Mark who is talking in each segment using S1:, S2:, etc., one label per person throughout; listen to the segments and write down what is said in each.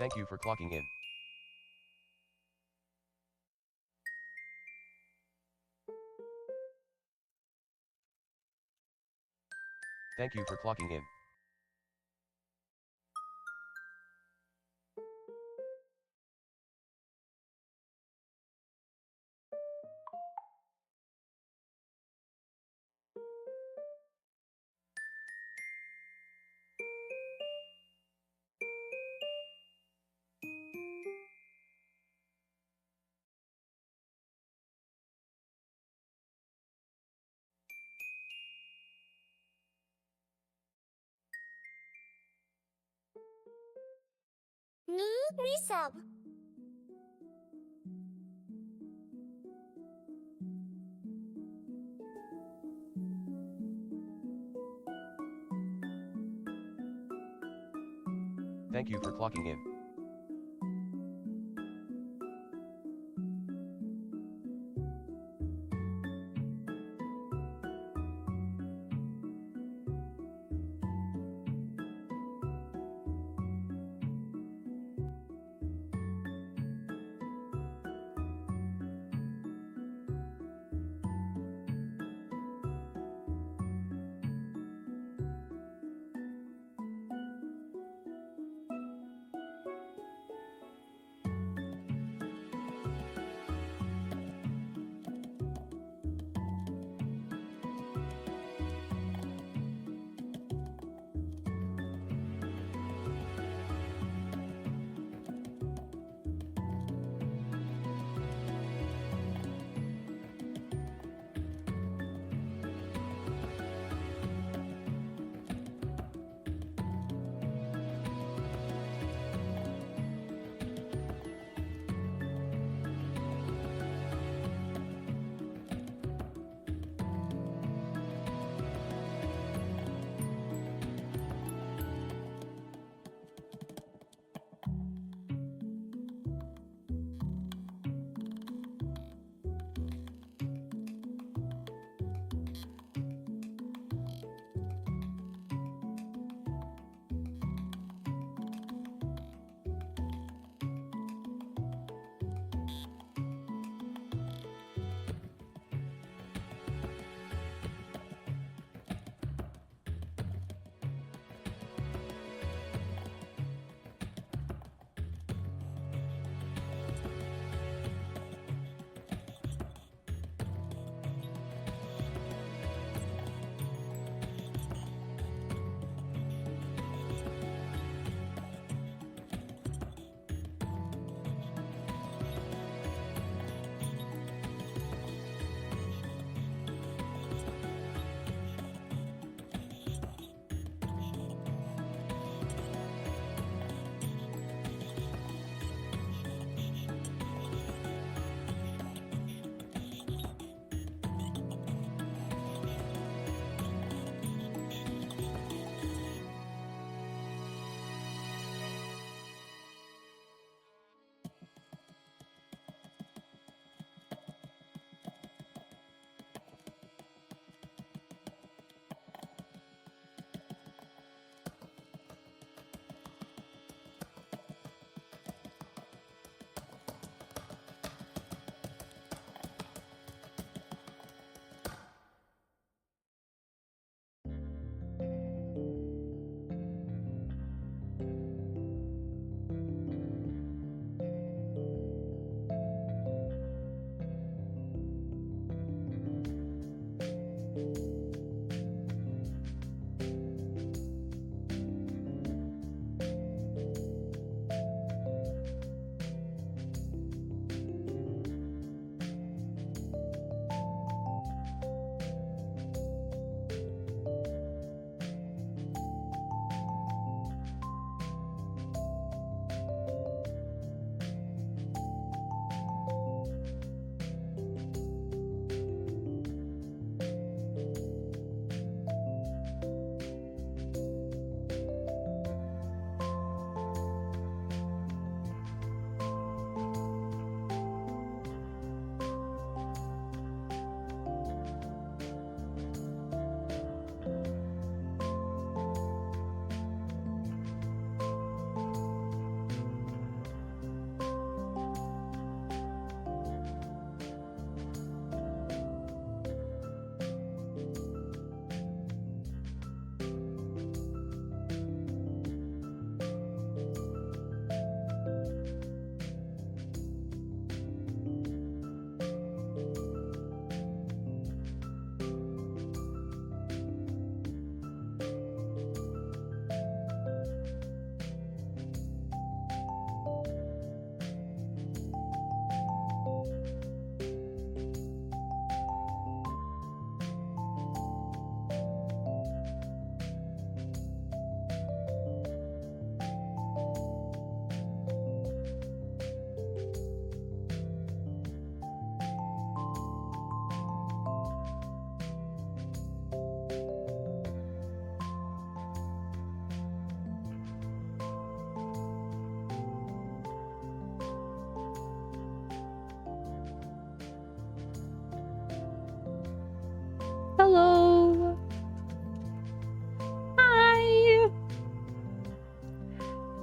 S1: Thank you for clocking in. Thank you for clocking in.
S2: New resub.
S1: Thank you for clocking in.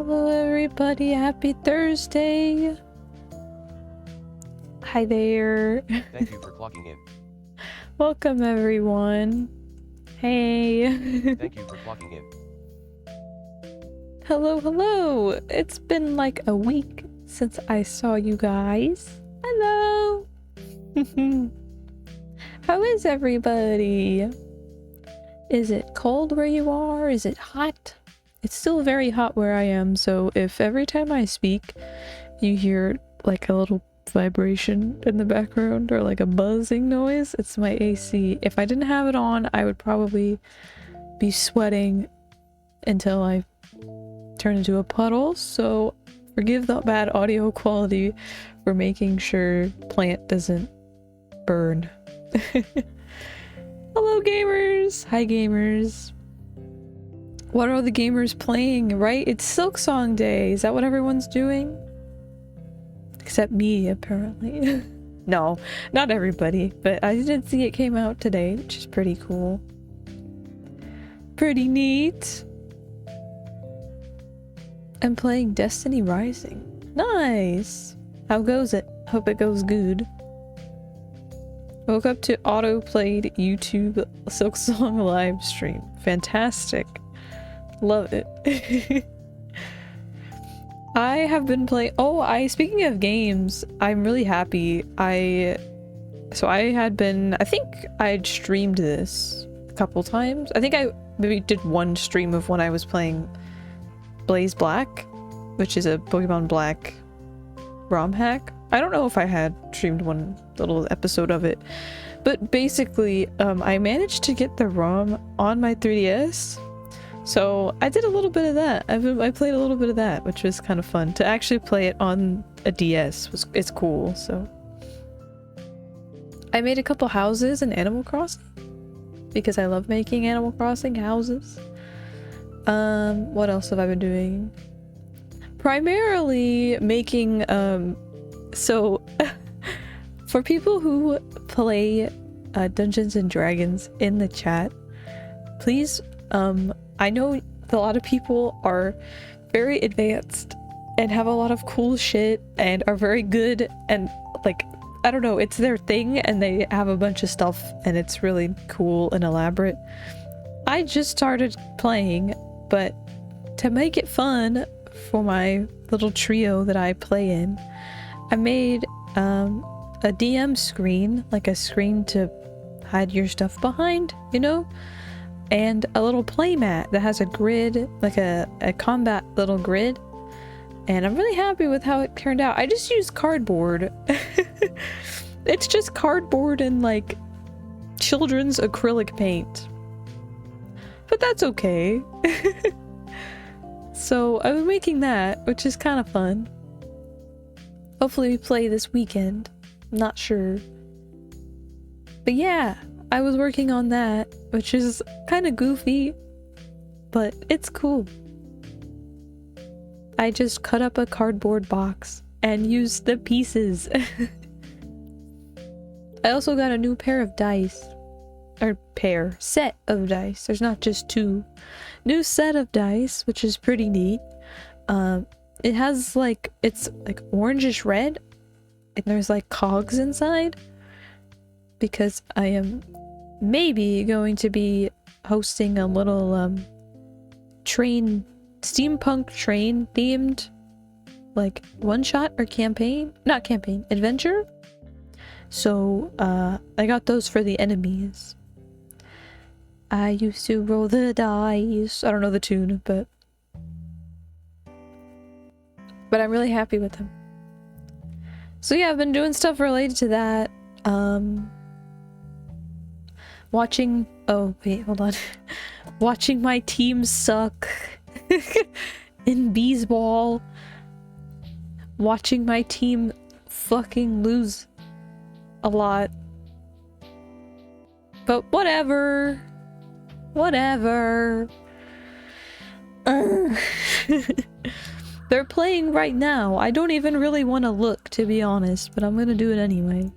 S2: Hello everybody, happy Thursday. Hi there.
S1: Thank you for clocking in.
S2: Welcome everyone. Hey.
S1: Thank you for clocking in.
S2: Hello, hello. It's been like a week since I saw you guys. Hello. How is everybody? Is it cold where you are? Is it hot? It's still very hot where I am, so if every time I speak you hear like a little vibration in the background or like a buzzing noise, it's my AC. If I didn't have it on, I would probably be sweating until I turn into a puddle, so forgive the bad audio quality for making sure plant doesn't burn. Hello gamers! Hi gamers! What are the gamers playing, right? It's Silksong Day! Is that what everyone's doing? Except me, apparently. No, not everybody, but I did see it came out today, which is pretty cool. Pretty neat! I'm playing Destiny Rising. Nice! How goes it? Hope it goes good. Woke up to auto-played YouTube Silksong live stream. Fantastic. Love it. I have been playing— speaking of games, I'm really happy. I think I'd streamed this a couple times. I think I maybe did one stream of when I was playing Blaze Black, which is a Pokemon Black ROM hack. I don't know if I had streamed one little episode of it, but basically I managed to get the ROM on my 3DS, so I did a little bit of that. I played a little bit of that, which was kind of fun. To actually play it on a DS it's cool. So I made a couple houses in Animal Crossing because I love making Animal Crossing houses. What else have I been doing? Primarily making so for people who play Dungeons and Dragons in the chat, please, I know a lot of people are very advanced and have a lot of cool shit and are very good and like, I don't know, it's their thing and they have a bunch of stuff and it's really cool and elaborate. I just started playing, but to make it fun for my little trio that I play in, I made a DM screen, like a screen to hide your stuff behind, you know? And a little playmat that has a grid, like a combat little grid. And I'm really happy with how it turned out. I just used cardboard. It's just cardboard and like children's acrylic paint. But that's okay. So I was making that, which is kind of fun. Hopefully we play this weekend. I'm not sure. But yeah, I was working on that, which is kind of goofy, but it's cool. I just cut up a cardboard box and used the pieces. I also got a new pair of dice. Or set of dice. There's not just two. New set of dice, which is pretty neat. It has like, it's like orangish red, and there's like cogs inside, because I am maybe going to be hosting a little steampunk train themed like one-shot or adventure. So I got those for the enemies. I used to roll the dice. I don't know the tune, but I'm really happy with them. So yeah, I've been doing stuff related to that. Watching— oh wait, hold on. Watching my team suck in Beesball. Watching my team fucking lose a lot. But whatever. Whatever. They're playing right now. I don't even really want to look, to be honest, but I'm gonna do it anyway.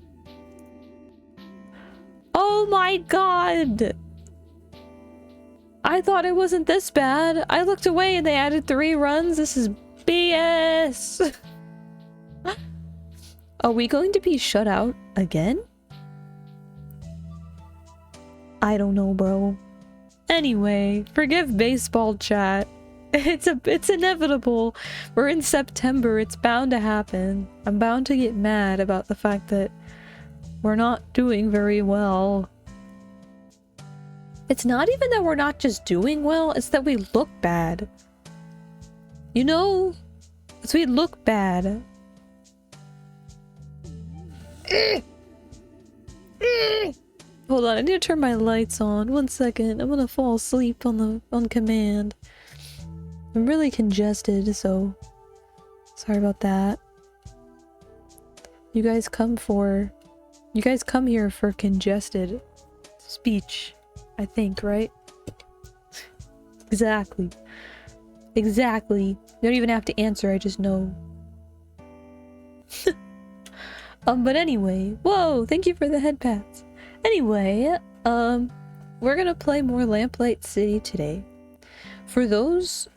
S2: Oh my god! I thought it wasn't this bad. I looked away and they added 3 runs. This is BS. Are we going to be shut out again? I don't know, bro. Anyway, forgive baseball chat. It's inevitable. We're in September. It's bound to happen. I'm bound to get mad about the fact that we're not doing very well. It's not even that we're not just doing well, it's that we look bad. You know? It's we look bad. Hold on, I need to turn my lights on. 1 second. I'm gonna fall asleep on command. I'm really congested, so sorry about that. You guys come here for congested speech, I think, right? Exactly. Exactly. You don't even have to answer, I just know. But anyway, whoa, thank you for the head pats. Anyway, we're gonna play more Lamplight City today. For those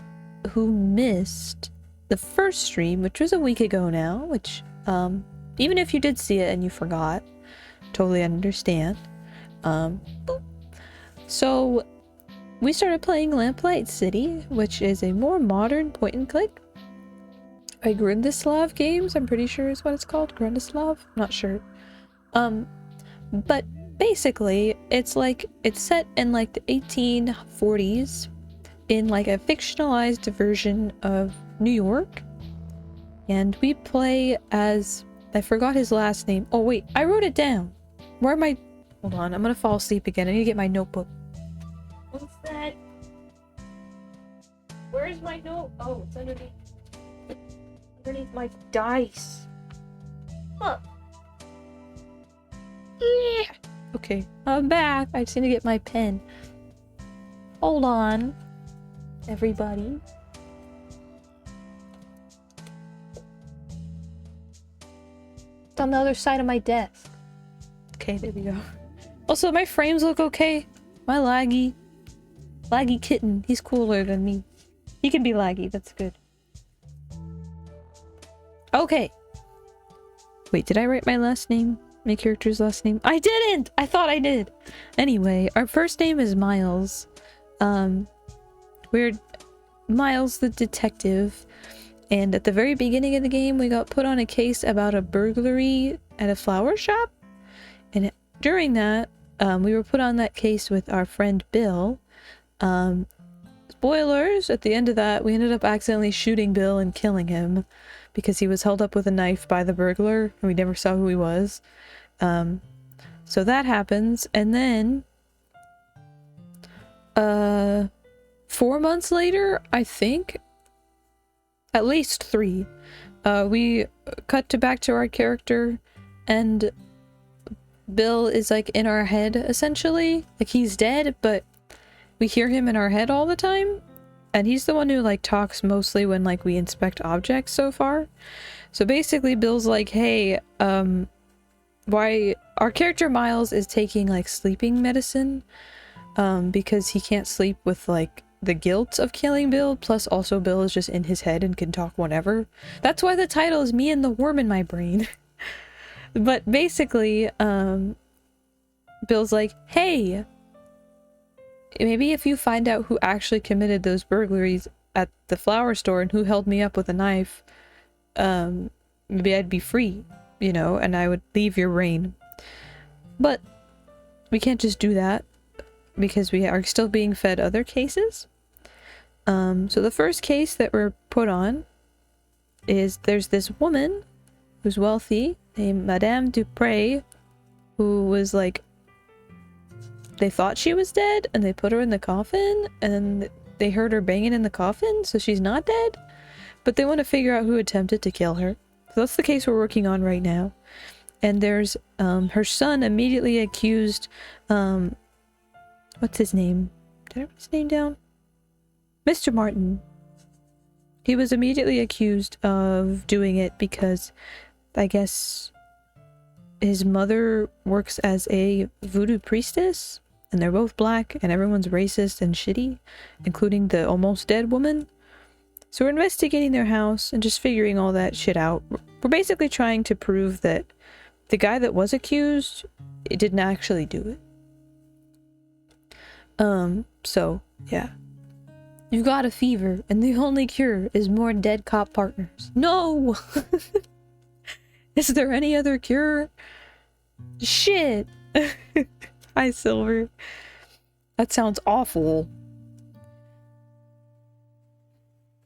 S2: who missed the first stream, which was a week ago now, which, even if you did see it and you forgot, totally understand. So, we started playing Lamplight City, which is a more modern point-and-click. A Grundislav games, I'm pretty sure is what it's called. Grundislav? Not sure. But basically, it's set in like the 1840s in like a fictionalized version of New York. And we play as... I forgot his last name. Oh wait, I wrote it down. Where am I? Hold on, I'm gonna fall asleep again. I need to get my notebook. What's that? Where's my note? Oh, it's underneath my dice. Look. Yeah. Okay, I'm back. I just need to get my pen. Hold on, everybody. It's on the other side of my desk. Okay, there we go. Also, my frames look okay. My laggy kitten. He's cooler than me. He can be laggy. That's good. Okay. Wait, did I write my last name? My character's last name? I didn't! I thought I did! Anyway, our first name is Miles. We're Miles the detective. And at the very beginning of the game, we got put on a case about a burglary at a flower shop. And during that, we were put on that case with our friend Bill. Spoilers, at the end of that, we ended up accidentally shooting Bill and killing him because he was held up with a knife by the burglar and we never saw who he was. So that happens, and then 4 months later, I think, at least 3, we cut back to our character, and Bill is like in our head essentially. Like, he's dead, but we hear him in our head all the time, and he's the one who like talks mostly when like we inspect objects so far. So basically Bill's like, hey, why our character Miles is taking like sleeping medicine because he can't sleep with like the guilt of killing Bill, plus also Bill is just in his head and can talk whenever. That's why the title is Me and the Worm in My Brain. But basically Bill's like, hey, maybe if you find out who actually committed those burglaries at the flower store and who held me up with a knife, maybe I'd be free, you know, and I would leave your reign. But we can't just do that because we are still being fed other cases. So the first case that we're put on is there's this woman who's wealthy named Madame Dupre, who was like, they thought she was dead and they put her in the coffin and they heard her banging in the coffin, so she's not dead, but they want to figure out who attempted to kill her. So that's the case we're working on right now. And there's her son immediately accused, what's his name? Did I write his name down? Mr. Martin. He was immediately accused of doing it because I guess his mother works as a voodoo priestess. and they're both black, and everyone's racist and shitty, including the almost dead woman. So we're investigating their house and just figuring all that shit out. We're basically trying to prove that the guy that was accused, it didn't actually do it. So, yeah. You've got a fever, and the only cure is more dead cop partners. No! Is there any other cure? Shit! Hi, Silver. That sounds awful.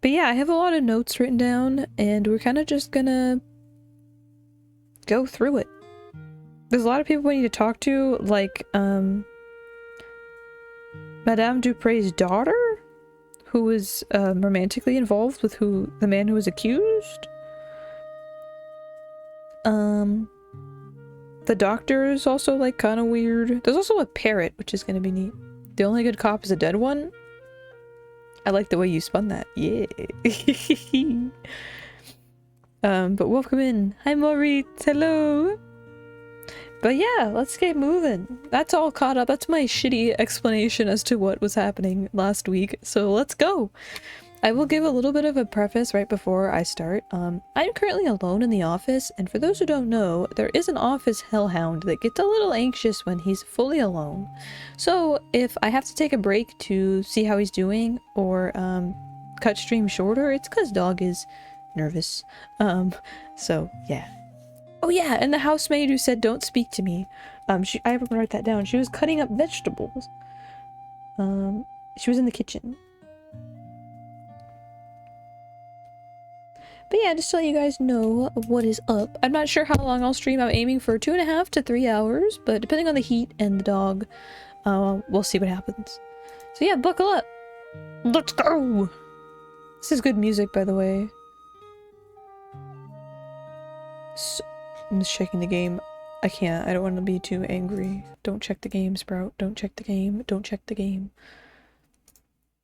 S2: But yeah, I have a lot of notes written down, and we're kind of just gonna go through it. There's a lot of people we need to talk to, like, Madame Dupre's daughter, who was romantically involved with the man who was accused. The doctor is also, like, kind of weird. There's also a parrot, which is gonna be neat. The only good cop is a dead one. I like the way you spun that. Yeah. But welcome in. Hi, Maurice. Hello. But yeah, let's get moving. That's all caught up. That's my shitty explanation as to what was happening last week. So let's go. I will give a little bit of a preface right before I start. I'm currently alone in the office, and for those who don't know, there is an office hellhound that gets a little anxious when he's fully alone. So if I have to take a break to see how he's doing, or cut stream shorter, it's because dog is nervous. So yeah. Oh yeah, and the housemaid who said don't speak to me. I haven't write that down. She was cutting up vegetables. She was in the kitchen. But yeah, just to let you guys know what is up. I'm not sure how long I'll stream. I'm aiming for 2.5 to 3 hours, but depending on the heat and the dog, we'll see what happens. So yeah, buckle up. Let's go! This is good music, by the way. So, I'm just checking the game. I can't. I don't want to be too angry. Don't check the game, Sprout. Don't check the game. Don't check the game.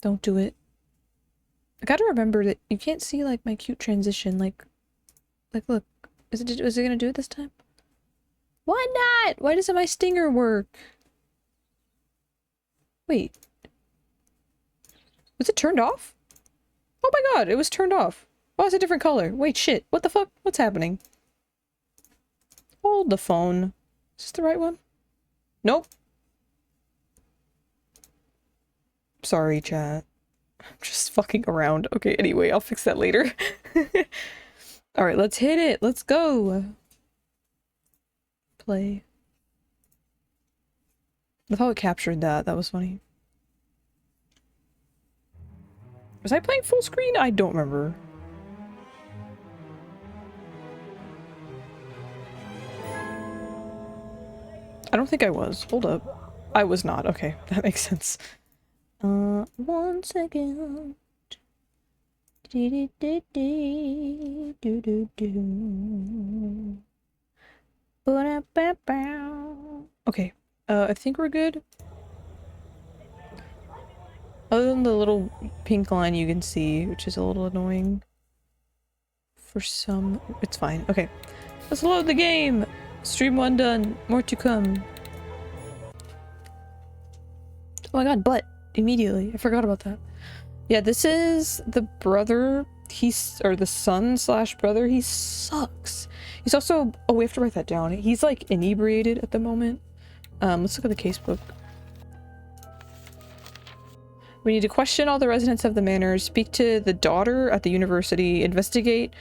S2: Don't do it. I gotta remember that you can't see, like, my cute transition. Like, look. Was it gonna do it this time? Why not? Why doesn't my stinger work? Wait. Was it turned off? Oh my god, it was turned off. Oh, it's a different color. Wait, shit. What the fuck? What's happening? Hold the phone. Is this the right one? Nope. Sorry, chat. I'm just fucking around. Okay, anyway, I'll fix that later. Alright, let's hit it. Let's go. Play. I thought it captured that. That was funny. Was I playing full screen? I don't remember. I don't think I was. Hold up. I was not. Okay, that makes sense. 1 second. Okay, I think we're good. Other than the little pink line you can see, which is a little annoying. For some... It's fine. Okay. Let's load the game! Stream 1 done. More to come. Oh my god, butt! Immediately. I forgot about that. Yeah, this is the brother. Or the son slash brother. He sucks. He's also... Oh, we have to write that down. He's, like, inebriated at the moment. Let's look at the casebook. We need to question all the residents of the manor, speak to the daughter at the university, investigate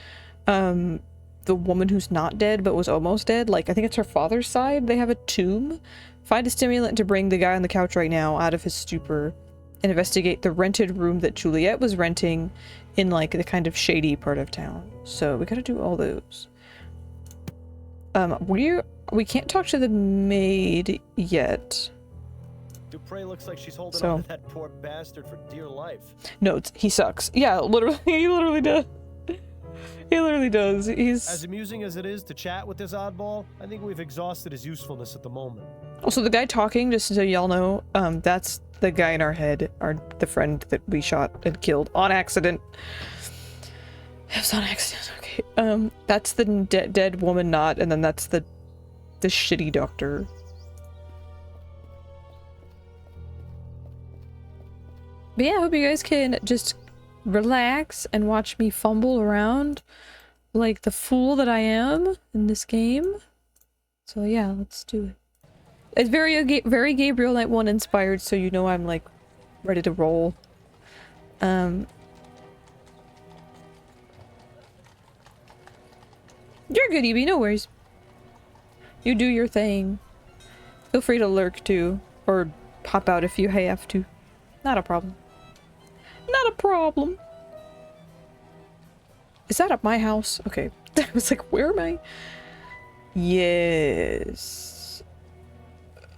S2: the woman who's not dead but was almost dead. Like, I think it's her father's side. They have a tomb. Find a stimulant to bring the guy on the couch right now out of his stupor, and investigate the rented room that Juliet was renting in, like, the kind of shady part of town. So we gotta do all those. We can't talk to the maid yet.
S3: Dupre looks like she's holding on to that poor bastard for dear life.
S2: No, he sucks. Yeah, literally, he literally does. He literally does. He's...
S3: As amusing as it is to chat with this oddball, I think we've exhausted his usefulness at the moment.
S2: Also, the guy talking, just so y'all know, that's the guy in our head, the friend that we shot and killed on accident. It was on accident, okay. That's the dead woman not, and then that's the shitty doctor. But yeah, I hope you guys can just relax and watch me fumble around like the fool that I am in this game. So yeah, let's do it. It's very Gabriel Knight 1 inspired, so you know I'm like ready to roll. You're good, Evie, no worries. You do your thing. Feel free to lurk too, or pop out if you have to. Not a problem. Not a problem. Is that at my house? Okay. I was like, where am I? Yes.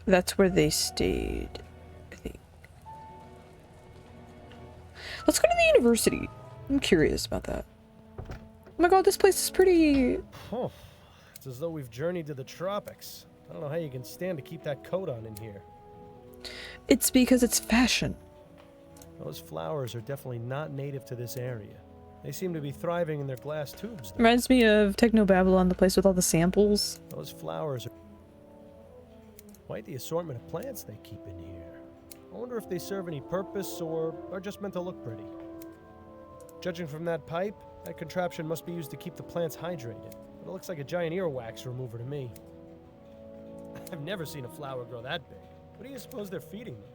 S2: That's where they stayed, I think. Let's go to the university. I'm curious about that. Oh my god, this place is pretty...
S3: Oh, it's as though we've journeyed to the tropics. I don't know how you can stand to keep that coat on in here.
S2: It's because it's fashion.
S3: Those flowers are definitely not native to this area. They seem to be thriving in their glass tubes, though.
S2: Reminds me of Techno Babylon, the place with all the samples.
S3: Those flowers are quite the assortment of plants they keep in here. I wonder if they serve any purpose or are just meant to look pretty. Judging from that pipe, that contraption must be used to keep the plants hydrated. But it looks like a giant earwax remover to me. I've never seen a flower grow that big. What do you suppose they're feeding them?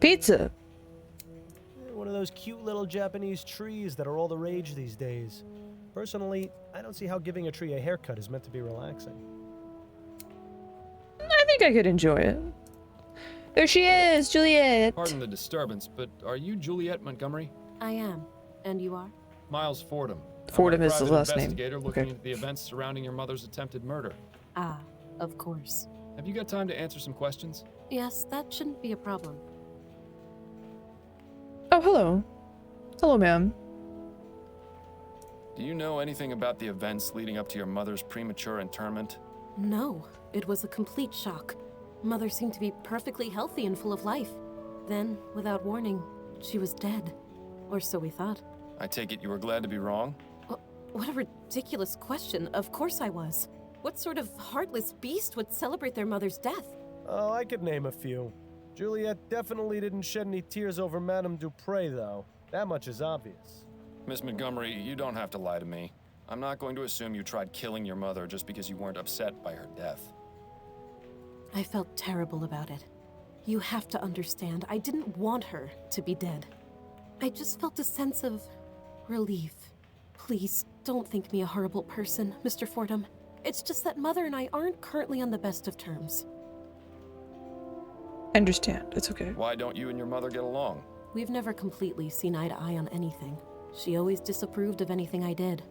S2: Pizza.
S3: One of those cute little Japanese trees that are all the rage these days. Personally, I don't see how giving a tree a haircut is meant to be relaxing.
S2: I think I could enjoy it. There she is, Juliet.
S4: Pardon the disturbance, but are you Juliet Montgomery?
S5: I am. And you are?
S4: Miles Fordham.
S2: Fordham
S4: I'm a
S2: is the
S4: private
S2: last name.
S4: investigator looking
S2: Okay.
S4: into the events surrounding your mother's attempted murder.
S5: Ah, of course.
S4: Have you got time to answer some questions?
S5: Yes, that shouldn't be a problem.
S2: Oh, hello. Hello, ma'am.
S4: Do you know anything about the events leading up to your mother's premature internment?
S5: No, it was a complete shock. Mother seemed to be perfectly healthy and full of life. Then, without warning, she was dead. Or so we thought.
S4: I take it you were glad to be wrong?
S5: What a ridiculous question. Of course I was. What sort of heartless beast would celebrate their mother's death?
S3: Oh, I could name a few. Juliet definitely didn't shed any tears over Madame Dupre, though. That much is obvious.
S4: Miss Montgomery, you don't have to lie to me. I'm not going to assume you tried killing your mother just because you weren't upset by her death.
S5: I felt terrible about it. You have to understand, I didn't want her to be dead. I just felt a sense of relief. Please, don't think me a horrible person, Mr. Fordham. It's just that Mother and I aren't currently on the best of terms.
S2: I understand. It's okay.
S4: Why don't you and your mother get along?
S5: We've never completely seen eye to eye on anything. She always disapproved of anything I did.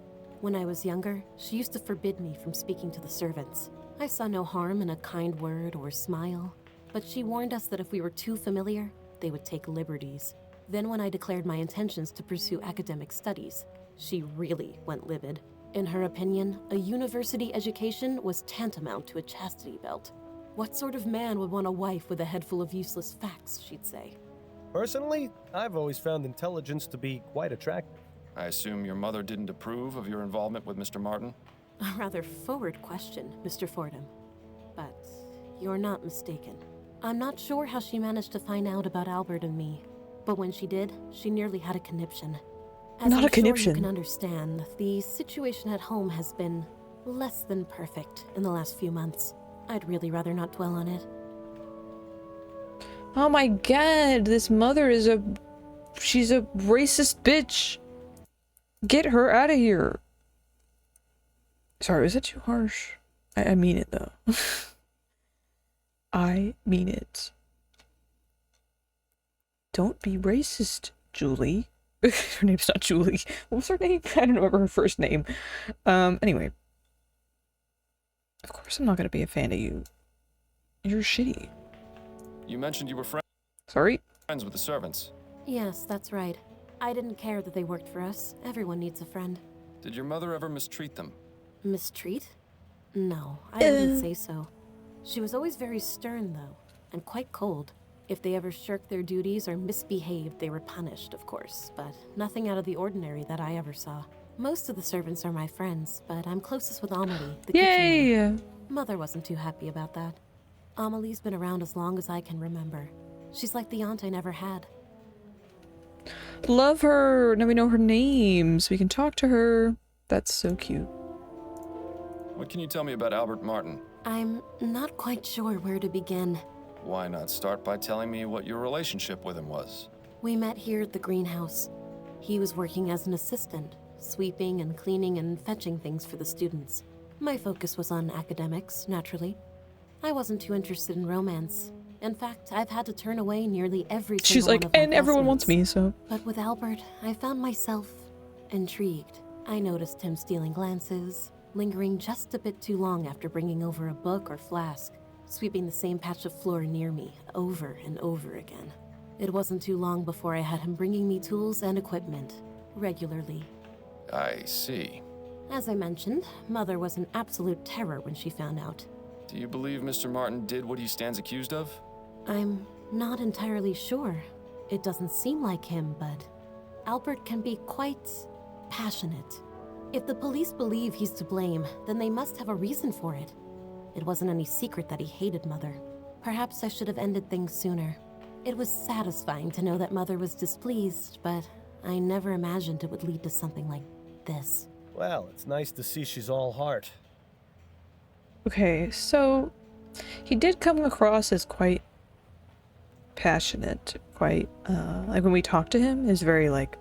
S5: When I was younger, she used to forbid me from speaking to the servants. I saw no harm in a kind word or smile, but she warned us that if we were too familiar, they would take liberties. Then when I declared my intentions to pursue academic studies, she really went livid. In her opinion, a university education was tantamount to a chastity belt. What sort of man would want a wife with a head full of useless facts, she'd say.
S3: Personally, I've always found intelligence to be quite attractive.
S4: I assume your mother didn't approve of your involvement with Mr. Martin?
S5: A rather forward question, Mr. Fordham. But you're not mistaken. I'm not sure how she managed to find out about Albert and me, but when she did, she nearly had a conniption. As
S2: Not
S5: I'm
S2: a conniption.
S5: Sure you can understand, the situation at home has been less than perfect in the last few months. I'd really rather not dwell on it.
S2: Oh my god, this mother is she's a racist bitch. Get her out of here. Sorry, was that too harsh? I mean it though. I mean it. Don't be racist, Julie. Her name's not Julie. What was her name? I don't remember her first name. Anyway. Of course I'm not gonna be a fan of you. You're shitty.
S4: You mentioned you were
S2: Sorry?
S4: friends with the servants.
S5: Yes, that's right. I didn't care that they worked for us. Everyone needs a friend.
S4: Did your mother ever mistreat them?
S5: Mistreat? No, I wouldn't say so. She was always very stern, though, and quite cold. If they ever shirked their duties or misbehaved, they were punished, of course, but nothing out of the ordinary that I ever saw. Most of the servants are my friends, but I'm closest with Amelie, the kitchen maid.
S2: Yay!
S5: Mother wasn't too happy about that. Amelie's been around as long as I can remember. She's like the aunt I never had.
S2: Love her! Now we know her name, so we can talk to her. That's so cute.
S4: What can you tell me about Albert Martin?
S5: I'm not quite sure where to begin.
S4: Why not start by telling me what your relationship with him was?
S5: We met here at the greenhouse. He was working as an assistant, sweeping and cleaning and fetching things for the students. My focus was on academics, naturally. I wasn't too interested in romance. In fact, I've had to turn away nearly every single
S2: She's like,
S5: one of my
S2: and everyone wants
S5: classmates.
S2: me, so.
S5: But with Albert, I found myself intrigued. I noticed him stealing glances, lingering just a bit too long after bringing over a book or flask, sweeping the same patch of floor near me over and over again. It wasn't too long before I had him bringing me tools and equipment, regularly.
S4: I see.
S5: As I mentioned, Mother was an absolute terror when she found out.
S4: Do you believe Mr. Martin did what he stands accused of?
S5: I'm not entirely sure. It doesn't seem like him, but Albert can be quite passionate. If the police believe he's to blame, then they must have a reason for it. It wasn't any secret that he hated Mother. Perhaps I should have ended things sooner. It was satisfying to know that Mother was displeased, but I never imagined it would lead to something like this.
S3: Well, it's nice to see she's all heart.
S2: Okay, so he did come across as quite passionate, quite, like when we talked to him, is very, like,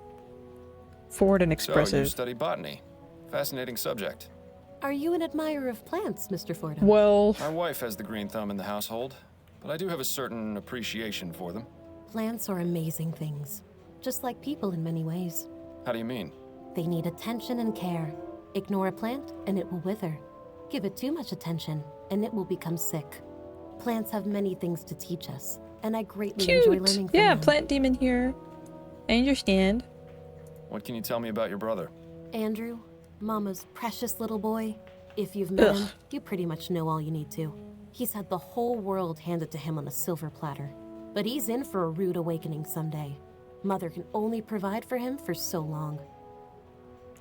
S2: forward and
S4: So
S2: expressive.
S4: you study botany. Fascinating subject.
S5: Are you an admirer of plants, Mr. Fordham?
S2: Well,
S4: My wife has the green thumb in the household, but I do have a certain appreciation for them.
S5: Plants are amazing things, just like people in many ways.
S4: How do you mean?
S5: They need attention and care. Ignore a plant, and it will wither. Give it too much attention, and it will become sick. Plants have many things to teach us, and I greatly enjoy learning
S2: cute!
S5: from
S2: Yeah,
S5: them.
S2: plant demon here. I understand.
S4: What can you tell me about your brother?
S5: Andrew, Mama's precious little boy. If you've met him,
S2: Ugh.
S5: you pretty much know all you need to. He's had the whole world handed to him on a silver platter. But he's in for a rude awakening someday. Mother can only provide for him for so long.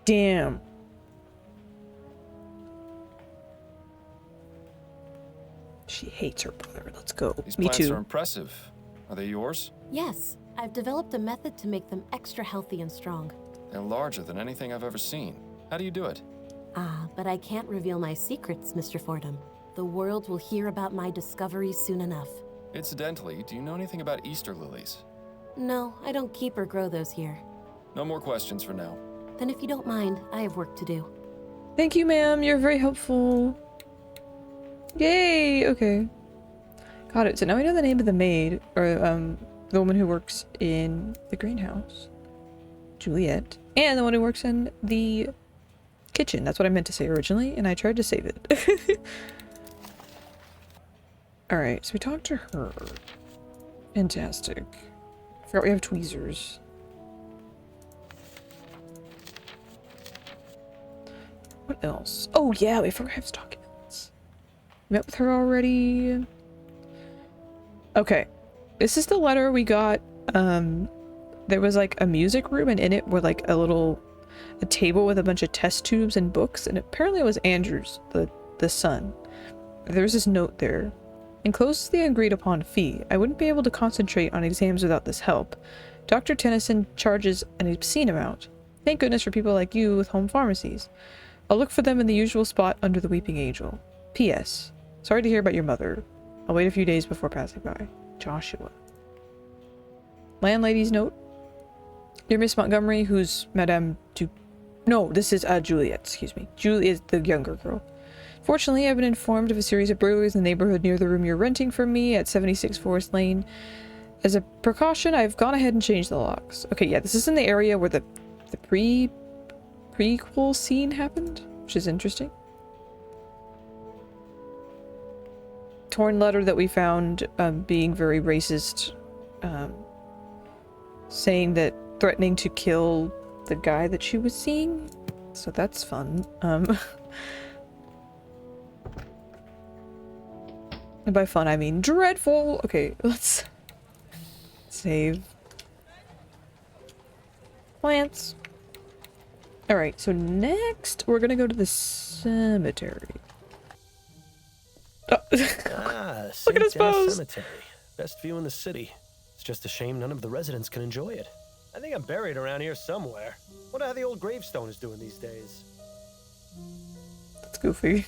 S2: Damn. She hates her brother. Let's go.
S4: These
S2: Me
S4: plants
S2: too.
S4: are impressive. Are they yours?
S5: Yes, I've developed a method to make them extra healthy and strong.
S4: They're larger than anything I've ever seen. How do you do it?
S5: Ah, but I can't reveal my secrets, Mr. Fordham. The world will hear about my discoveries soon enough.
S4: Incidentally, do you know anything about Easter lilies?
S5: No, I don't keep or grow those here.
S4: No more questions for now.
S5: Then if you don't mind, I have work to do.
S2: Thank you, ma'am. You're very helpful. Yay! Okay. Got it. So now we know the name of the maid, or the woman who works in the greenhouse. Juliet. And the one who works in the kitchen. That's what I meant to say originally, and I tried to save it. Alright, so we talked to her. Fantastic. Forgot we have tweezers. What else? Oh yeah, we forgot his documents. Met with her already. Okay. This is the letter we got. There was like a music room, and in it were like a table with a bunch of test tubes and books, and apparently it was Andrew's, the son. There's this note there. Enclosed the agreed upon fee. I wouldn't be able to concentrate on exams without this help. Dr. Tennyson charges an obscene amount. Thank goodness for people like you with home pharmacies. I'll look for them in the usual spot under the Weeping Angel. P.S. Sorry to hear about your mother. I'll wait a few days before passing by. Joshua. Landlady's note. Dear Miss Montgomery, who's Madame No, this is Juliet, excuse me. Julie is the younger girl. Fortunately, I've been informed of a series of burglaries in the neighborhood near the room you're renting from me at 76 Forest Lane. As a precaution, I've gone ahead and changed the locks. Okay, yeah, this is in the area where the prequel scene happened, which is interesting. Torn letter that we found being very racist, saying that threatening to kill the guy that she was seeing, so that's fun. And by fun I mean dreadful. Okay, let's save plants. All right, so next we're gonna go to the cemetery. Oh.
S3: Ah,
S2: Look at his
S3: St. Denis
S2: pose.
S3: Cemetery. Best view in the city. It's just a shame none of the residents can enjoy it. I think I'm buried around here somewhere. Wonder how the old gravestone is doing these days.
S2: That's goofy.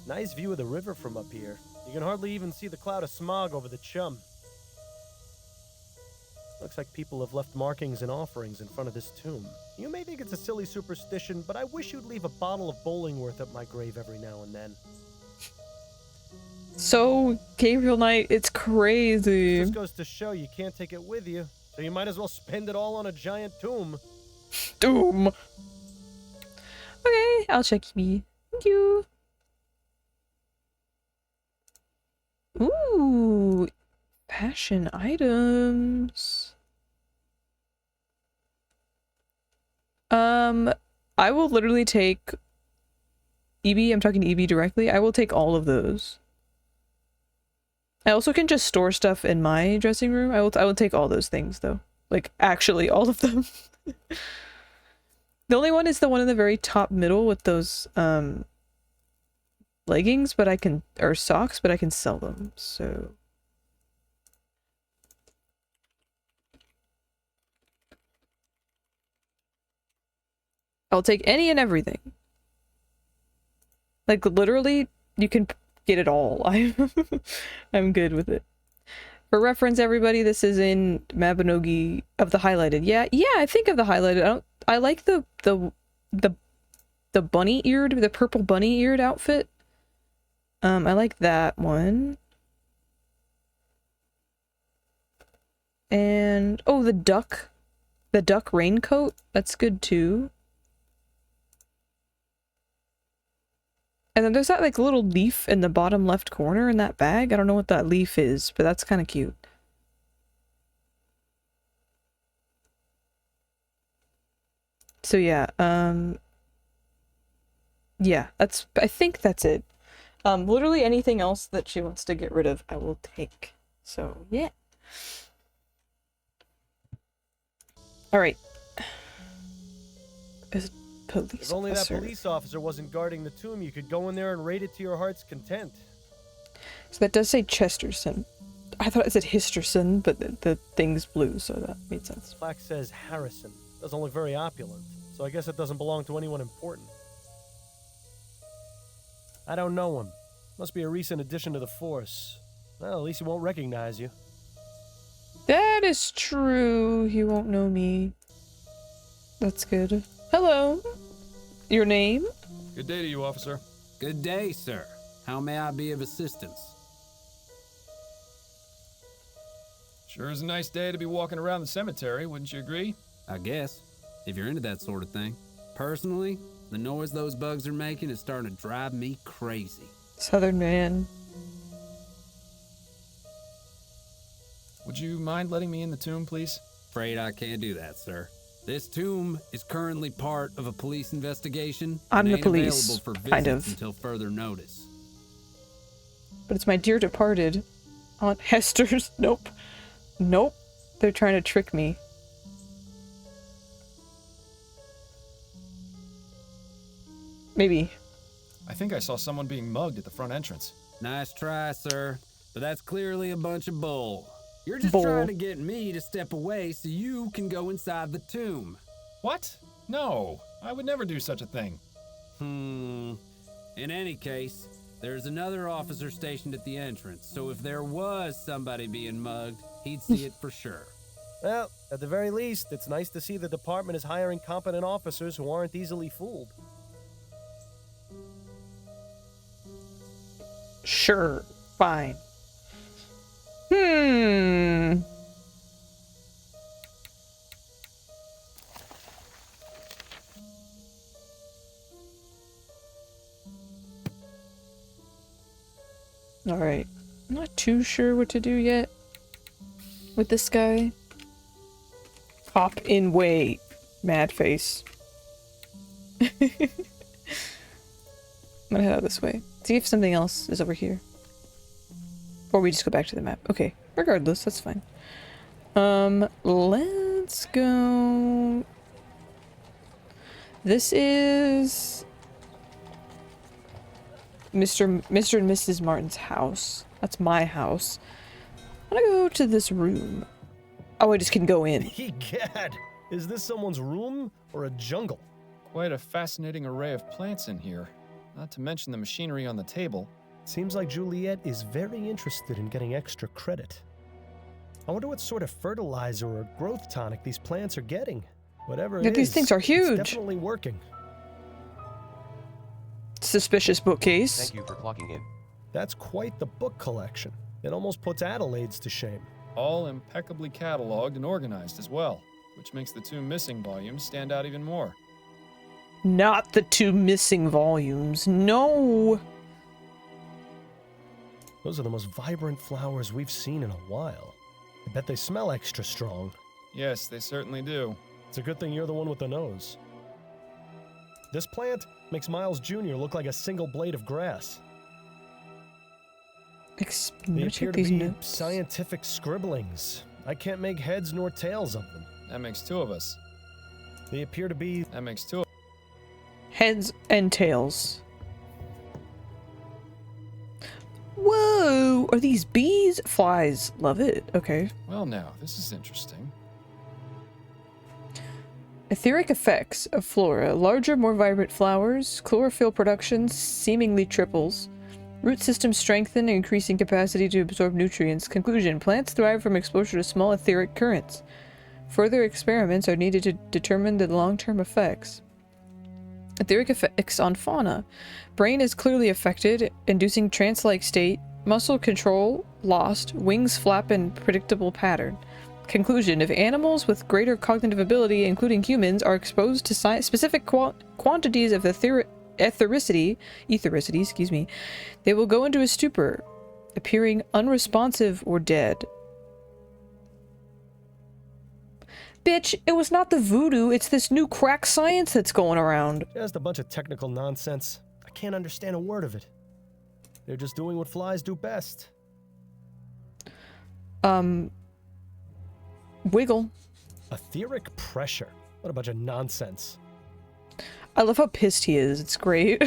S3: Nice view of the river from up here. You can hardly even see the cloud of smog over the chum. Looks like people have left markings and offerings in front of this tomb. You may think it's a silly superstition, but I wish you'd leave a bottle of Bollingworth at my grave every now and then.
S2: So, Gabriel Knight, it's crazy.
S3: This goes to show you can't take it with you, so you might as well spend it all on a giant tomb.
S2: Doom. Okay, I'll check me. Thank you. Ooh, fashion items. I will literally take EB. I'm talking to EB directly. I will take all of those. I also can just store stuff in my dressing room. I will take all those things though. Like actually all of them. The only one is the one in the very top middle with those leggings, but I can, or socks, but I can sell them. So I'll take any and everything. Like literally you can get it all. I'm good with it. For reference, everybody, this is in Mabinogi of the highlighted. Yeah, I think of the highlighted. I like the bunny-eared, the purple bunny-eared outfit. I like that one. And oh, the duck raincoat. That's good too. And then there's that like little leaf in the bottom left corner in that bag. I don't know what that leaf is, but that's kind of cute. So yeah, yeah, I think that's it. Literally anything else that she wants to get rid of, I will take. So yeah. All right. Police
S3: if only
S2: officer.
S3: that police officer wasn't guarding the tomb, you could go in there and raid it to your heart's content.
S2: So that does say Chesterton. I thought it said Histerson, but the thing's blue, so that made sense.
S3: Plaque says Harrison. Doesn't look very opulent, so I guess it doesn't belong to anyone important. I don't know him. Must be a recent addition to the force. Well, at least he won't recognize you.
S2: That is true. He won't know me. That's good. Hello. Your name?
S4: Good day to you, officer.
S6: Good day, sir. How may I be of assistance?
S4: Sure is a nice day to be walking around the cemetery, wouldn't you agree?
S6: I guess, if you're into that sort of thing. Personally, the noise those bugs are making is starting to drive me crazy.
S2: Southern man.
S4: Would you mind letting me in the tomb, please?
S6: Afraid I can't do that, sir. This tomb is currently part of a police investigation.
S2: I'm the
S6: ain't
S2: police,
S6: available for
S2: kind
S6: visits
S2: of.
S6: until further notice.
S2: But it's my dear departed. Aunt Hester's. Nope. Nope. They're trying to trick me. Maybe.
S4: I think I saw someone being mugged at the front entrance.
S6: Nice try, sir. But that's clearly a bunch of bull. You're just
S2: Bull.
S6: trying to get me to step away so you can go inside the tomb.
S4: What? No, I would never do such a thing.
S6: In any case, there's another officer stationed at the entrance, so if there was somebody being mugged, he'd see it for sure.
S3: Well, at the very least, it's nice to see the department is hiring competent officers who aren't easily fooled.
S2: Sure. Fine. Alright. I'm not too sure what to do yet with this guy. Hop in way, mad face. I'm gonna head out this way. See if something else is over here. Or we just go back to the map. Okay, regardless, that's fine. Let's go. This is Mr. and Mrs. Martin's house. That's my house. I'm gonna go to this room. Oh, I just can go in.
S3: Egad! Is this someone's room or a jungle?
S4: Quite a fascinating array of plants in here. Not to mention the machinery on the table.
S3: Seems like Juliet is very interested in getting extra credit. I wonder what sort of fertilizer or growth tonic these plants are getting. Whatever it is,
S2: These things are huge.
S3: It's definitely working.
S2: Suspicious bookcase.
S1: Thank you for clocking in.
S3: That's quite the book collection. It almost puts Adelaide's to shame.
S4: All impeccably cataloged and organized as well, which makes the 2 missing volumes stand out even more.
S2: Not the 2 missing volumes. No.
S3: Those are the most vibrant flowers we've seen in a while. I bet they smell extra strong.
S4: Yes, they certainly do.
S3: It's a good thing you're the one with the nose. This plant makes Miles Jr. look like a single blade of grass. They appear to be scientific scribblings. I can't make heads nor tails of them.
S4: That makes 2 of us.
S3: They appear to be...
S4: That makes 2 of
S2: Heads and tails. Whoa! Are these bees? Flies. Love it. Okay.
S4: Well now, this is interesting.
S2: Etheric effects of flora. Larger, more vibrant flowers. Chlorophyll production seemingly triples. Root system strengthen, increasing capacity to absorb nutrients. Conclusion. Plants thrive from exposure to small etheric currents. Further experiments are needed to determine the long-term effects. Etheric effects on fauna. Brain is clearly affected, inducing trance-like state. Muscle control lost. Wings flap in predictable pattern. Conclusion. If animals with greater cognitive ability, including humans, are exposed to specific quantities of ethericity, excuse me, they will go into a stupor, appearing unresponsive or dead. Bitch, it was not the voodoo, it's this new crack science that's going around.
S3: Just a bunch of technical nonsense. I can't understand a word of it. They're just doing what flies do best.
S2: Wiggle.
S3: Etheric pressure. What a bunch of nonsense.
S2: I love how pissed he is, it's great.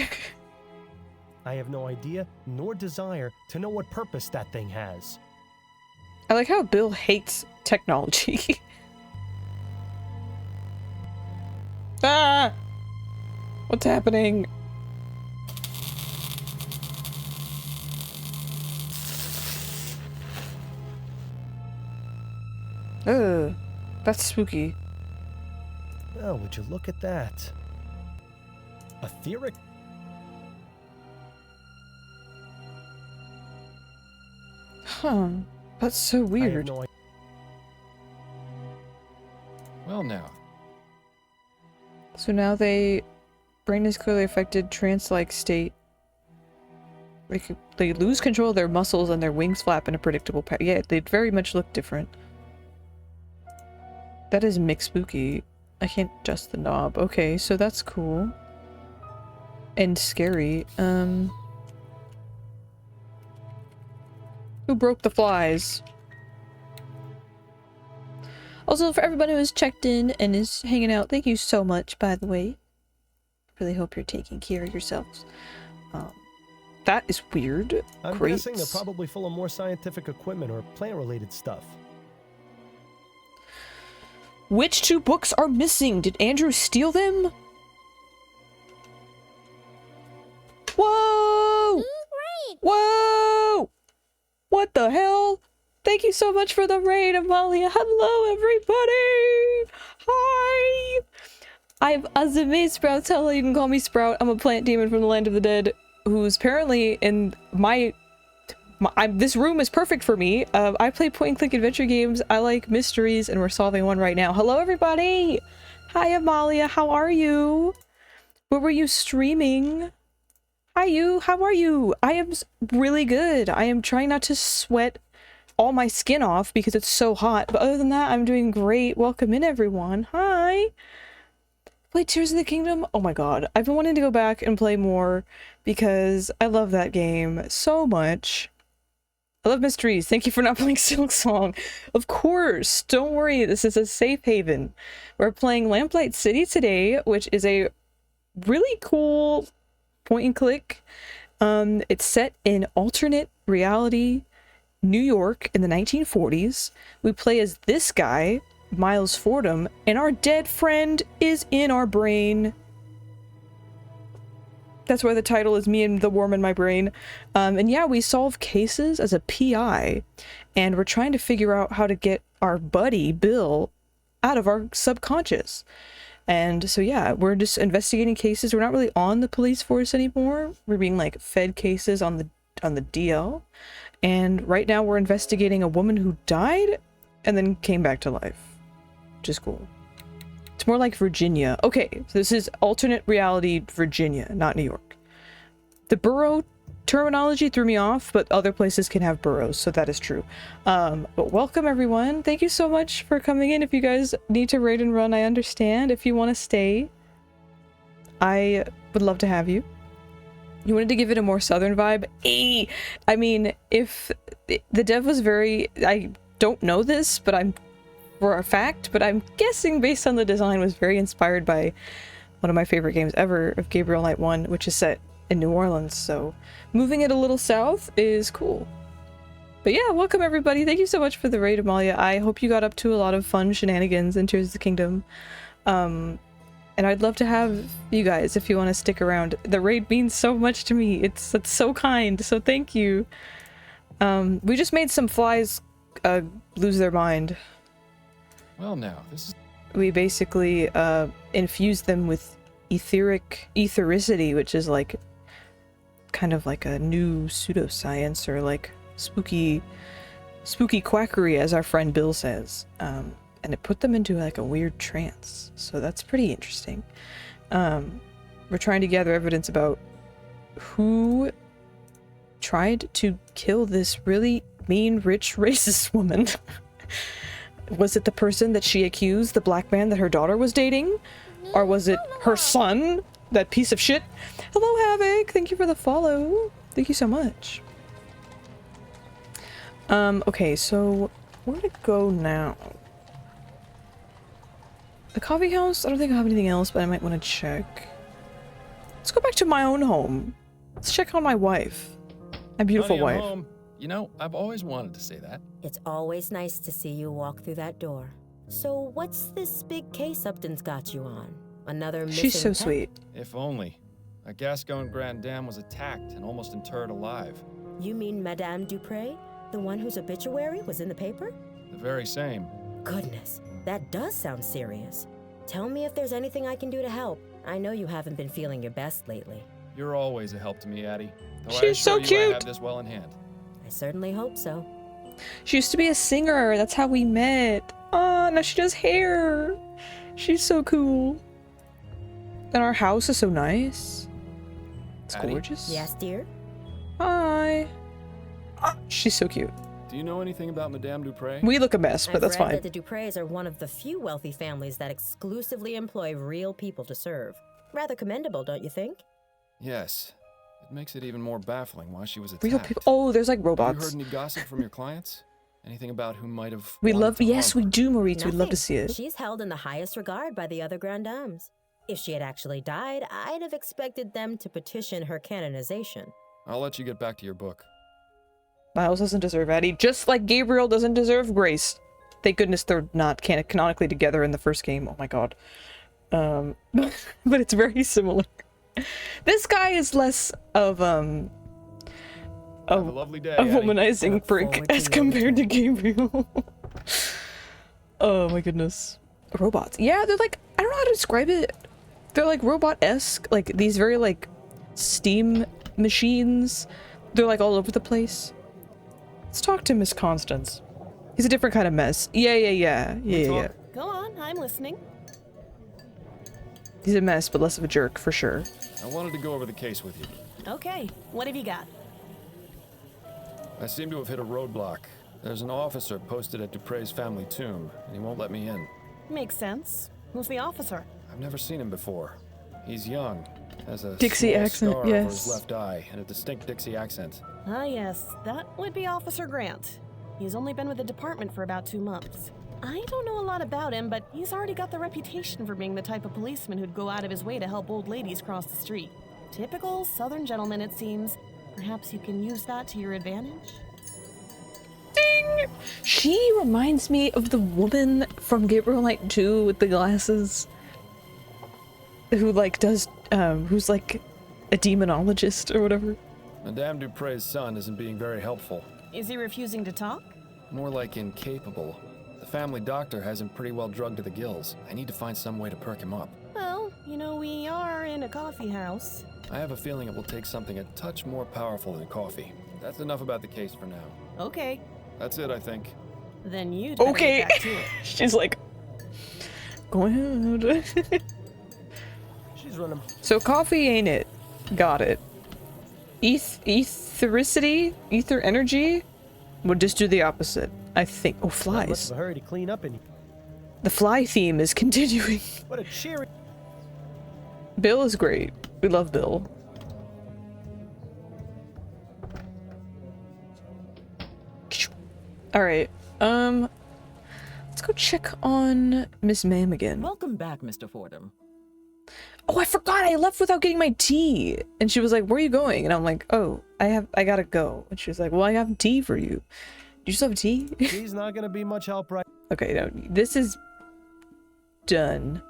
S3: I have no idea, nor desire, to know what purpose that thing has.
S2: I like how Bill hates technology. Ah! What's happening? Ugh, that's spooky.
S3: Oh, would you look at that? Etheric...
S2: Huh, that's so
S3: I have
S2: weird.
S3: no idea.
S4: Well now,
S2: So now brain is clearly affected, trance-like state. They lose control of their muscles and their wings flap in a predictable pattern. Yeah, they very much look different. That is mixed spooky. I can't adjust the knob. Okay, so that's cool. And scary. Who broke the flies? Also, for everybody who has checked in and is hanging out, thank you so much, by the way. Really hope you're taking care of yourselves. That is weird.
S3: I'm
S2: Great.
S3: guessing they're probably full of more scientific equipment or plant-related stuff.
S2: Which 2 books are missing? Did Andrew steal them? Whoa! Whoa! What the hell? Thank you so much for the raid, Amalia. Hello, everybody! Hi! I'm azumi sproutella. You can call me Sprout. I'm a plant demon from the land of the dead who's apparently in this room is perfect for me. I play point-and-click adventure games. I like mysteries, and we're solving one right now. Hello, everybody! Hi, Amalia. How are you? What were you streaming? Hi, you. How are you? I am really good. I am trying not to sweat all my skin off because it's so hot. But other than that, I'm doing great. Welcome in, everyone. Hi! Play Tears of the Kingdom? Oh my god. I've been wanting to go back and play more because I love that game so much. I love mysteries. Thank you for not playing Silk Song. Of course. Don't worry. This is a safe haven. We're playing Lamplight City today, which is a really cool point and click. It's set in alternate reality New York in the 1940s. We play as this guy, Miles Fordham, and our dead friend is in our brain. That's why the title is Me and the Worm in My Brain. And yeah, we solve cases as a PI, and we're trying to figure out how to get our buddy, Bill, out of our subconscious. And so yeah, we're just investigating cases. We're not really on the police force anymore. We're being like fed cases on the DL. And right now we're investigating a woman who died and then came back to life. Which is cool. It's more like Virginia. Okay, so this is alternate reality Virginia, not New York. The borough terminology threw me off, but other places can have boroughs, so that is true. But welcome everyone. Thank you so much for coming in. If you guys need to raid and run, I understand. If you want to stay, I would love to have you. You wanted to give it a more southern vibe? I mean, if the dev was very... I don't know this, but I'm for a fact, but I'm guessing based on the design was very inspired by one of my favorite games ever of Gabriel Knight 1, which is set in New Orleans, so moving it a little south is cool. But yeah, welcome everybody. Thank you so much for the raid, Amalia. I hope you got up to a lot of fun shenanigans in Tears of the Kingdom. And I'd love to have you guys if you want to stick around. The raid means so much to me. It's so kind, so thank you. We just made some flies lose their mind.
S4: Well, now, this is...
S2: We basically infused them with ethericity, which is like kind of like a new pseudoscience or like spooky quackery, as our friend Bill says. And it put them into like a weird trance. So that's pretty interesting. We're trying to gather evidence about who tried to kill this really mean, rich, racist woman. Was it the person that she accused, the black man that her daughter was dating? Or was it her son, that piece of shit? Hello, Havoc! Thank you for the follow. Thank you so much. Okay, so where to go now? The coffee house? I don't think I have anything else, but I might want to check. Let's go back to my own home. Let's check on my wife. My beautiful
S4: Honey, I'm
S2: wife.
S4: home. You know, I've always wanted to say that.
S7: It's always nice to see you walk through that door. So what's this big case Upton's got you on? Another missing
S2: She's so
S7: pet?
S2: sweet.
S4: If only. A Gascon Grand Dame was attacked and almost interred alive.
S7: You mean Madame Dupre? The one whose obituary was in the paper?
S4: The very same.
S7: Goodness, that does sound serious. Tell me if there's anything I can do to help. I know you haven't been feeling your best lately.
S4: You're always a help to me, Addie. Though I
S2: She's so
S4: assure you I
S2: cute.
S4: have this well in hand.
S7: I certainly hope so.
S2: She used to be a singer. That's how we met. Oh, now she does hair. She's so cool. And our house is so nice. It's
S4: Addie?
S2: gorgeous.
S7: Yes, dear?
S2: Hi. Ah, she's so cute.
S4: Do you know anything about Madame Dupre?
S2: We look a mess, but
S7: I've
S2: that's
S7: read
S2: fine.
S7: that the Dupres are one of the few wealthy families that exclusively employ real people to serve. Rather commendable, don't you think?
S4: Yes. It makes it even more baffling why she was attacked.
S2: Real people. Oh, there's like
S4: Have you
S2: robots.
S4: heard any gossip from your clients? Anything about who might have...
S2: We
S4: wanted
S2: love.
S4: to
S2: Yes,
S4: harm
S2: we
S4: her?
S2: do, Maurice. We'd love to
S7: Nothing.
S2: see it.
S7: She's held in the highest regard by the other Grand Dames. If she had actually died, I'd have expected them to petition her canonization.
S4: I'll let you get back to your book.
S2: Miles doesn't deserve Addie, just like Gabriel doesn't deserve Grace. Thank goodness they're not canonically together in the first game. Oh my god. But it's very similar. This guy is less of
S4: Have a lovely day,
S2: a
S4: Addie.
S2: womanizing
S7: Look
S2: prick
S7: forward to
S2: as
S7: your
S2: compared to Gabriel. Oh my goodness. Robots. Yeah, they're like, I don't know how to describe it. They're like robot-esque, like these very like steam machines. They're like all over the place. Let's talk to Miss Constance. He's a different kind of mess. Yeah.
S8: Go on, I'm listening.
S2: He's a mess, but less of a jerk for sure.
S4: I wanted to go over the case with you.
S8: Okay, what have you got?
S4: I seem to have hit a roadblock. There's an officer posted at Dupre's family tomb, and he won't let me in.
S8: Makes sense. Who's the officer?
S4: I've never seen him before. He's young, has a
S2: Dixie
S4: small
S2: accent,
S4: scar over
S2: yes.
S4: his left eye, and a distinct Dixie accent.
S8: Ah, yes, that would be Officer Grant. He's only been with the department for about 2 months. I don't know a lot about him, but he's already got the reputation for being the type of policeman who'd go out of his way to help old ladies cross the street. Typical Southern gentleman, it seems. Perhaps you can use that to your advantage?
S2: disgusting. She reminds me of the woman from Gabriel Knight 2 with the glasses. Who like does who's like a demonologist or whatever.
S4: Madame Dupre's son isn't being very helpful.
S8: Is he refusing to talk?
S4: More like incapable. The family doctor has him pretty well drugged to the gills. I need to find some way to perk him up.
S8: Well, you know, we are in a coffee house.
S4: I have a feeling it will take something a touch more powerful than coffee. That's enough about the case for now.
S8: Okay.
S4: That's it, I think.
S8: Then you'd better
S2: Okay.
S8: get back to it.
S2: She's like, go ahead.
S3: She's running.
S2: So coffee ain't it. Got it. Ethericity? Ether energy? Would just do the opposite. I think. Oh,
S3: Not much
S2: flies.
S3: of a hurry to clean up any.
S2: The fly theme is continuing.
S3: What a cheery.
S2: Bill is great. We love Bill. Alright. Let's go check on Miss Ma'am again.
S9: Welcome back, Mr. Fordham.
S2: Oh, I forgot I left without getting my tea. And she was like, where are you going? And I'm like, oh, I gotta go. And she was like, well, I have tea for you. You still have tea?
S3: She's not gonna be much help, right?
S2: Okay, no, this is done.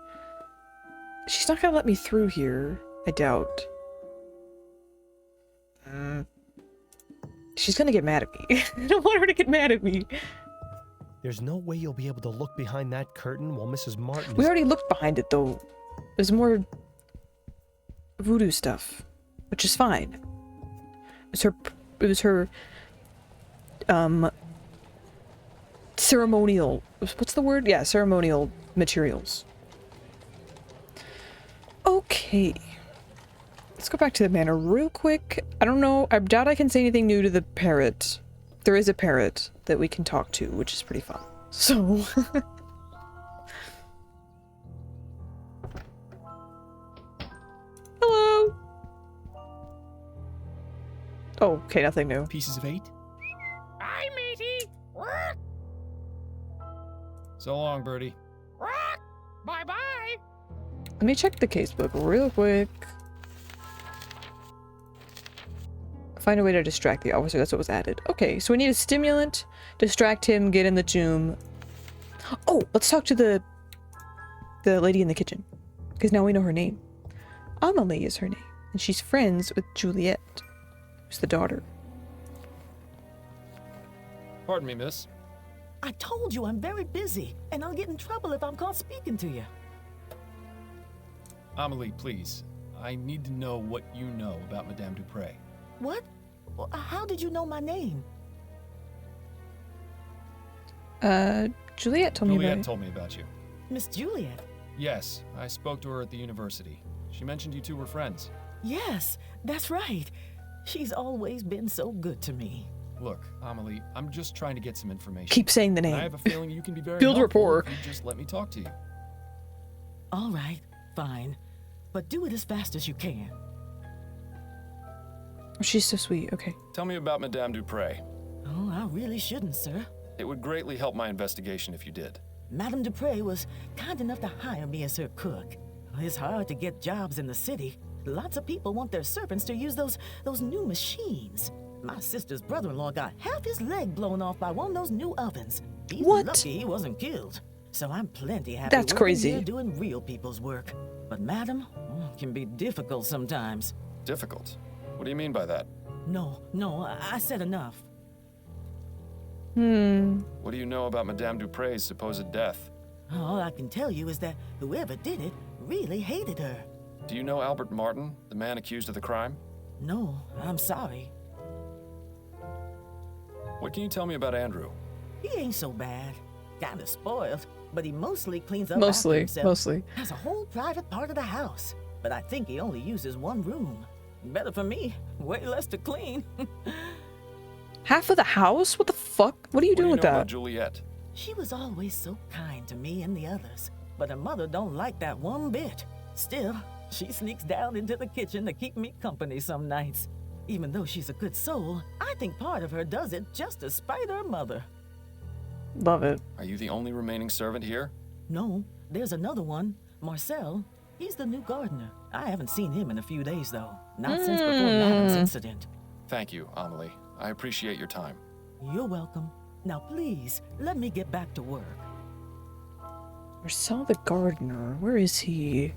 S2: She's not gonna let me through here, I doubt. She's gonna get mad at me. I don't want her to get mad at me.
S3: There's no way you'll be able to look behind that curtain while Mrs. Martin
S2: We
S3: is...
S2: already looked behind it, though. There's more voodoo stuff, which is fine. It was her, ceremonial, what's the word? Yeah, ceremonial materials. Okay. Let's go back to the manor real quick. I don't know, I doubt I can say anything new to the parrot. There is a parrot that we can talk to, which is pretty fun. So... Hello! Oh, okay, nothing new.
S10: Pieces of 8?
S11: Hi, matey.
S4: So long, Birdie.
S11: Bye-bye.
S2: Let me check the casebook real quick. Find a way to distract the officer. That's what was added. Okay, so we need a stimulant. Distract him, get in the tomb. Oh, let's talk to the lady in the kitchen. Because now we know her name. Amelie is her name. And she's friends with Juliet, who's the daughter.
S4: Pardon me, miss.
S9: I told you I'm very busy, and I'll get in trouble if I'm caught speaking to you.
S10: Amelie, please. I need to know what you know about Madame Dupre.
S9: What? Well, how did you know my name?
S2: Juliet told me about
S10: Juliet
S2: it.
S10: told me about you.
S9: Miss Juliet?
S10: Yes, I spoke to her at the university. She mentioned you two were friends.
S9: Yes, that's right. She's always been so good to me.
S10: Look, Amelie, I'm just trying to get some information.
S2: Keep saying the
S10: And I
S2: name.
S10: have a feeling you can be very
S2: Build
S10: helpful
S2: rapport.
S10: if you just let me talk to you.
S9: All right, fine. But do it as fast as you can.
S2: Oh, she's so sweet. Okay.
S4: Tell me about Madame Dupre.
S9: Oh, I really shouldn't, sir.
S4: It would greatly help my investigation if you did.
S9: Madame Dupre was kind enough to hire me as her cook. It's hard to get jobs in the city. Lots of people want their servants to use those new machines. My sister's brother-in-law got half his leg blown off by one of those new ovens. He's
S2: What?
S9: lucky he wasn't killed. So I'm plenty happy
S2: That's
S9: working
S2: crazy.
S9: here doing real people's work. But Madam can be difficult sometimes.
S4: Difficult? What do you mean by that?
S9: No, I said enough.
S4: What do you know about Madame Dupre's supposed death?
S9: All I can tell you is that whoever did it really hated her.
S4: Do you know Albert Martin, the man accused of the crime?
S9: No, I'm sorry.
S4: What can you tell me about Andrew?
S9: He ain't so bad. Kinda spoiled, but he mostly cleans up
S2: Mostly,
S9: after himself.
S2: mostly.
S9: Has a whole private part of the house, but I think he only uses one room. Better for me, way less to clean.
S2: Half of the house? What the fuck? What are you doing
S4: What
S2: with
S4: do you know
S2: that?
S4: about Juliet?
S9: She was always so kind to me and the others, but her mother don't like that one bit. Still, she sneaks down into the kitchen to keep me company some nights. Even though she's a good soul, I think part of her does it just to spite her mother.
S2: Love it.
S4: Are you the only remaining servant here?
S9: No, there's another one, Marcel. He's the new gardener. I haven't seen him in a few days, though. Not since before Madam's incident.
S4: Thank you, Amelie. I appreciate your time.
S9: You're welcome. Now please, let me get back to work.
S2: Marcel the gardener. Where is he?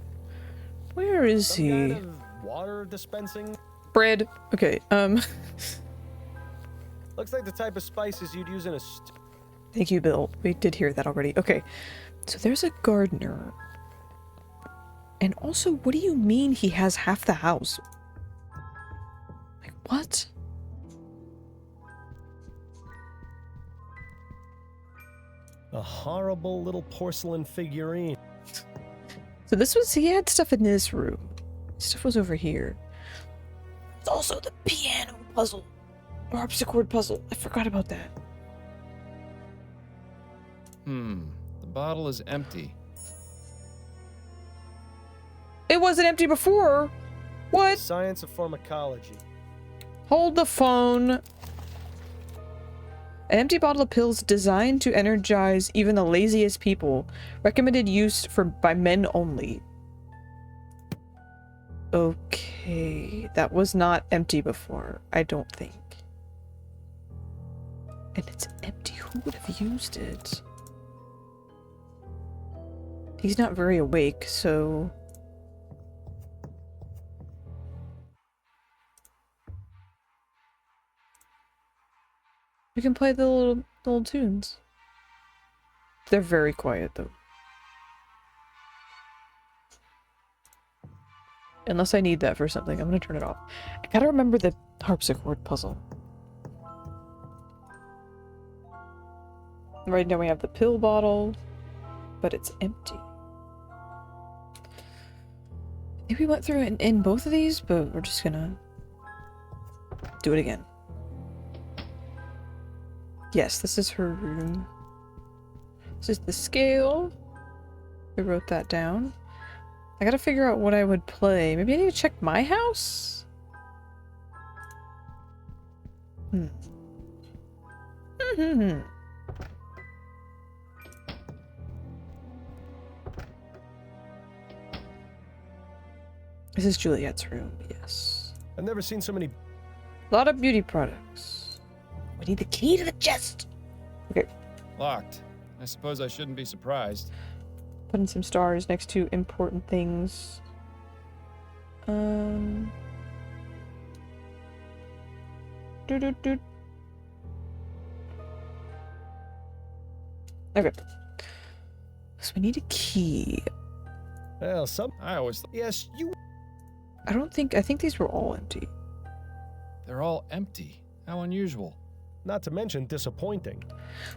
S2: Where is
S3: Some
S2: he?
S3: kind of water dispensing?
S2: Bread. Okay,
S3: Looks like the type of spices you'd use in a
S2: Thank you, Bill. We did hear that already. Okay, so there's a gardener. And also, what do you mean he has half the house? Like, what?
S3: A horrible little porcelain figurine.
S2: So this was, he had stuff in this room. Stuff was over here. It's also the piano puzzle. Or harpsichord puzzle. I forgot about that.
S10: The bottle is empty.
S2: It wasn't empty before. What?
S3: Science of pharmacology.
S2: Hold the phone. An empty bottle of pills designed to energize even the laziest people. Recommended use by men only. Okay, that was not empty before, I don't think. And it's empty. Who would have used it? He's not very awake, so... We can play the little tunes. They're very quiet, though. Unless I need that for something, I'm gonna turn it off. I gotta remember the harpsichord puzzle. Right now we have the pill bottle, but it's empty. I think we went through it in both of these, but we're just gonna do it again. Yes, this is her room. This is the scale. We wrote that down. I gotta figure out what I would play. Maybe I need to check my house? This is Juliet's room, yes.
S3: I've never seen so many...
S2: A lot of beauty products. We need the key to the chest. Okay.
S10: Locked. I suppose I shouldn't be surprised.
S2: Putting some stars next to important things. Okay. So we need a key.
S3: Well,
S10: I always
S3: Yes, you...
S2: I think these were all empty.
S10: They're all empty. How unusual.
S3: Not to mention disappointing.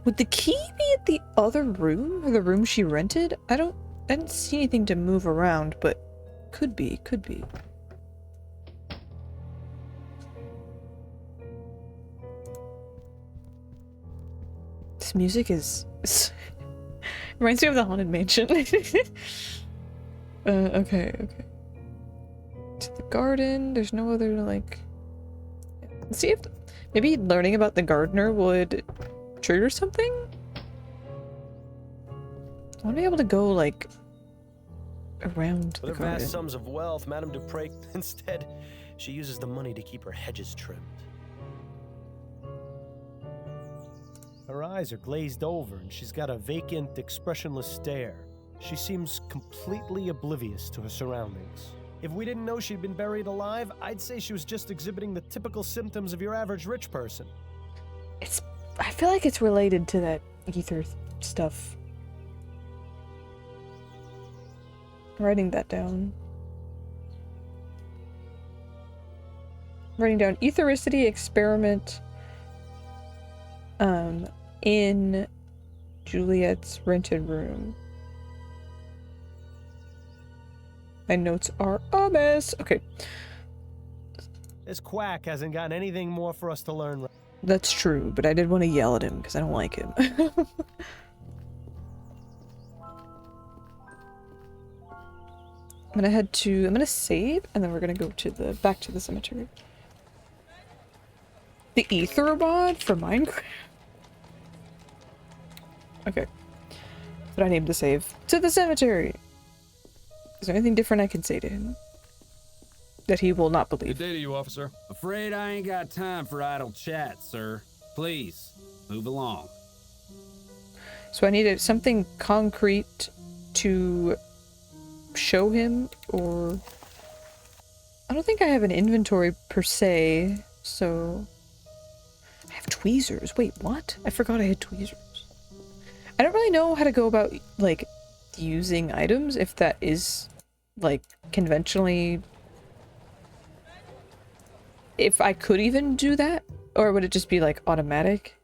S2: Would the key be at the other room? Or the room she rented? I didn't see anything to move around, but could be. This music is... reminds me of the Haunted Mansion. Okay. To the garden. There's no other, like... Let's see if... Maybe learning about the gardener would trigger something? I want to be able to go, like, around the
S3: With her
S2: garden.
S3: vast sums of wealth, Madame Dupre, instead, she uses the money to keep her hedges trimmed. Her eyes are glazed over, and she's got a vacant, expressionless stare. She seems completely oblivious to her surroundings. If we didn't know she'd been buried alive, I'd say she was just exhibiting the typical symptoms of your average rich person.
S2: I feel like it's related to that ether stuff. I'm writing that down. I'm writing down ethericity experiment in Juliet's rented room. My notes are a mess. Okay.
S3: This quack hasn't gotten anything more for us to learn.
S2: That's true, but I did want to yell at him because I don't like him. I'm gonna save, and then we're gonna go to back to the cemetery. The ether mod for Minecraft? Okay. But I named the save. To the cemetery! Is there anything different I can say to him? That he will not believe.
S10: Good day to you, officer.
S6: Afraid I ain't got time for idle chat, sir. Please, move along.
S2: So I needed something concrete to show him, or... I don't think I have an inventory per se, so... I have tweezers. Wait, what? I forgot I had tweezers. I don't really know how to go about, like, using items, if that is, like, conventionally... If I could even do that? Or would it just be, like, automatic?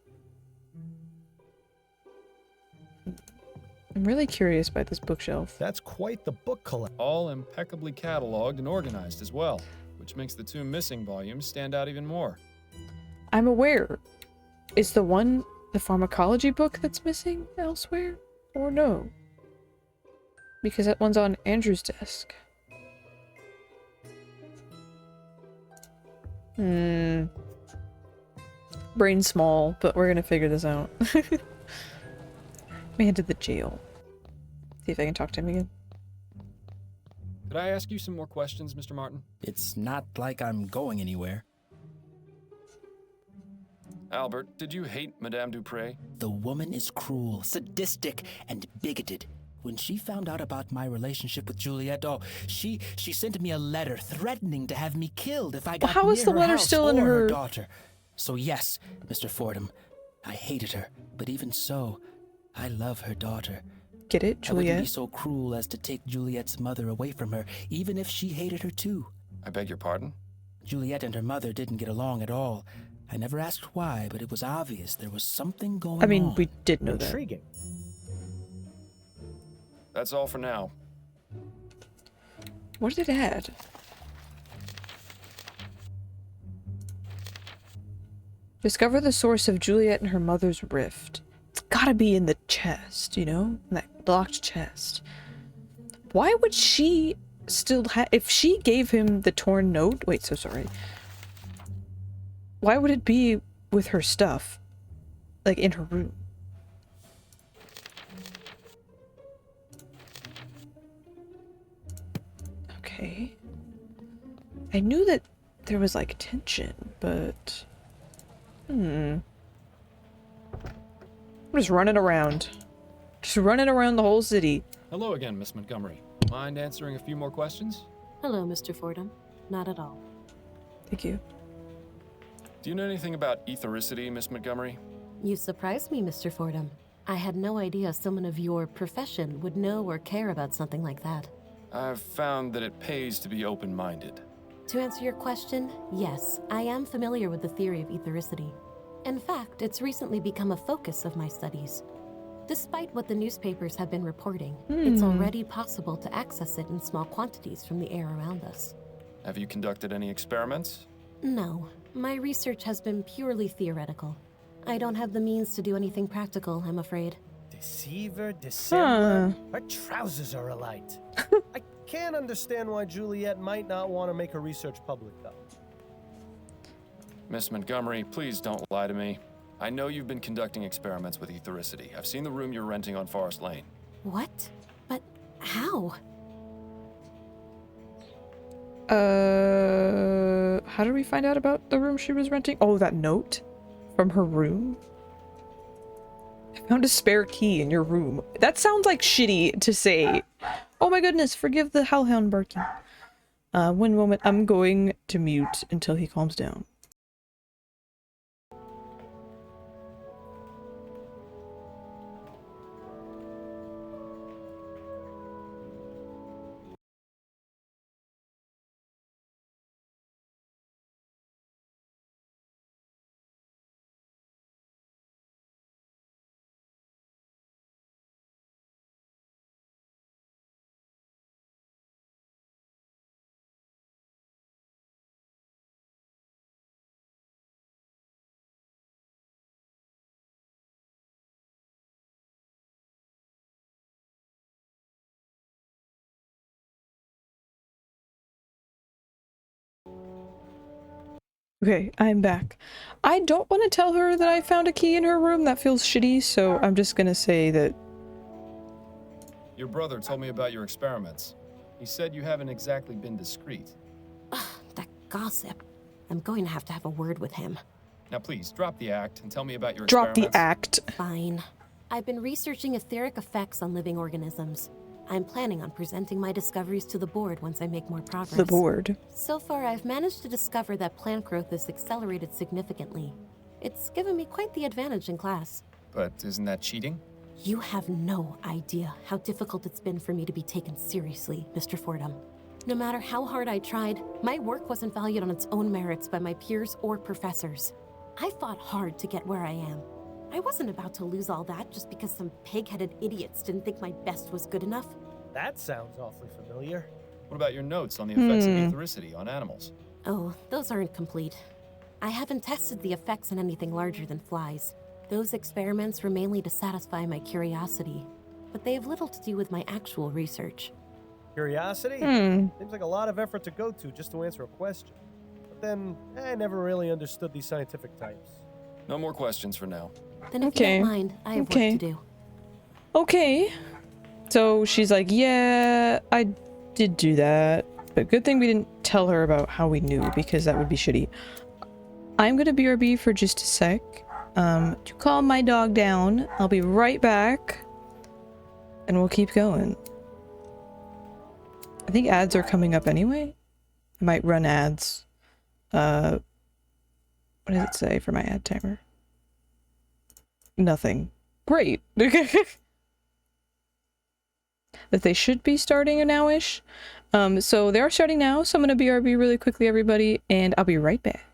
S2: I'm really curious about this bookshelf.
S3: That's quite the book collection.
S10: All impeccably cataloged and organized as well, which makes the two missing volumes stand out even more.
S2: I'm aware. Is the pharmacology book that's missing elsewhere? Or no? Because that one's on Andrew's desk. Brain small, but we're gonna figure this out. Let me head to the jail. See if I can talk to him again.
S10: Could I ask you some more questions, Mr. Martin?
S12: It's not like I'm going anywhere.
S10: Albert, did you hate Madame Dupre?
S12: The woman is cruel, sadistic, and bigoted. When she found out about my relationship with Juliet, she sent me a letter threatening to have me killed if I got
S2: How is
S12: near
S2: the
S12: her
S2: letter
S12: house
S2: still in
S12: or
S2: her
S12: daughter. So yes, Mr. Fordham, I hated her, but even so, I love her daughter.
S2: Get it,
S12: I wouldn't be
S2: Juliet?
S12: so cruel as to take Juliet's mother away from her, even if she hated her too.
S10: I beg your pardon?
S12: Juliet and her mother didn't get along at all. I never asked why, but it was obvious there was something going on.
S2: I mean, we did know that.
S3: Intriguing.
S10: That's all for now.
S2: What did it add? Discover the source of Juliet and her mother's rift. It's gotta be in the chest, you know? In that locked chest. Why would she still have... If she gave him the torn note... Wait, so sorry. Why would it be with her stuff? Like, in her room? Okay. I knew that there was, like, tension, but... I'm just running around. Just running around the whole city.
S10: Hello again, Miss Montgomery. Mind answering a few more questions?
S5: Hello, Mr. Fordham. Not at all.
S2: Thank you.
S10: Do you know anything about ethericity, Miss Montgomery?
S5: You surprised me, Mr. Fordham. I had no idea someone of your profession would know or care about something like that.
S10: I've found that it pays to be open-minded.
S5: To answer your question, yes, I am familiar with the theory of ethericity. In fact, it's recently become a focus of my studies. Despite what the newspapers have been reporting, it's already possible to access it in small quantities from the air around us.
S10: Have you conducted any experiments?
S5: No, my research has been purely theoretical. I don't have the means to do anything practical, I'm afraid.
S3: Deceiver, dissembler. Her trousers are alight. I can't understand why Juliet might not want to make her research public, though.
S10: Miss Montgomery, please don't lie to me. I know you've been conducting experiments with ethericity. I've seen the room you're renting on Forest Lane.
S5: What? But how?
S2: How did we find out about the room she was renting? Oh, that note from her room? I found a spare key in your room. That sounds like shitty to say. Oh my goodness, forgive the hellhound barking. One moment, I'm going to mute until he calms down. Okay, I'm back. I don't want to tell her that I found a key in her room. That feels shitty, so I'm just gonna say that...
S10: Your brother told me about your experiments. He said you haven't exactly been discreet.
S5: Ugh, that gossip. I'm going to have a word with him.
S10: Now please, drop the act and tell me about your
S2: Drop
S10: experiments.
S2: the act.
S5: Fine. I've been researching etheric effects on living organisms. I'm planning on presenting my discoveries to the board once I make more progress.
S2: The board.
S5: So far, I've managed to discover that plant growth is accelerated significantly. It's given me quite the advantage in class.
S10: But isn't that cheating?
S5: You have no idea how difficult it's been for me to be taken seriously, Mr. Fordham. No matter how hard I tried, my work wasn't valued on its own merits by my peers or professors. I fought hard to get where I am. I wasn't about to lose all that just because some pig-headed idiots didn't think my best was good enough.
S3: That sounds awfully familiar.
S10: What about your notes on the effects of ethericity on animals?
S5: Oh, those aren't complete. I haven't tested the effects on anything larger than flies. Those experiments were mainly to satisfy my curiosity, but they have little to do with my actual research.
S3: Curiosity? Seems like a lot of effort to go to just to answer a question. But then, I never really understood these scientific types.
S10: No more questions for now.
S5: Then if you don't mind, I have work to do.
S2: Okay. So she's like, yeah, I did do that. But good thing we didn't tell her about how we knew, because that would be shitty. I'm gonna BRB for just a sec. To calm my dog down. I'll be right back. And we'll keep going. I think ads are coming up anyway. I might run ads. What does it say for my ad timer? Nothing. Great. That they should be starting now-ish. So they are starting now, so I'm gonna BRB really quickly, everybody, and I'll be right back.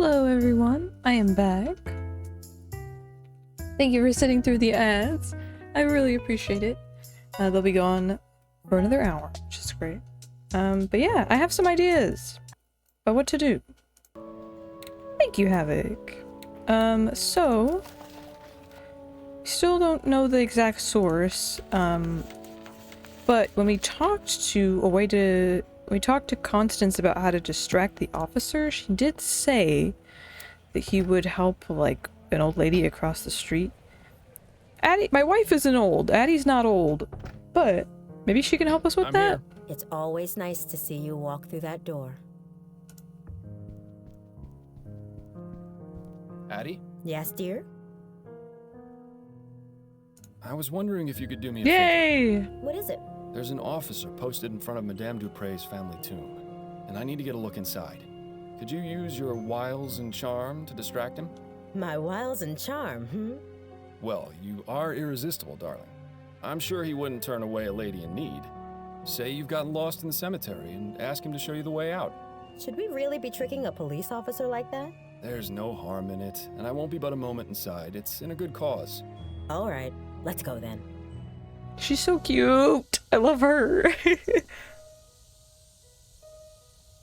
S2: Hello, everyone. I am back. Thank you for sitting through the ads. I really appreciate it. They'll be gone for another hour, which is great. But yeah, I have some ideas about what to do. Thank you, Havoc. So still don't know the exact source. But when we talked to Constance about how to distract the officer, she did say that he would help, like, an old lady across the street. Addie, my wife isn't old. Addie's not old. But maybe she can help us with
S10: I'm
S2: that?
S10: here.
S7: It's always nice to see you walk through that door.
S10: Addie?
S7: Yes, dear?
S10: I was wondering if you could do me a favor.
S2: Yay!
S7: What is it?
S10: There's an officer posted in front of Madame Dupre's family tomb, and I need to get a look inside. Could you use your wiles and charm to distract him?
S7: My wiles and charm, hmm?
S10: Well, you are irresistible, darling. I'm sure he wouldn't turn away a lady in need. Say you've gotten lost in the cemetery and ask him to show you the way out.
S7: Should we really be tricking a police officer like that?
S10: There's no harm in it, and I won't be but a moment inside. It's in a good cause.
S7: All right, let's go then.
S2: She's so cute. I love her.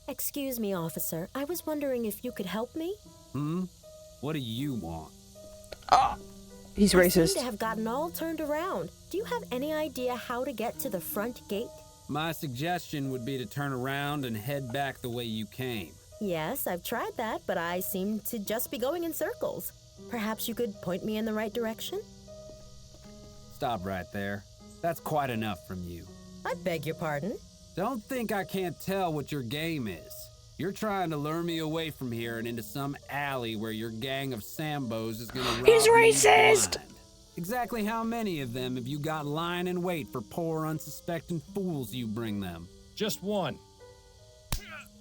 S7: Excuse me, officer. I was wondering if you could help me?
S6: What do you want?
S2: He's
S7: I
S2: racist.
S7: seem to have gotten all turned around. Do you have any idea how to get to the front gate?
S6: My suggestion would be to turn around and head back the way you came.
S7: Yes, I've tried that, but I seem to just be going in circles. Perhaps you could point me in the right direction?
S6: Stop right there. That's quite enough from you.
S7: I beg your pardon?
S6: Don't think I can't tell what your game is. You're trying to lure me away from here and into some alley where your gang of Sambos is gonna rob
S2: He's
S6: me
S2: racist!
S6: blind. Exactly how many of them have you got lying in wait for poor unsuspecting fools you bring them?
S10: Just one.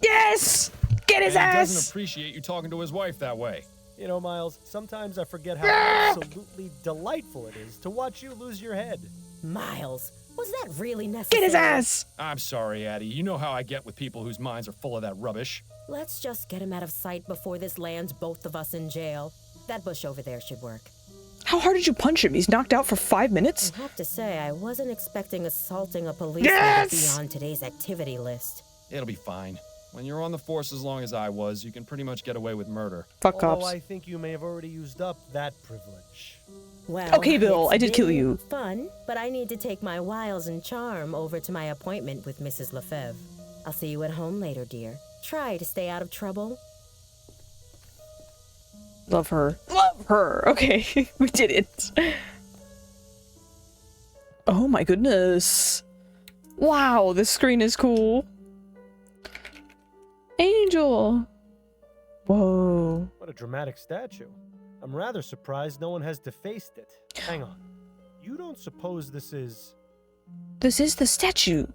S2: Yes! Get his
S10: And he
S2: ass!
S10: doesn't appreciate you talking to his wife that way.
S3: You know, Miles, sometimes I forget how absolutely delightful it is to watch you lose your head.
S7: Miles, was that really necessary?
S2: Get his ass!
S10: I'm sorry, Addie. You know how I get with people whose minds are full of that rubbish.
S7: Let's just get him out of sight before this lands both of us in jail. That bush over there should work.
S2: How hard did you punch him? He's knocked out for 5 minutes?
S7: I have to say, I wasn't expecting assaulting a policeman to be on today's activity list.
S10: It'll be fine. When you're on the force as long as I was, you can pretty much get away with murder.
S2: Fuck
S3: Although
S2: cops.
S3: I think you may have already used up that privilege.
S7: Well,
S2: Okay, Bill,
S7: it's
S2: I did kill
S7: been
S2: you.
S7: Fun, but I need to take my wiles and charm over to my appointment with Mrs. Lefebvre. I'll see you at home later, dear. Try to stay out of trouble.
S2: Love her. Love her! Okay, we did it. Oh my goodness. Wow, this screen is cool. Angel! Whoa.
S3: What a dramatic statue. I'm rather surprised no one has defaced it. Hang on. You don't suppose this is...
S2: This is the statue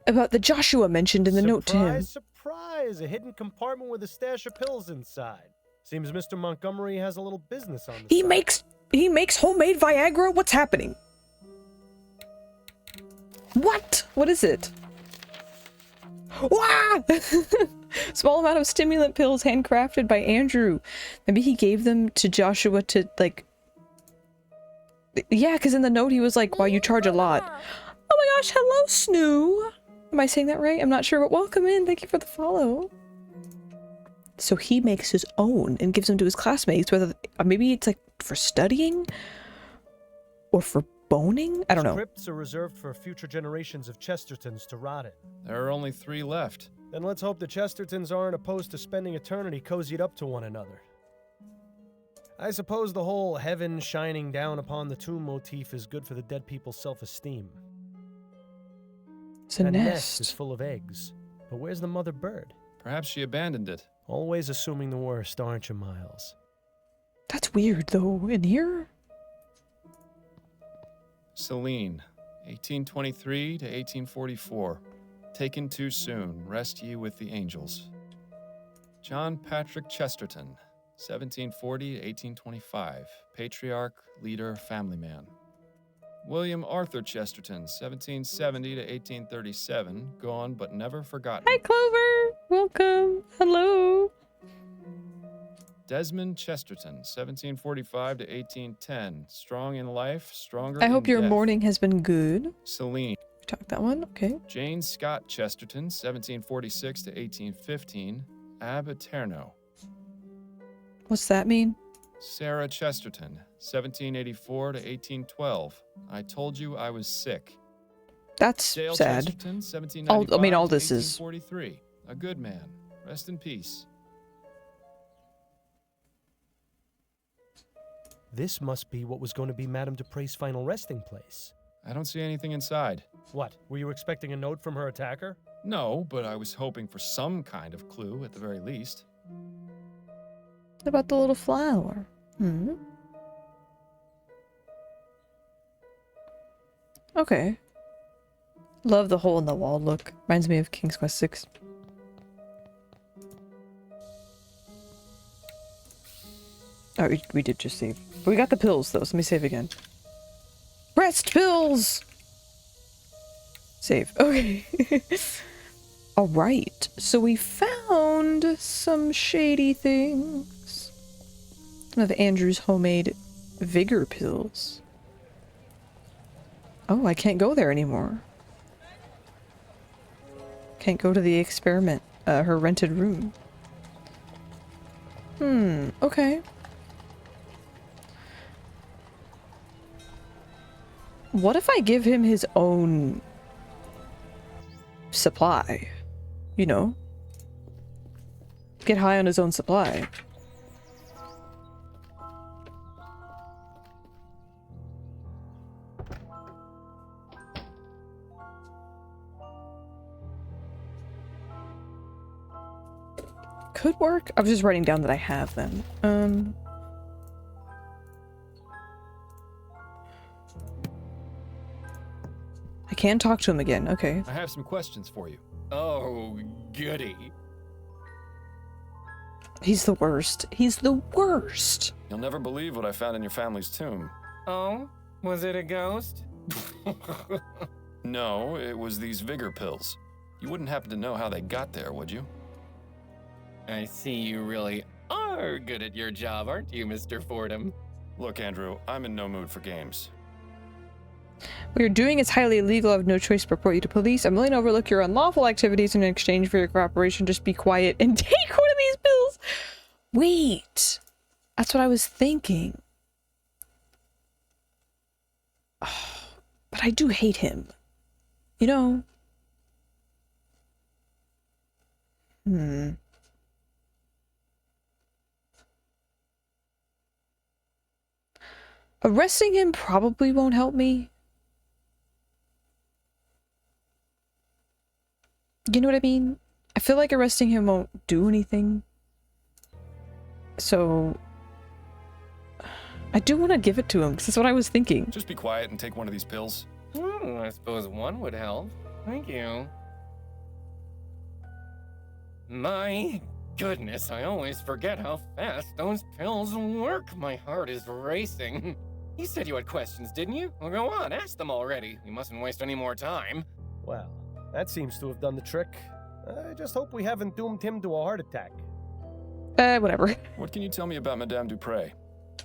S2: about the Joshua mentioned in the note to him.
S3: Surprise! A hidden compartment with a stash of pills inside. Seems Mr. Montgomery has a little business on the side.
S2: He makes homemade Viagra? What's happening? What? What is it? Wah! Small amount of stimulant pills handcrafted by Andrew. Maybe he gave them to Joshua to, like... Yeah, because in the note he was like, wow, you charge a lot. Oh my gosh, hello, Snoo! Am I saying that right? I'm not sure, but welcome in. Thank you for the follow. So he makes his own and gives them to his classmates, whether maybe it's like for studying or for boning? I don't know.
S3: Crypts are reserved for future generations of Chestertons to rot in.
S10: There are only 3 left.
S3: Then let's hope the Chestertons aren't opposed to spending eternity cozied up to one another. I suppose the whole heaven shining down upon the tomb motif is good for the dead people's self-esteem.
S2: It's a
S3: That
S2: nest.
S3: is full of eggs. But where's the mother bird?
S10: Perhaps she abandoned it.
S3: Always assuming the worst, aren't you, Miles?
S2: That's weird, though. In here?
S10: Celine, 1823 to 1844. Taken too soon. Rest ye with the angels. John Patrick Chesterton, 1740 to 1825. Patriarch, leader, family man. William Arthur Chesterton, 1770 to 1837. Gone but never forgotten.
S2: Hi, Clover! Welcome! Hello!
S10: Desmond Chesterton, 1745 to 1810. Strong in life, stronger
S2: I hope
S10: in
S2: your
S10: death.
S2: morning has been good.
S10: Celine.
S2: We talked that one. Okay.
S10: Jane Scott Chesterton, 1746 to 1815. Ab Eterno.
S2: What's that mean?
S10: Sarah Chesterton, 1784 to 1812. I told you I was sick.
S2: That's
S10: Dale
S2: sad.
S10: Chesterton, 1795
S2: I mean, all
S10: to
S2: this is
S10: 1843. A good man. Rest in peace.
S3: This must be what was going to be Madame Dupre's final resting place.
S10: I don't see anything inside.
S3: What? Were you expecting a note from her attacker?
S10: No, but I was hoping for some kind of clue at the very least.
S2: What about the little flower? Okay. Love the hole in the wall look. Reminds me of King's Quest 6. Oh, we did just save. But we got the pills, though, so let me save again. Rest pills! Save. Okay. Alright, so we found some shady things. Some of Andrew's homemade vigor pills. Oh, I can't go there anymore. Can't go to the experiment, her rented room. Okay. What if I give him his own supply? You know? Get high on his own supply. Could work. I was just writing down that I have them. I can talk to him again. Okay.
S10: I have some questions for you.
S13: Oh, goody.
S2: He's the worst. He's the worst.
S4: You'll never believe what I found in your family's tomb.
S13: Oh? Was it a ghost?
S4: No, it was these vigor pills. You wouldn't happen to know how they got there, would you?
S13: I see you really are good at your job, aren't you, Mr. Fordham?
S4: Look, Andrew, I'm in no mood for games.
S2: What you're doing is highly illegal. I have no choice to report you to police. I'm willing to overlook your unlawful activities in exchange for your cooperation. Just be quiet and take one of these pills. Wait. That's what I was thinking. Oh, but I do hate him. You know? Arresting him probably won't help me. You know what I mean? I feel like arresting him won't do anything. So I do want to give it to him, because that's what I was thinking.
S4: Just be quiet and take one of these pills.
S13: I suppose one would help. Thank you. My goodness, I always forget how fast those pills work. My heart is racing. You said you had questions, didn't you? Well, go on, ask them already. You mustn't waste any more time.
S3: Well, that seems to have done the trick. I just hope we haven't doomed him to a heart attack.
S2: Whatever.
S4: What can you tell me about Madame Dupre?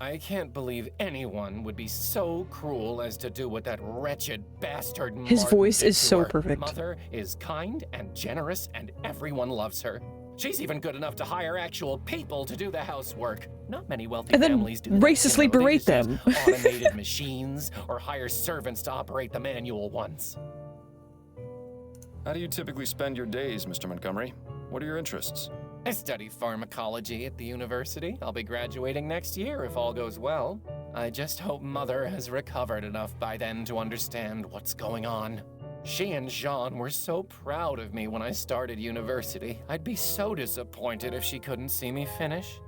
S13: I can't believe anyone would be so cruel as to do what that wretched bastard
S2: His
S13: Martin
S2: voice
S13: did
S2: is
S13: to
S2: so
S13: her.
S2: perfect.
S13: Mother is kind and generous, and everyone loves her. She's even good enough to hire actual people to do the housework. Not many wealthy
S2: And then
S13: families do that.
S2: racistly
S13: They
S2: berate
S13: just use
S2: them.
S13: automated machines or hire servants to operate the manual ones.
S4: How do you typically spend your days, Mr. Montgomery? What are your interests?
S13: I study pharmacology at the university. I'll be graduating next year if all goes well. I just hope Mother has recovered enough by then to understand what's going on. She and Jean were so proud of me when I started university. I'd be so disappointed if she couldn't see me finish.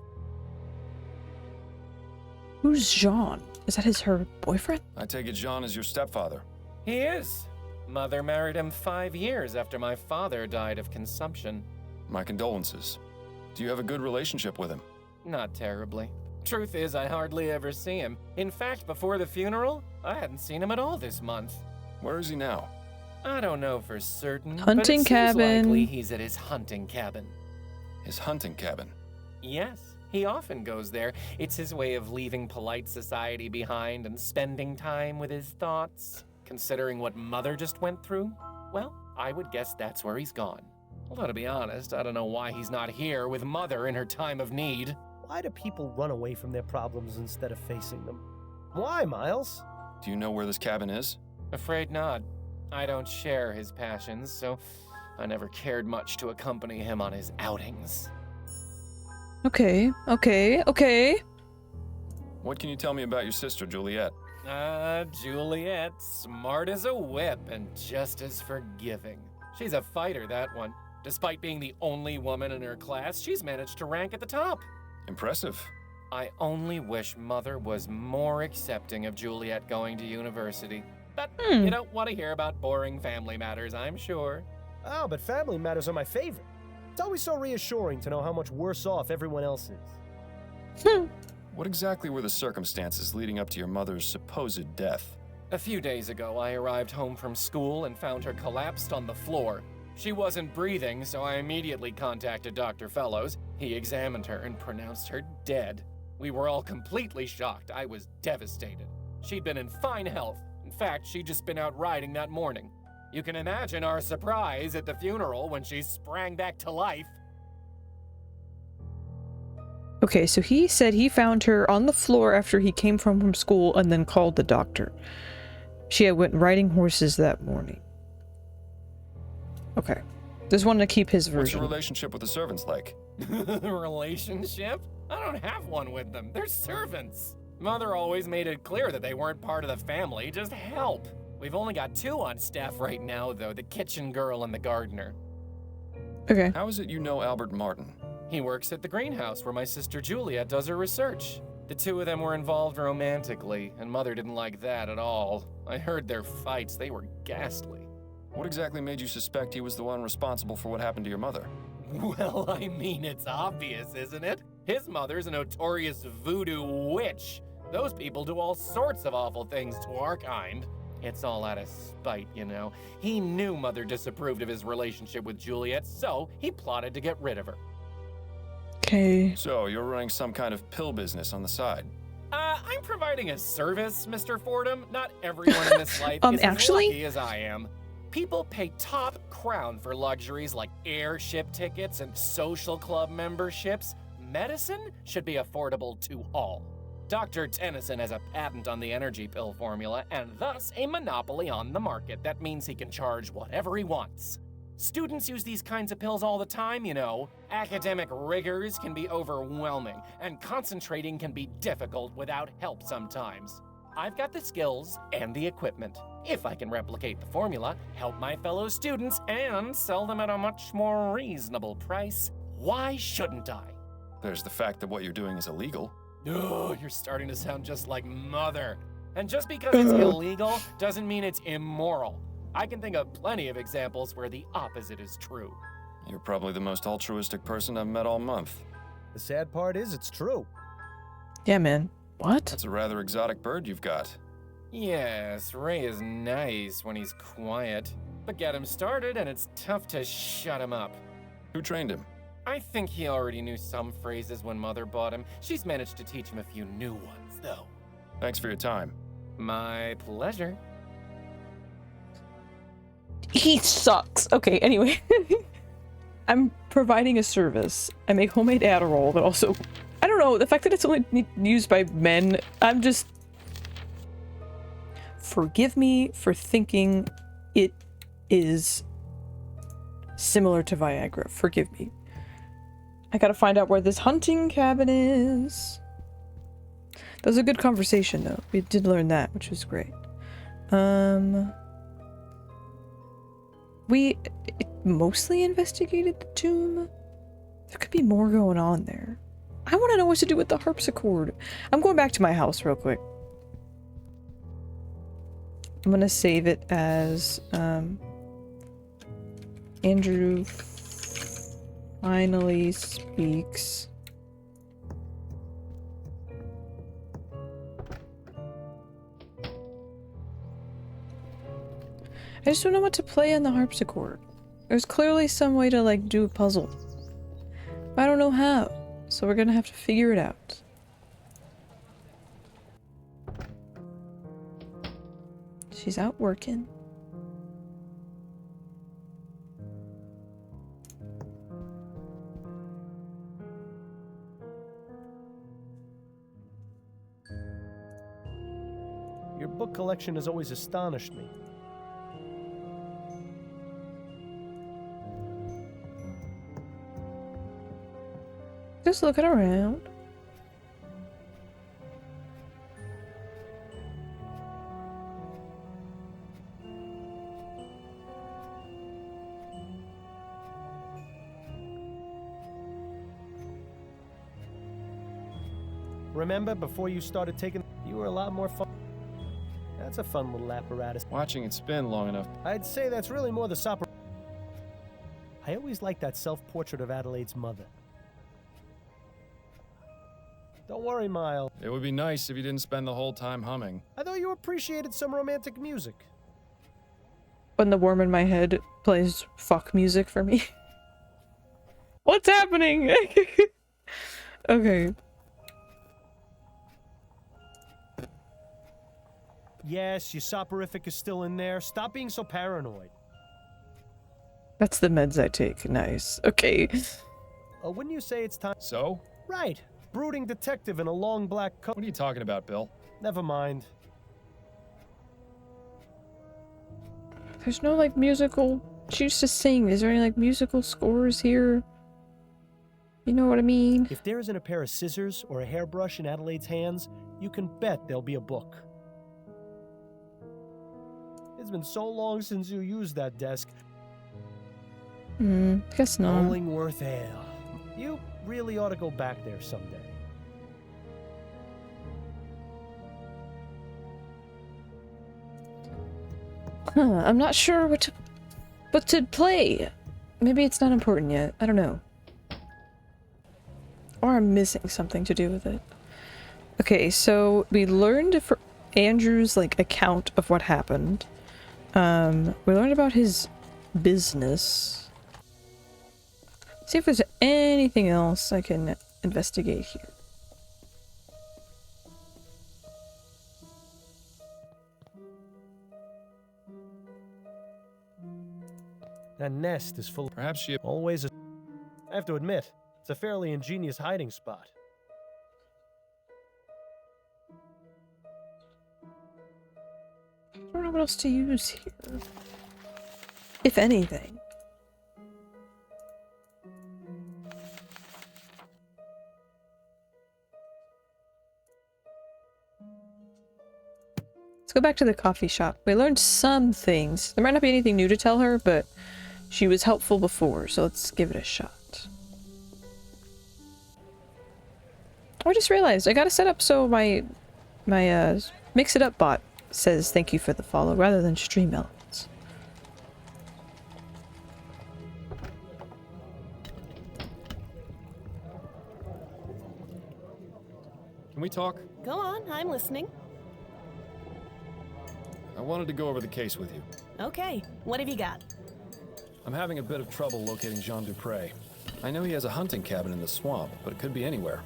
S2: Who's Jean? Is that her boyfriend?
S4: I take it Jean is your stepfather.
S13: He is. Mother married him 5 years after my father died of consumption.
S4: My condolences. Do you have a good relationship with him?
S13: Not terribly. Truth is, I hardly ever see him. In fact, before the funeral, I hadn't seen him at all this month.
S4: Where is he now?
S13: I don't know for certain,
S2: Hunting
S13: but it seems
S2: cabin.
S13: likely he's at his hunting cabin.
S4: His hunting cabin?
S13: Yes, He often goes there. It's his way of leaving polite society behind and spending time with his thoughts. Considering what Mother just went through, well, I would guess that's where he's gone. Although, to be honest, I don't know why he's not here with Mother in her time of need.
S3: Why do people run away from their problems instead of facing them? Why, Miles?
S10: Do you know where this cabin is?
S13: Afraid not. I don't share his passions, so I never cared much to accompany him on his outings.
S2: Okay.
S10: What can you tell me about your sister, Juliet?
S13: Juliet, smart as a whip and just as forgiving. She's a fighter, that one. Despite being the only woman in her class, she's managed to rank at the top.
S10: Impressive.
S13: I only wish Mother was more accepting of Juliet going to university. But you don't want to hear about boring family matters, I'm sure.
S3: Oh, but family matters are my favorite. It's always so reassuring to know how much worse off everyone else is.
S10: What exactly were the circumstances leading up to your mother's supposed death?
S13: A few days ago, I arrived home from school and found her collapsed on the floor. She wasn't breathing, so I immediately contacted Dr. Fellows. He examined her and pronounced her dead. We were all completely shocked. I was devastated. She'd been in fine health. In fact, she'd just been out riding that morning. You can imagine our surprise at the funeral when she sprang back to life.
S2: Okay, so he said he found her on the floor after he came from school and then called the doctor. She had went riding horses that morning. Okay. Just wanted to keep his version.
S10: What's your relationship with the servants like?
S13: Relationship? I don't have one with them. They're servants. Mother always made it clear that they weren't part of the family, just help. We've only got 2 on staff right now, though, the kitchen girl and the gardener.
S2: Okay.
S10: How is it you know Albert Martin?
S13: He works at the greenhouse where my sister Juliet does her research. The 2 of them were involved romantically, and Mother didn't like that at all. I heard their fights. They were ghastly.
S10: What exactly made you suspect he was the one responsible for what happened to your mother?
S13: Well, I mean, it's obvious, isn't it? His mother's a notorious voodoo witch. Those people do all sorts of awful things to our kind. It's all out of spite, you know. He knew Mother disapproved of his relationship with Juliet, so he plotted to get rid of her.
S2: Okay.
S10: So, you're running some kind of pill business on the side?
S13: I'm providing a service, Mr. Fordham. Not everyone in this life is
S2: actually?
S13: as lucky as I am. People pay top crown for luxuries like airship tickets and social club memberships. Medicine should be affordable to all. Dr. Tennyson has a patent on the energy pill formula and thus a monopoly on the market. That means he can charge whatever he wants. Students use these kinds of pills all the time, you know. Academic rigors can be overwhelming, and concentrating can be difficult without help sometimes. I've got the skills and the equipment. If I can replicate the formula, help my fellow students, and sell them at a much more reasonable price, why shouldn't I?
S10: There's the fact that what you're doing is illegal.
S13: Oh, you're starting to sound just like Mother. And just because it's illegal doesn't mean it's immoral. I can think of plenty of examples where the opposite is true.
S10: You're probably the most altruistic person I've met all month.
S3: The sad part is it's true.
S2: Yeah, man. What?
S10: That's a rather exotic bird you've got.
S13: Yes, Ray is nice when he's quiet. But get him started and it's tough to shut him up.
S10: Who trained him?
S13: I think he already knew some phrases when Mother bought him. She's managed to teach him a few new ones, though.
S10: Thanks for your time.
S13: My pleasure.
S2: He sucks. Okay, anyway. I'm providing a service. I make homemade Adderall, but also... I don't know, the fact that it's only used by men, I'm just... Forgive me for thinking it is similar to Viagra. Forgive me. I gotta find out where this hunting cabin is. That was a good conversation, though. We did learn that, which was great. We mostly investigated the tomb. There could be more going on there. I want to know what to do with the harpsichord. I'm going back to my house real quick. I'm gonna save it as Andrew finally speaks. I just don't know what to play on the harpsichord. There's clearly some way to like do a puzzle. I don't know how. so we're gonna have to figure it out. She's out working.
S3: Your book collection has always astonished me.
S2: Just looking around.
S3: Remember, before you started taking, you were a lot more fun. That's a fun little apparatus.
S10: Watching it spin long enough.
S3: I'd say that's really more the sopper. I always liked that self-portrait of Adelaide's mother. Don't worry, Miles.
S10: It would be nice if you didn't spend the whole time humming.
S3: I thought you appreciated some romantic music.
S2: When the worm in my head plays fuck music for me. What's happening? Okay.
S3: Yes, your soporific is still in there. Stop being so paranoid.
S2: That's the meds I take. Nice. Okay.
S3: Wouldn't you say it's time?
S10: So?
S3: Right. Brooding detective in a long black coat.
S10: What are you talking about, Bill?
S3: Never mind.
S2: There's no, like, musical... She used to sing. Is there any, like, musical scores here? You know what I mean?
S3: If there isn't a pair of scissors or a hairbrush in Adelaide's hands, you can bet there'll be a book. It's been so long since you used that desk.
S2: Guess not.
S3: Bollingworth Ale. You really ought to go back there someday.
S2: I'm not sure what to play. Maybe it's not important yet. I don't know. Or I'm missing something to do with it. Okay, so we learned for Andrew's, like, account of what happened. We learned about his business. See if there's anything else I can investigate here.
S3: That nest is full of...
S10: Perhaps she...
S3: Always a... I have to admit, it's a fairly ingenious hiding spot.
S2: I don't know what else to use here. If anything. Let's go back to the coffee shop. We learned some things. There might not be anything new to tell her, but she was helpful before, so let's give it a shot. Oh, I just realized I gotta set up so my Mix It Up bot says thank you for the follow rather than stream elements.
S10: Can we talk?
S8: Go on, I'm listening.
S10: I wanted to go over the case with you.
S8: Okay, what have you got?
S4: I'm having a bit of trouble locating Jean Dupre. I know he has a hunting cabin in the swamp, but it could be anywhere.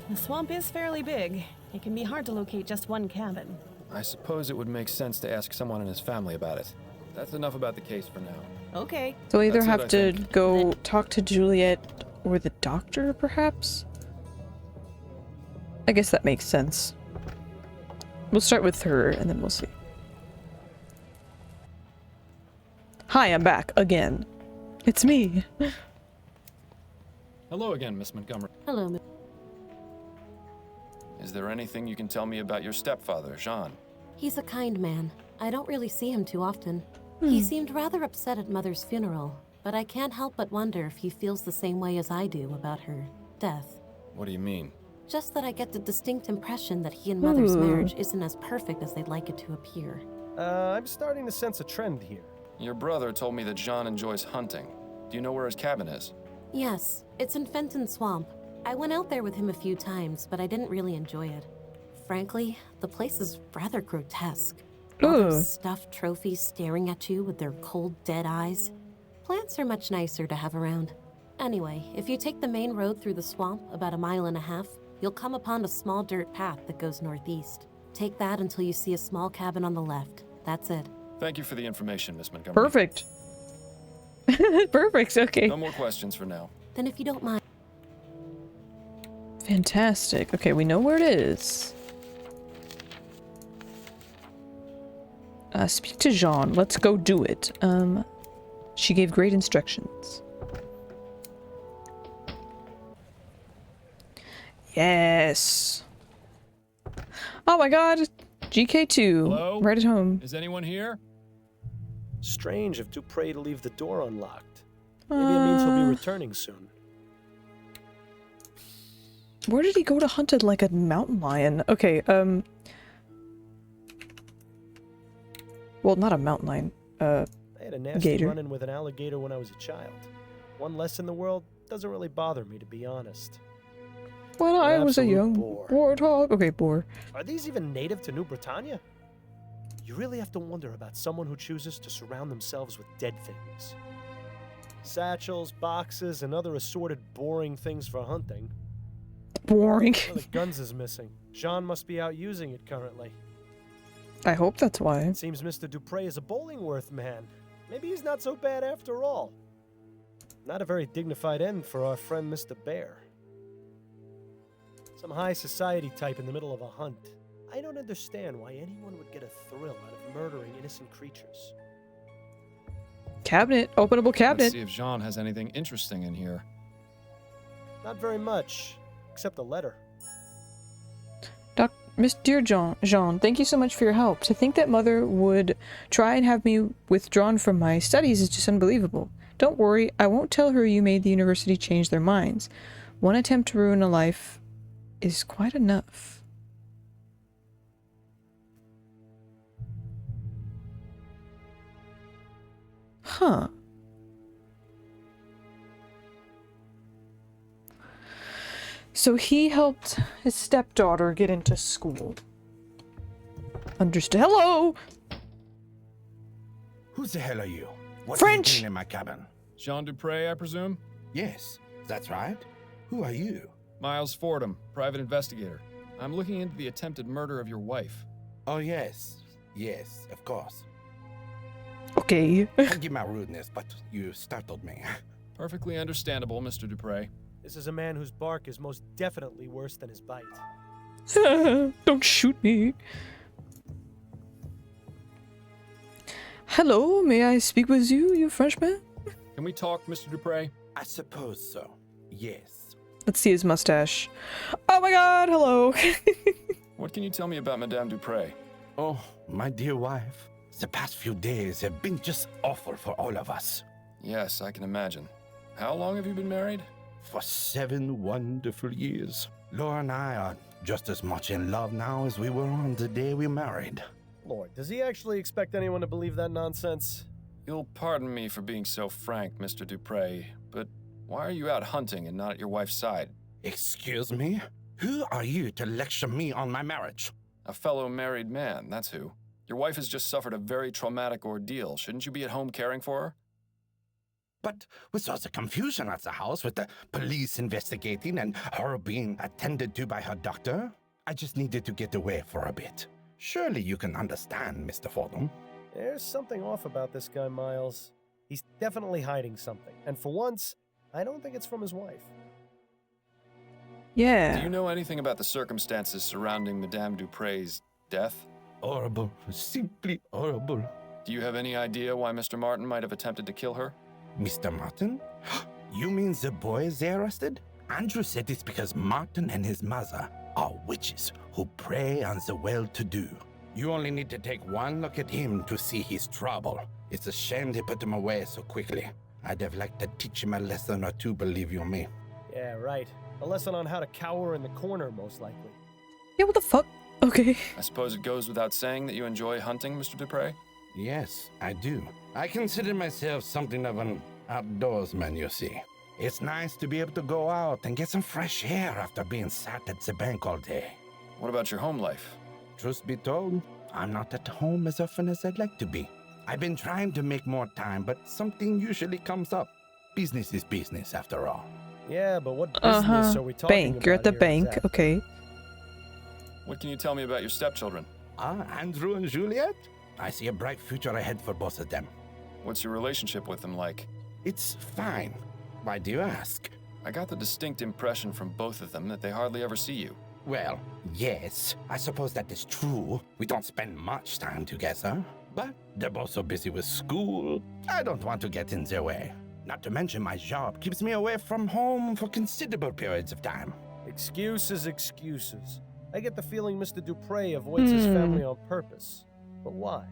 S8: The swamp is fairly big. It can be hard to locate just one cabin.
S4: I suppose it would make sense to ask someone in his family about it. That's enough about the case for now.
S8: Okay.
S2: So we either
S4: That's it,
S2: have
S4: I
S2: to
S4: think.
S2: go talk to Juliet or the doctor, perhaps? I guess that makes sense. We'll start with her, and then we'll see. Hi, I'm back again. It's me.
S10: Hello again, Miss Montgomery.
S5: Hello, Miss.
S4: Is there anything you can tell me about your stepfather, Jean?
S5: He's a kind man. I don't really see him too often. He seemed rather upset at Mother's funeral, but I can't help but wonder if he feels the same way as I do about her death.
S4: What do you mean?
S5: Just that I get the distinct impression that he and Mother's marriage isn't as perfect as they'd like it to appear.
S3: I'm starting to sense a trend here.
S4: Your brother told me that Jean enjoys hunting. Do you know where his cabin is?
S5: Yes, it's in Fenton Swamp. I went out there with him a few times, but I didn't really enjoy it. Frankly, the place is rather grotesque. All those stuffed trophies staring at you with their cold, dead eyes. Plants are much nicer to have around. Anyway, if you take the main road through the swamp about 1.5 miles, you'll come upon a small dirt path that goes northeast. Take that until you see a small cabin on the left. That's it.
S10: Thank you for the information, Miss Montgomery.
S2: Perfect. Perfect, okay.
S10: No more questions for now.
S5: Then if you don't mind...
S2: Fantastic. Okay, we know where it is. Speak to Jean. Let's go do it. She gave great instructions. Yes. Oh my god. GK2.
S3: Hello?
S2: Right at home.
S10: Is anyone here?
S3: Strange of Dupre to leave the door unlocked. Maybe it means he'll be returning soon.
S2: Where did he go to hunt it like a mountain lion? Okay, well, not a mountain lion.
S3: I had a nasty
S2: gator.
S3: run-in with an alligator when I was a child. One less in the world doesn't really bother me, to be honest.
S2: When I was a
S3: absolute
S2: young
S3: bore.
S2: warthog. Okay, boar.
S3: Are these even native to New Britannia? You really have to wonder about someone who chooses to surround themselves with dead things. Satchels, boxes, and other assorted boring things for hunting.
S2: Boring.
S3: One of the guns is missing. Jean must be out using it currently.
S2: I hope that's why.
S3: It seems Mr. Dupre is a Bollingworth man. Maybe he's not so bad after all. Not a very dignified end for our friend Mr. Bear. Some high society type in the middle of a hunt. I don't understand why anyone would get a thrill out of murdering innocent creatures.
S2: Cabinet. Openable
S10: Let's
S2: cabinet.
S10: see if Jean has anything interesting in here.
S3: Not very much, except a letter.
S2: Dear Jean, thank you so much for your help. To think that Mother would try and have me withdrawn from my studies is just unbelievable. Don't worry, I won't tell her you made the university change their minds. One attempt to ruin a life is quite enough. Huh. So he helped his stepdaughter get into school. Understood. Hello!
S14: Who the hell are you? What
S2: French!
S14: are you doing in my cabin?
S10: Jean Dupre, I presume?
S14: Yes, that's right. Who are you?
S10: Miles Fordham, private investigator. I'm looking into the attempted murder of your wife.
S14: Oh, yes. Yes, of course.
S2: Okay.
S14: Forgive my rudeness, but you startled me.
S10: Perfectly understandable, Mr. Dupre.
S3: This is a man whose bark is most definitely worse than his bite.
S2: Don't shoot me. Hello, may I speak with you, you Frenchman?
S10: Can we talk, Mr. Dupre?
S14: I suppose so. Yes.
S2: Let's see his mustache. Oh my god, hello.
S10: What can you tell me about Madame Dupre?
S14: Oh, my dear wife. The past few days have been just awful for all of us.
S10: Yes, I can imagine. How long have you been married?
S14: For 7 wonderful years. Laura and I are just as much in love now as we were on the day we married.
S3: Lord, does he actually expect anyone to believe that nonsense?
S10: You'll pardon me for being so frank, Mr. Dupre, but why are you out hunting and not at your wife's side?
S14: Excuse me? Who are you to lecture me on my marriage?
S10: A fellow married man, that's who. Your wife has just suffered a very traumatic ordeal. Shouldn't you be at home caring for her?
S14: But with all the confusion at the house, with the police investigating and her being attended to by her doctor, I just needed to get away for a bit. Surely you can understand, Mr. Fordham.
S3: There's something off about this guy, Miles. He's definitely hiding something. And for once, I don't think it's from his wife.
S2: Yeah.
S10: Do you know anything about the circumstances surrounding Madame Dupre's death?
S14: Horrible. Simply horrible.
S10: Do you have any idea why Mr. Martin might have attempted to kill her?
S14: Mr. Martin? You mean the boys they arrested? Andrew said it's because Martin and his mother are witches who prey on the well-to-do. You only need to take one look at him to see his trouble. It's a shame they put him away so quickly. I'd have liked to teach him a lesson or two, believe you me.
S3: Yeah, right. A lesson on how to cower in the corner, most likely.
S2: Yeah, what the fuck? Okay.
S10: I suppose it goes without saying that you enjoy hunting, Mr. Dupre?
S14: Yes, I do. I consider myself something of an outdoorsman, you see. It's nice to be able to go out and get some fresh air after being sat at the bank all day.
S10: What about your home life?
S14: Truth be told, I'm not at home as often as I'd like to be. I've been trying to make more time, but something usually comes up. Business is business, after all.
S3: Yeah, but what business are we talking
S2: Bank. You're at
S3: about
S2: the
S3: here
S2: bank.
S3: exactly?
S2: Okay.
S4: What can you tell me about your stepchildren?
S14: Andrew and Juliet? I see a bright future ahead for both of them.
S4: What's your relationship with them like?
S14: It's fine. Why do you ask?
S4: I got the distinct impression from both of them that they hardly ever see you.
S14: Well, yes, I suppose that is true. We don't spend much time together. But they're both so busy with school, I don't want to get in their way. Not to mention my job keeps me away from home for considerable periods of time.
S3: Excuses, excuses. I get the feeling Mr. Dupre avoids his family on purpose. But why?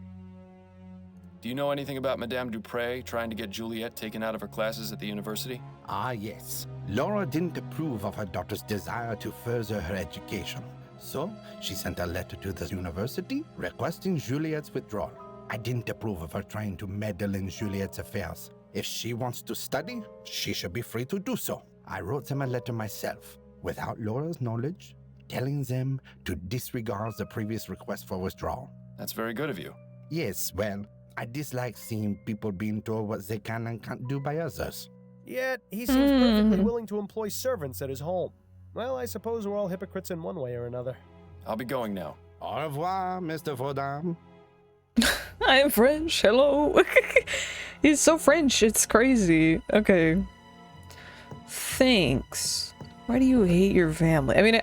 S4: Do you know anything about Madame Dupre trying to get Juliet taken out of her classes at the university?
S14: Ah, yes. Laura didn't approve of her daughter's desire to further her education. So, she sent a letter to the university requesting Juliet's withdrawal. I didn't approve of her trying to meddle in Juliet's affairs. If she wants to study, she should be free to do so. I wrote them a letter myself, without Laura's knowledge, telling them to disregard the previous request for withdrawal.
S4: That's very good of you.
S14: Yes, well, I dislike seeing people being told what they can and can't do by others.
S3: Yet, he seems perfectly willing to employ servants at his home. Well, I suppose we're all hypocrites in one way or another.
S4: I'll be going now.
S14: Au revoir, Mr. Vaudin.
S2: I am French. Hello. He's so French. It's crazy. Okay. Thanks. Why do you hate your family? I mean,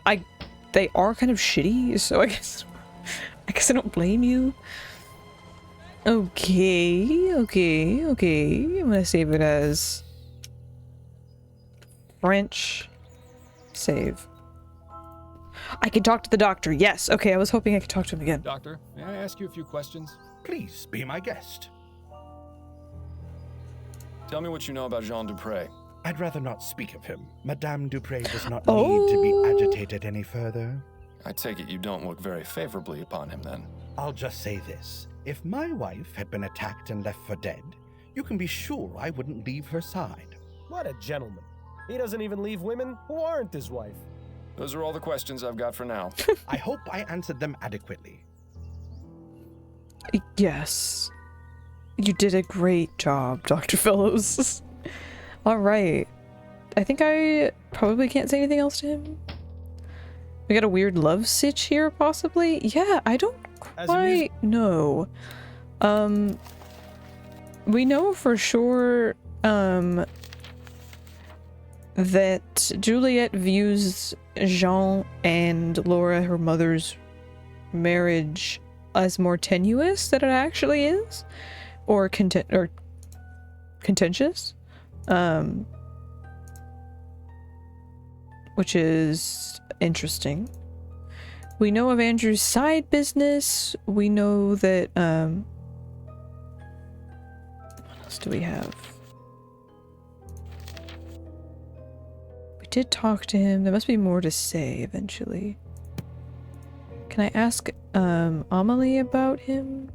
S2: they are kind of shitty, so I guess I don't blame you. Okay. I'm gonna save it as French. Save. I can talk to the doctor. Yes. Okay, I was hoping I could talk to him again.
S4: Doctor, may I ask you a few questions?
S14: Please be my guest.
S4: Tell me what you know about Jean Dupre.
S14: I'd rather not speak of him. Madame Dupre does not need to be agitated any further.
S4: I take it you don't look very favorably upon him then.
S14: I'll just say this. If my wife had been attacked and left for dead, you can be sure I wouldn't leave her side.
S3: What a gentleman. He doesn't even leave women who aren't his wife.
S4: Those are all the questions I've got for now.
S14: I hope I answered them adequately.
S2: Yes. You did a great job, Dr. Fellows. Alright. I think I probably can't say anything else to him. We got a weird love sitch here, possibly? Yeah, I don't quite know. We know for sure, that Juliet views Jean and Laura, her mother's marriage, as more tenuous than it actually is, or contentious, which is interesting. We know of Andrew's side business. We know that, what else do we have? We did talk to him. There must be more to say eventually. Can I ask, Amelie about him?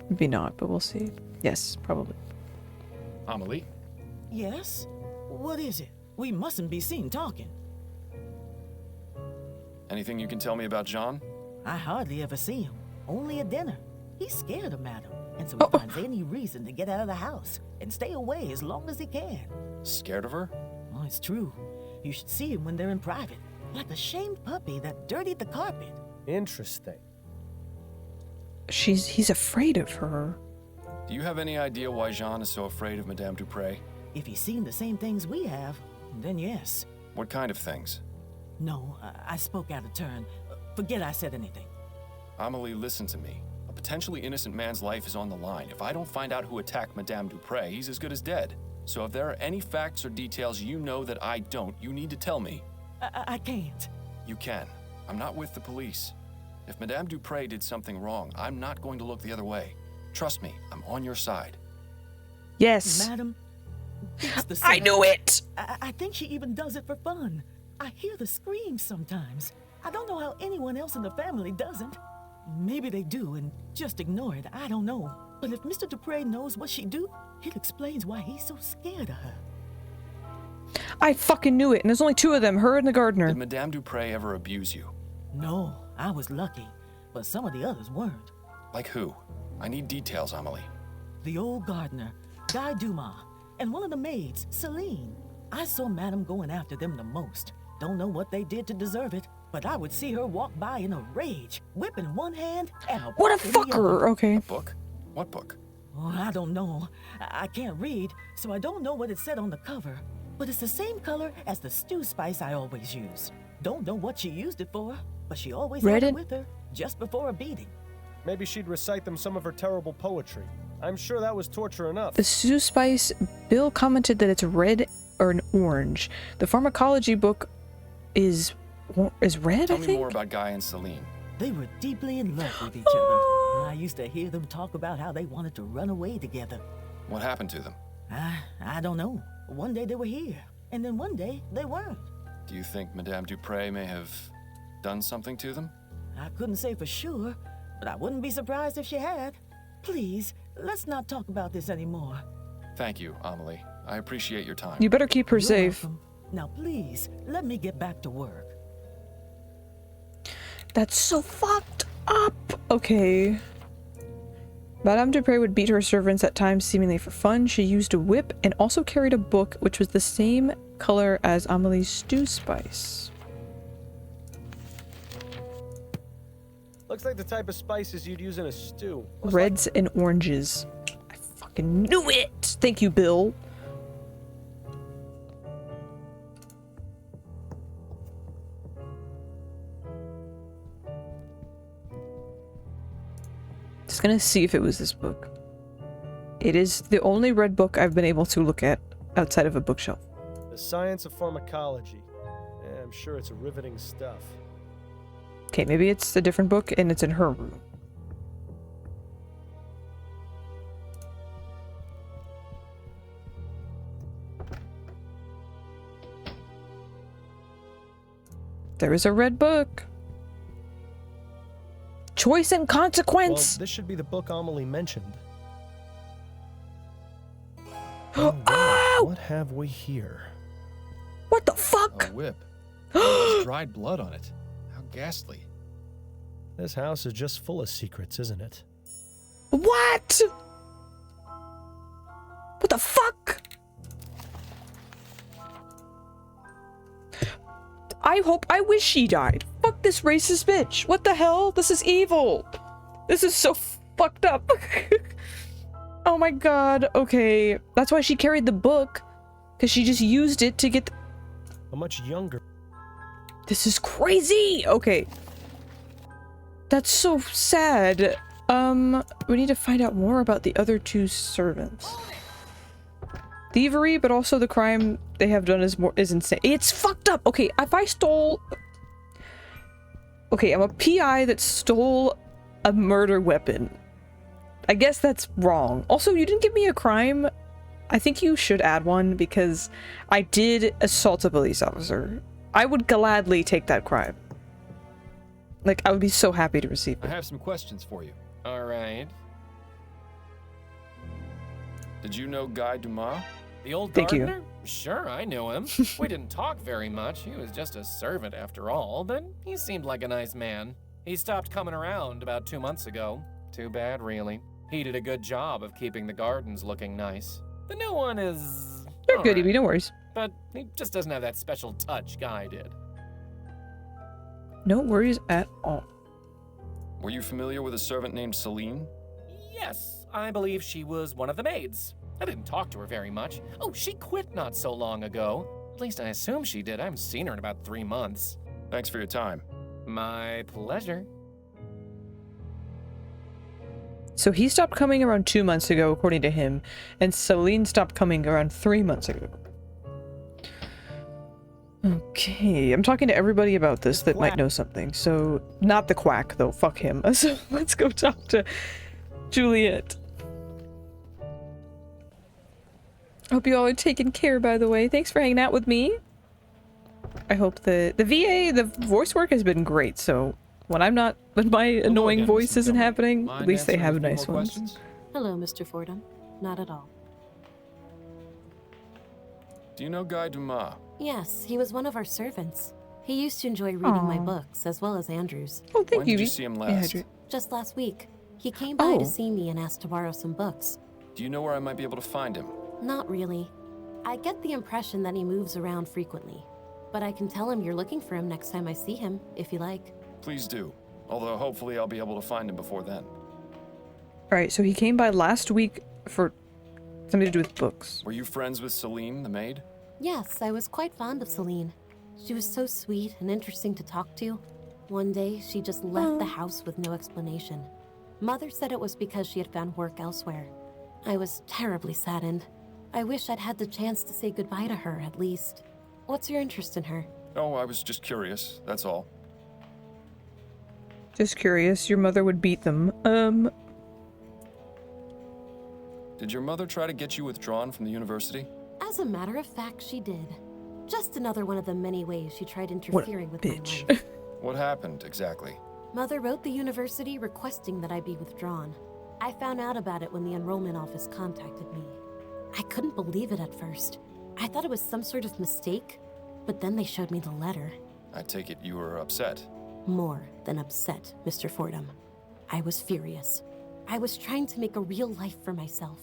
S2: Maybe not, but we'll see. Yes, probably.
S4: Amelie?
S9: Yes? What is it? We mustn't be seen talking.
S4: Anything you can tell me about Jean?
S9: I hardly ever see him. Only at dinner. He's scared of Madame, and so he finds any reason to get out of the house and stay away as long as he can.
S4: Scared of her?
S9: Oh, it's true. You should see him when they're in private. Like a shamed puppy that dirtied the carpet.
S3: Interesting.
S2: He's afraid of her.
S4: Do you have any idea why Jean is so afraid of Madame Dupre?
S9: If he's seen the same things we have, then yes.
S4: What kind of things?
S9: No, I spoke out of turn. Forget I said anything.
S4: Amelie, listen to me. A potentially innocent man's life is on the line. If I don't find out who attacked Madame Dupre, he's as good as dead. So if there are any facts or details you know that I don't, you need to tell me.
S9: I can't.
S4: You can. I'm not with the police. If Madame Dupre did something wrong, I'm not going to look the other way. Trust me, I'm on your side.
S2: Yes.
S9: Madam,
S2: I knew it!
S9: I think she even does it for fun. I hear the screams sometimes. I don't know how anyone else in the family doesn't. Maybe they do and just ignore it. I don't know. But if Mr. Dupre knows what she do, it explains why he's so scared of her.
S2: I fucking knew it, and there's only two of them, her and the gardener.
S4: Did Madame Dupre ever abuse you?
S9: No, I was lucky, but some of the others weren't.
S4: Like who? I need details, Amelie.
S9: the old gardener, Guy Dumas, and one of the maids, Celine. I saw Madame going after them the most. Don't know what they did to deserve it, but I would see her walk by in a rage, whip in one hand and a
S2: What a
S9: book in the other.
S2: fucker! Okay.
S4: Book? What book?
S9: Oh, I don't know. I can't read, so I don't know what it said on the cover. But it's the same color as the stew spice I always use. Don't know what she used it for, but she always had it with her, just before a beating.
S3: Maybe she'd recite them some of her terrible poetry. I'm sure that was torture enough.
S2: The stew spice, Bill commented that it's red or an orange. The pharmacology book is red,
S4: Tell
S2: I
S4: me
S2: think?
S4: more about Guy and Celine.
S9: They were deeply in love with each other. I used to hear them talk about how they wanted to run away together.
S4: What happened to them?
S9: I don't know. One day they were here, and then one day they weren't.
S4: Do you think Madame Dupre may have done something to them?
S9: I couldn't say for sure, but I wouldn't be surprised if she had. Please, let's not talk about this anymore.
S4: Thank you, Amelie. I appreciate your time.
S2: You better keep her
S9: You're
S2: safe.
S9: welcome. Now please, let me get back to work.
S2: That's so fucked up. Okay. Madame Dupre would beat her servants at times seemingly for fun. She used a whip and also carried a book which was the same color as Amelie's stew spice.
S3: Looks like the type of spices you'd use in a stew.
S2: Reds and oranges. I fucking knew it! Thank you, Bill. Just gonna see if it was this book. It is the only red book I've been able to look at outside of a bookshelf.
S3: The Science of Pharmacology. Yeah, I'm sure it's riveting stuff.
S2: Okay, maybe it's a different book and it's in her room. There is a red book. Choice and consequence.
S3: Well, this should be the book Amelie mentioned.
S2: Oh!
S3: What have we here?
S2: What the fuck?
S10: A whip. There's dried blood on it. How ghastly.
S3: This house is just full of secrets, isn't it?
S2: What? What the fuck? I wish she died. Fuck this racist bitch. What the hell? This is evil. This is so fucked up. Oh my god. Okay. That's why she carried the book. Because she just used it to get...
S3: A much younger...
S2: This is crazy. Okay. That's so sad. We need to find out more about the other two servants. Thievery, but also the crime they have done is insane. It's fucked up. Okay, if I stole... Okay, I'm a PI that stole a murder weapon. I guess that's wrong. Also, you didn't give me a crime. I think you should add one because I did assault a police officer. I would gladly take that crime. Like, I would be so happy to receive
S10: I
S2: it.
S10: have some questions for you.
S13: All right.
S4: Did you know Guy Dumas?
S13: The old
S2: Thank you.
S13: gardener? Sure, I knew him. We didn't talk very much. He was just a servant after all, but he seemed like a nice man. He stopped coming around about 2 months ago. Too bad, really. He did a good job of keeping the gardens looking nice. The new one is...
S2: You're
S13: all
S2: good,
S13: right,
S2: Evie, no worries.
S13: but he just doesn't have that special touch Guy did.
S2: No worries at all.
S4: Were you familiar with a servant named Celine?
S13: Yes, I believe she was one of the maids. I didn't talk to her very much. Oh, she quit not so long ago. At least I assume she did. I haven't seen her in about 3 months.
S4: Thanks for your time.
S13: My pleasure.
S2: So he stopped coming around 2 months ago, according to him, and Celine stopped coming around 3 months ago. Okay, I'm talking to everybody about this that might know something. So, not the quack, though. Fuck him. So, let's go talk to Juliet. Hope you all are taking care, by the way. Thanks for hanging out with me. I hope the VA, the voice work has been great, so when my annoying
S10: again,
S2: voice
S10: Mr.
S2: isn't
S10: Gilman.
S2: happening,
S10: Mind
S2: at least they
S10: answering
S2: have
S10: a few
S2: nice
S10: more
S2: ones.
S10: questions?
S5: Hello, Mr. Fordham. Not at all.
S4: Do you know Guy Dumas?
S5: Yes, he was one of our servants. He used to enjoy reading my
S2: Aw.
S5: books, as well as Andrew's.
S2: Oh, thank
S4: When
S2: you.
S4: did you see him
S2: Yeah,
S4: last?
S2: Adri-
S5: Just last week, he came by
S2: Oh.
S5: to see me and asked to borrow some books.
S4: Do you know where I might be able to find him?
S5: Not really. I get the impression that he moves around frequently. But I can tell him you're looking for him next time I see him, if you like.
S4: Please do. Although hopefully I'll be able to find him before then.
S2: Alright, so he came by last week for something to do with books.
S4: Were you friends with Celine, the maid?
S5: Yes, I was quite fond of Celine. She was so sweet and interesting to talk to. One day, she just left the house with no explanation. Mother said it was because she had found work elsewhere. I was terribly saddened. I wish I'd had the chance to say goodbye to her, at least. What's your interest in her?
S4: Oh, I was just curious, that's all.
S2: Just curious, your mother would beat them.
S4: Did your mother try to get you withdrawn from the university?
S5: As a matter of fact, she did. Just another one of the many ways she tried interfering with my life.
S4: What happened, exactly?
S5: Mother wrote the university requesting that I be withdrawn. I found out about it when the enrollment office contacted me. I couldn't believe it at first. I thought it was some sort of mistake, but then they showed me the letter.
S4: I take it you were upset.
S5: More than upset, Mr. Fordham. I was furious. I was trying to make a real life for myself.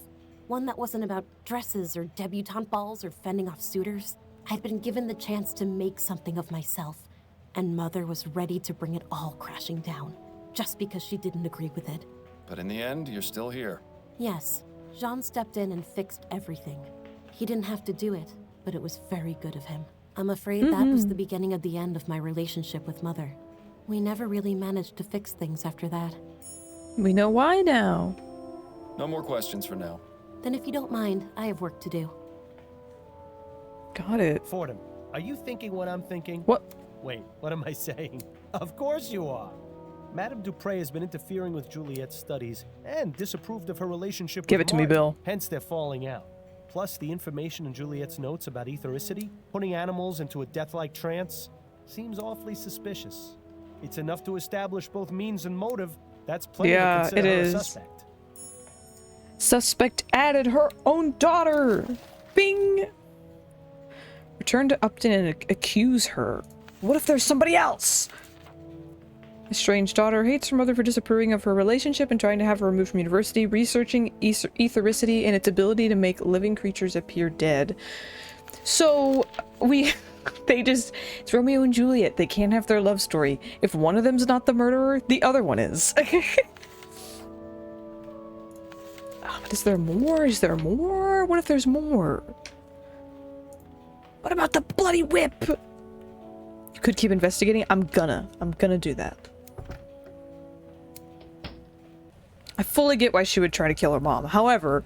S5: One that wasn't about dresses or debutante balls or fending off suitors. I'd been given the chance to make something of myself, and Mother was ready to bring it all crashing down, just because she didn't agree with it.
S4: But in the end, you're still here.
S5: Yes, Jean stepped in and fixed everything. He didn't have to do it, but it was very good of him. I'm afraid that was the beginning of the end of my relationship with Mother. We never really managed to fix things after that.
S2: We know why now.
S4: No more questions for now.
S5: Then if you don't mind, I have work to do.
S2: Got it.
S3: Fordham, are you thinking what I'm thinking?
S2: What?
S3: Wait, what am I saying? Of course you are. Madame Dupre has been interfering with Juliet's studies and disapproved of her relationship with
S2: Give it to me,
S3: Martin.
S2: Bill.
S3: Hence they're falling out. Plus, the information in Juliet's notes about ethericity, putting animals into a death-like trance, seems awfully suspicious. It's enough to establish both means and motive. That's plenty to consider her a suspect.
S2: Suspect added her own daughter. Bing. Return to Upton and accuse her. What if there's somebody else? A strange daughter hates her mother for disapproving of her relationship and trying to have her removed from university, researching ethericity and its ability to make living creatures appear dead. So, it's Romeo and Juliet. They can't have their love story. If one of them's not the murderer, the other one is. But is there more? Is there more? What if there's more? What about the bloody whip? You could keep investigating. I'm gonna do that. I fully get why she would try to kill her mom. However,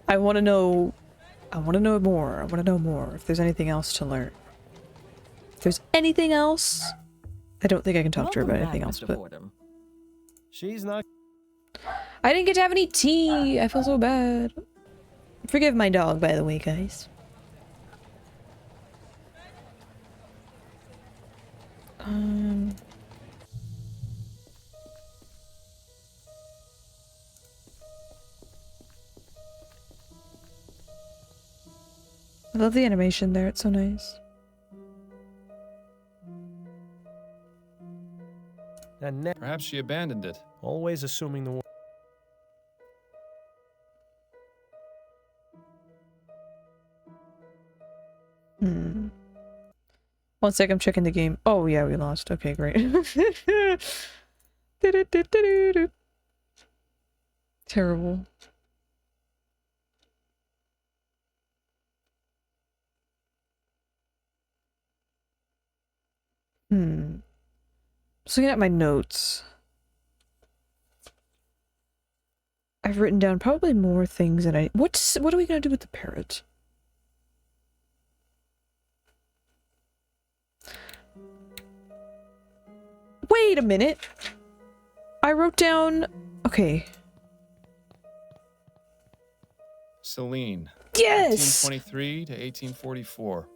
S2: I want to know more. I want to know more. If there's anything else to learn. If there's anything else, I don't think I can talk to her about anything else. But
S3: she's not.
S2: I didn't get to have any tea. I feel so bad. Forgive my dog, by the way, guys. I love the animation there. It's so nice.
S3: And
S10: perhaps she abandoned it.
S3: Always assuming the worst.
S2: One sec, I'm checking the game. Oh yeah, we lost. Okay, great. Terrible. Just looking at my notes. I've written down probably more things than I... What are we gonna do with the parrot? Wait a minute. I wrote down... Okay.
S10: Celine.
S2: Yes!
S10: 1823 to 1844.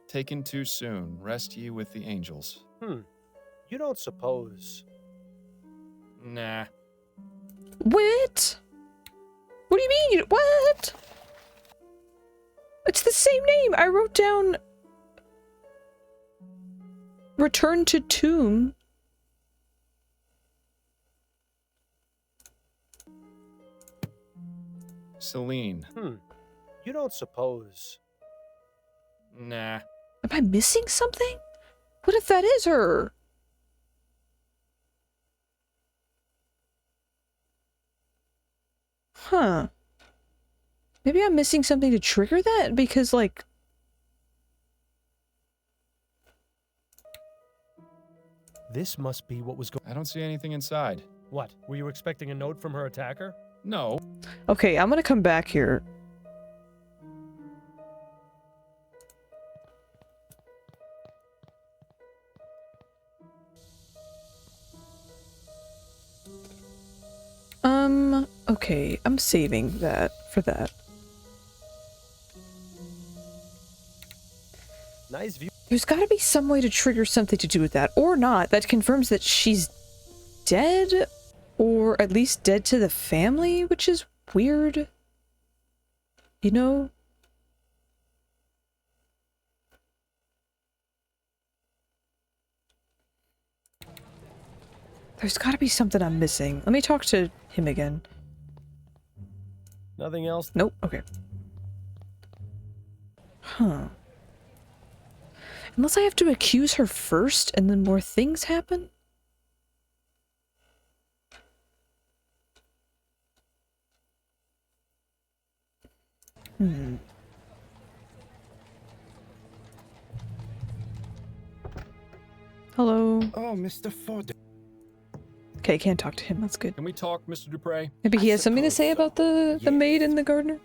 S10: Taken too soon. Rest ye with the angels.
S3: You don't suppose...
S10: Nah.
S2: What? What do you mean? What? It's the same name. I wrote down... Return to tomb.
S10: Celine.
S3: You don't suppose...
S10: Nah.
S2: Am I missing something? What if that is her? Huh. Maybe I'm missing something to trigger that? Because, like...
S3: This must be what was going...
S10: I don't see anything inside.
S3: What? Were you expecting a note from her attacker?
S10: No.
S2: Okay, I'm gonna come back here. Okay, I'm saving that for that.
S3: Nice view.
S2: There's gotta be some way to trigger something to do with that, or not. That confirms that she's dead, or at least dead to the family, which is weird. You know? There's gotta be something I'm missing. Let me talk to him again.
S3: Nothing else?
S2: Nope. Okay. Huh. Unless I have to accuse her first and then more things happen? Hello.
S14: Oh, Mr. Ford.
S2: Okay, can't talk to him. That's good.
S10: Can we talk, Mr. Dupre?
S2: Maybe he has something to say about the maid and the gardener?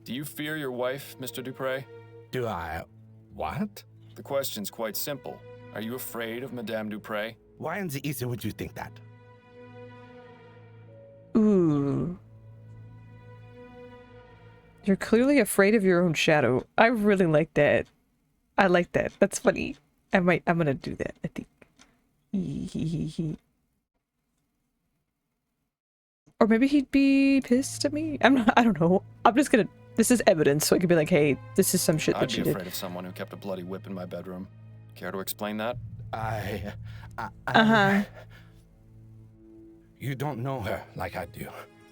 S10: Do you fear your wife, Mr. Dupre?
S14: Do I... what?
S10: The question's quite simple. Are you afraid of Madame Dupre?
S14: Why in the easy would you think that?
S2: Ooh. You're clearly afraid of your own shadow. I really like that. I like that. That's funny. I'm gonna do that, I think. Or maybe he'd be pissed at me? I don't know. I'm just gonna... This is evidence, so I could be like, hey, this is some shit that she did.
S10: I'd be afraid of someone who kept a bloody whip in my bedroom. Care to explain that?
S14: You don't know her like I do.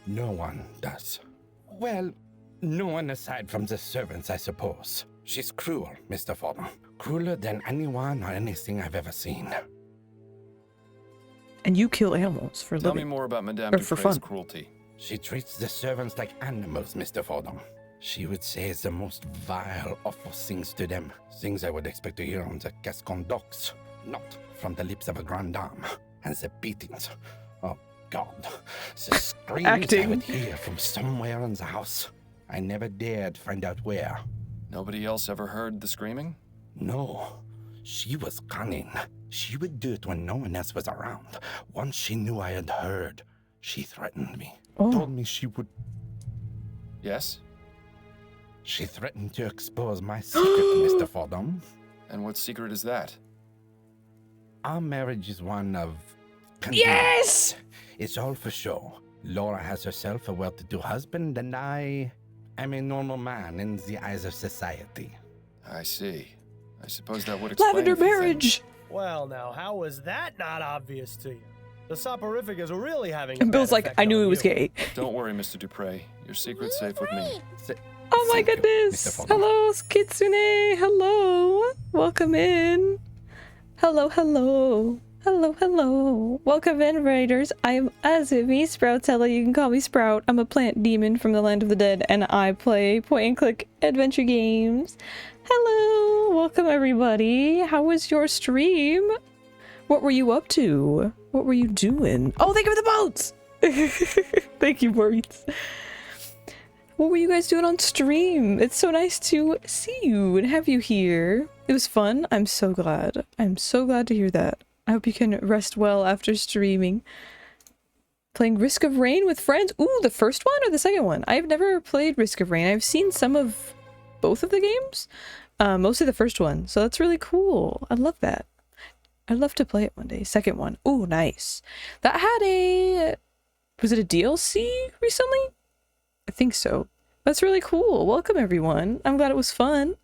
S14: No one does. Well, no one aside from the servants, I suppose. She's cruel, Mr. Fordham. Crueler than anyone or anything I've ever seen.
S2: And you kill animals for
S10: Tell
S2: living.
S10: me more about Madame
S2: Or for
S10: Dupre's
S2: fun.
S10: cruelty.
S14: She treats the servants like animals, Mr. Fordham. She would say the most vile, awful things to them. Things I would expect to hear on the Gascon docks. Not from the lips of a grande dame. And the beatings. Oh, God. The screams I would hear from somewhere in the house. I never dared find out where.
S10: Nobody else ever heard the screaming?
S14: No. She was cunning. She would do it when no one else was around. Once she knew I had heard, she threatened me. Told me she would...
S10: Yes?
S14: She threatened to expose my secret, Mr. Fordham.
S10: And what secret is that?
S14: Our marriage is one of...
S2: Yes!
S14: It's all for show. Laura has herself a well-to-do husband, and I am a normal man in the eyes of society.
S10: I see. I suppose that would explain
S2: Lavender
S10: a few
S2: marriage!
S10: things.
S3: Well, now, how was that not obvious to you? The soporific is really having a
S2: And Bill's
S3: bad
S2: like,
S3: effect
S2: I knew
S3: on
S2: he was
S3: you.
S2: gay.
S10: Don't worry, Mr. Dupre. Your secret's safe with me.
S2: Oh my goodness! Hello, Kitsune! Hello! Welcome in! Hello, hello! Hello, hello! Welcome in, Raiders! I am Azumi, Sproutella. You can call me Sprout. I'm a plant demon from the land of the dead, and I play point-and-click adventure games. Hello! Welcome, everybody! How was your stream? What were you up to? What were you doing? Oh, thank you for the boats! Thank you, Maurice. What were you guys doing on stream? It's so nice to see you and have you here. It was fun. I'm so glad. I'm so glad to hear that. I hope you can rest well after streaming. Playing Risk of Rain with friends. Ooh, the first one or the second one? I've never played Risk of Rain. I've seen some of both of the games. Mostly the first one. So that's really cool. I love that. I'd love to play it one day. Second one. Ooh, nice. That had a... Was it a DLC recently? I think so. That's really cool. Welcome, everyone. I'm glad it was fun.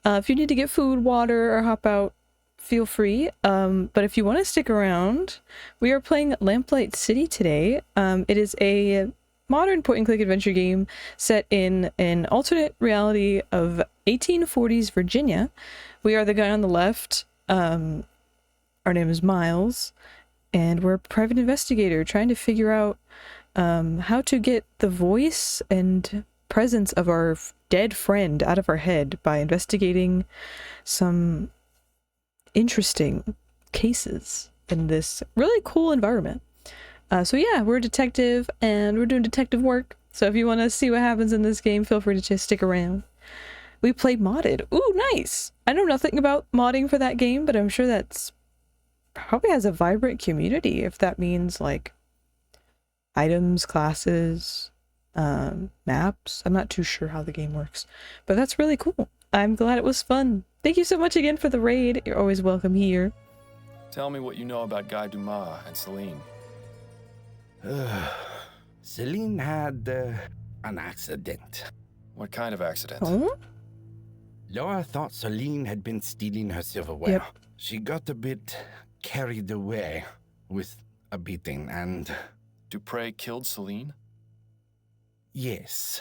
S2: If you need to get food, water, or hop out, feel free. But if you want to stick around, we are playing Lamplight City today. It is a modern point-and-click adventure game set in an alternate reality of 1840s Virginia. We are the guy on the left. Our name is Miles, and we're a private investigator trying to figure out how to get the voice and presence of our dead friend out of our head by investigating some interesting cases in this really cool environment. So yeah, we're a detective and we're doing detective work. So if you want to see what happens in this game, feel free to just stick around. We play modded. Ooh, nice. I know nothing about modding for that game, but I'm sure that's probably has a vibrant community, if that means like items, classes, maps. I'm not too sure how the game works, but that's really cool. I'm glad it was fun. Thank you so much again for the raid. You're always welcome here.
S4: Tell me what you know about Guy Dumas and Celine.
S14: Celine had an accident.
S4: What kind of accident?
S2: Oh?
S14: Laura thought Celine had been stealing her silverware.
S2: Yep.
S14: She got a bit carried away with a beating and...
S4: Dupre killed Celine?
S14: Yes,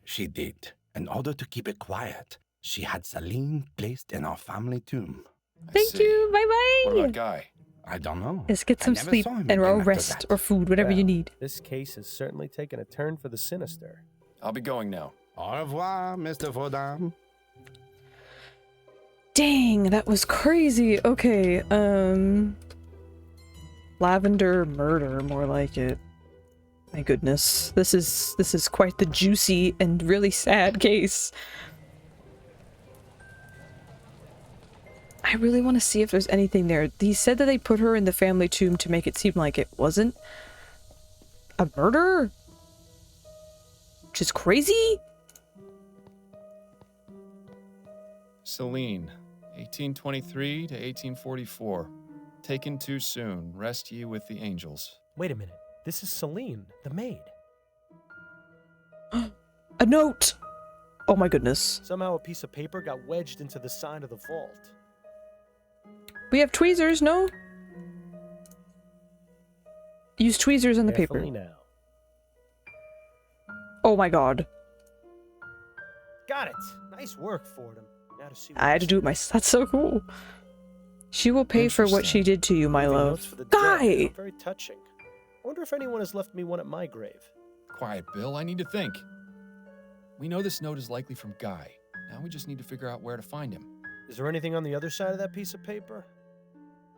S14: she did. In order to keep it quiet, she had Celine placed in our family tomb.
S2: Thank you. Bye-bye.
S4: What about Guy?
S14: I don't know.
S2: Let's get some sleep or rest or food, whatever you need.
S3: This case has certainly taken a turn for the sinister.
S4: I'll be going now.
S14: Au revoir, Mr. Vodam.
S2: Dang, that was crazy. Okay, lavender murder, more like it. My goodness, this is quite the juicy and really sad case. I really want to see if there's anything there. He said that they put her in the family tomb to make it seem like it wasn't a murder, which is crazy.
S10: Celine, 1823 to 1844. Taken too soon. Rest ye with the angels.
S3: Wait a minute. This is Celine, the maid.
S2: A note! Oh my goodness.
S3: Somehow a piece of paper got wedged into the side of the vault.
S2: We have tweezers, no? Use tweezers on the paper.
S3: Now.
S2: Oh my god.
S3: Got it. Nice work, Fordham. Now to see.
S2: I had to do it myself. That's so cool. She will pay for what she did to you, my love. Guy!
S3: Very touching. I wonder if anyone has left me one at my grave.
S10: Quiet, Bill. I need to think. We know this note is likely from Guy. Now we just need to figure out where to find him.
S3: Is there anything on the other side of that piece of paper?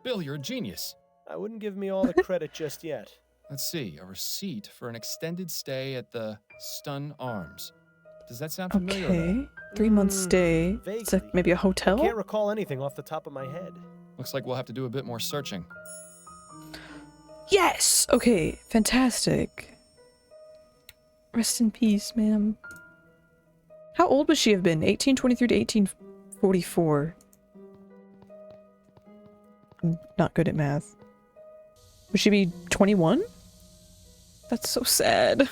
S10: Bill, you're a genius.
S3: I wouldn't give me all the credit just yet.
S10: Let's see. A receipt for an extended stay at the Stun Arms. Does that sound familiar?
S2: Okay. 3 months stay.
S3: Vaguely.
S2: It's like maybe a hotel?
S3: I can't recall anything off the top of my head.
S10: Looks like we'll have to do a bit more searching.
S2: Yes! Okay, fantastic. Rest in peace, ma'am. How old would she have been? 1823 to 1844. I'm not good at math. Would she be 21? That's so sad.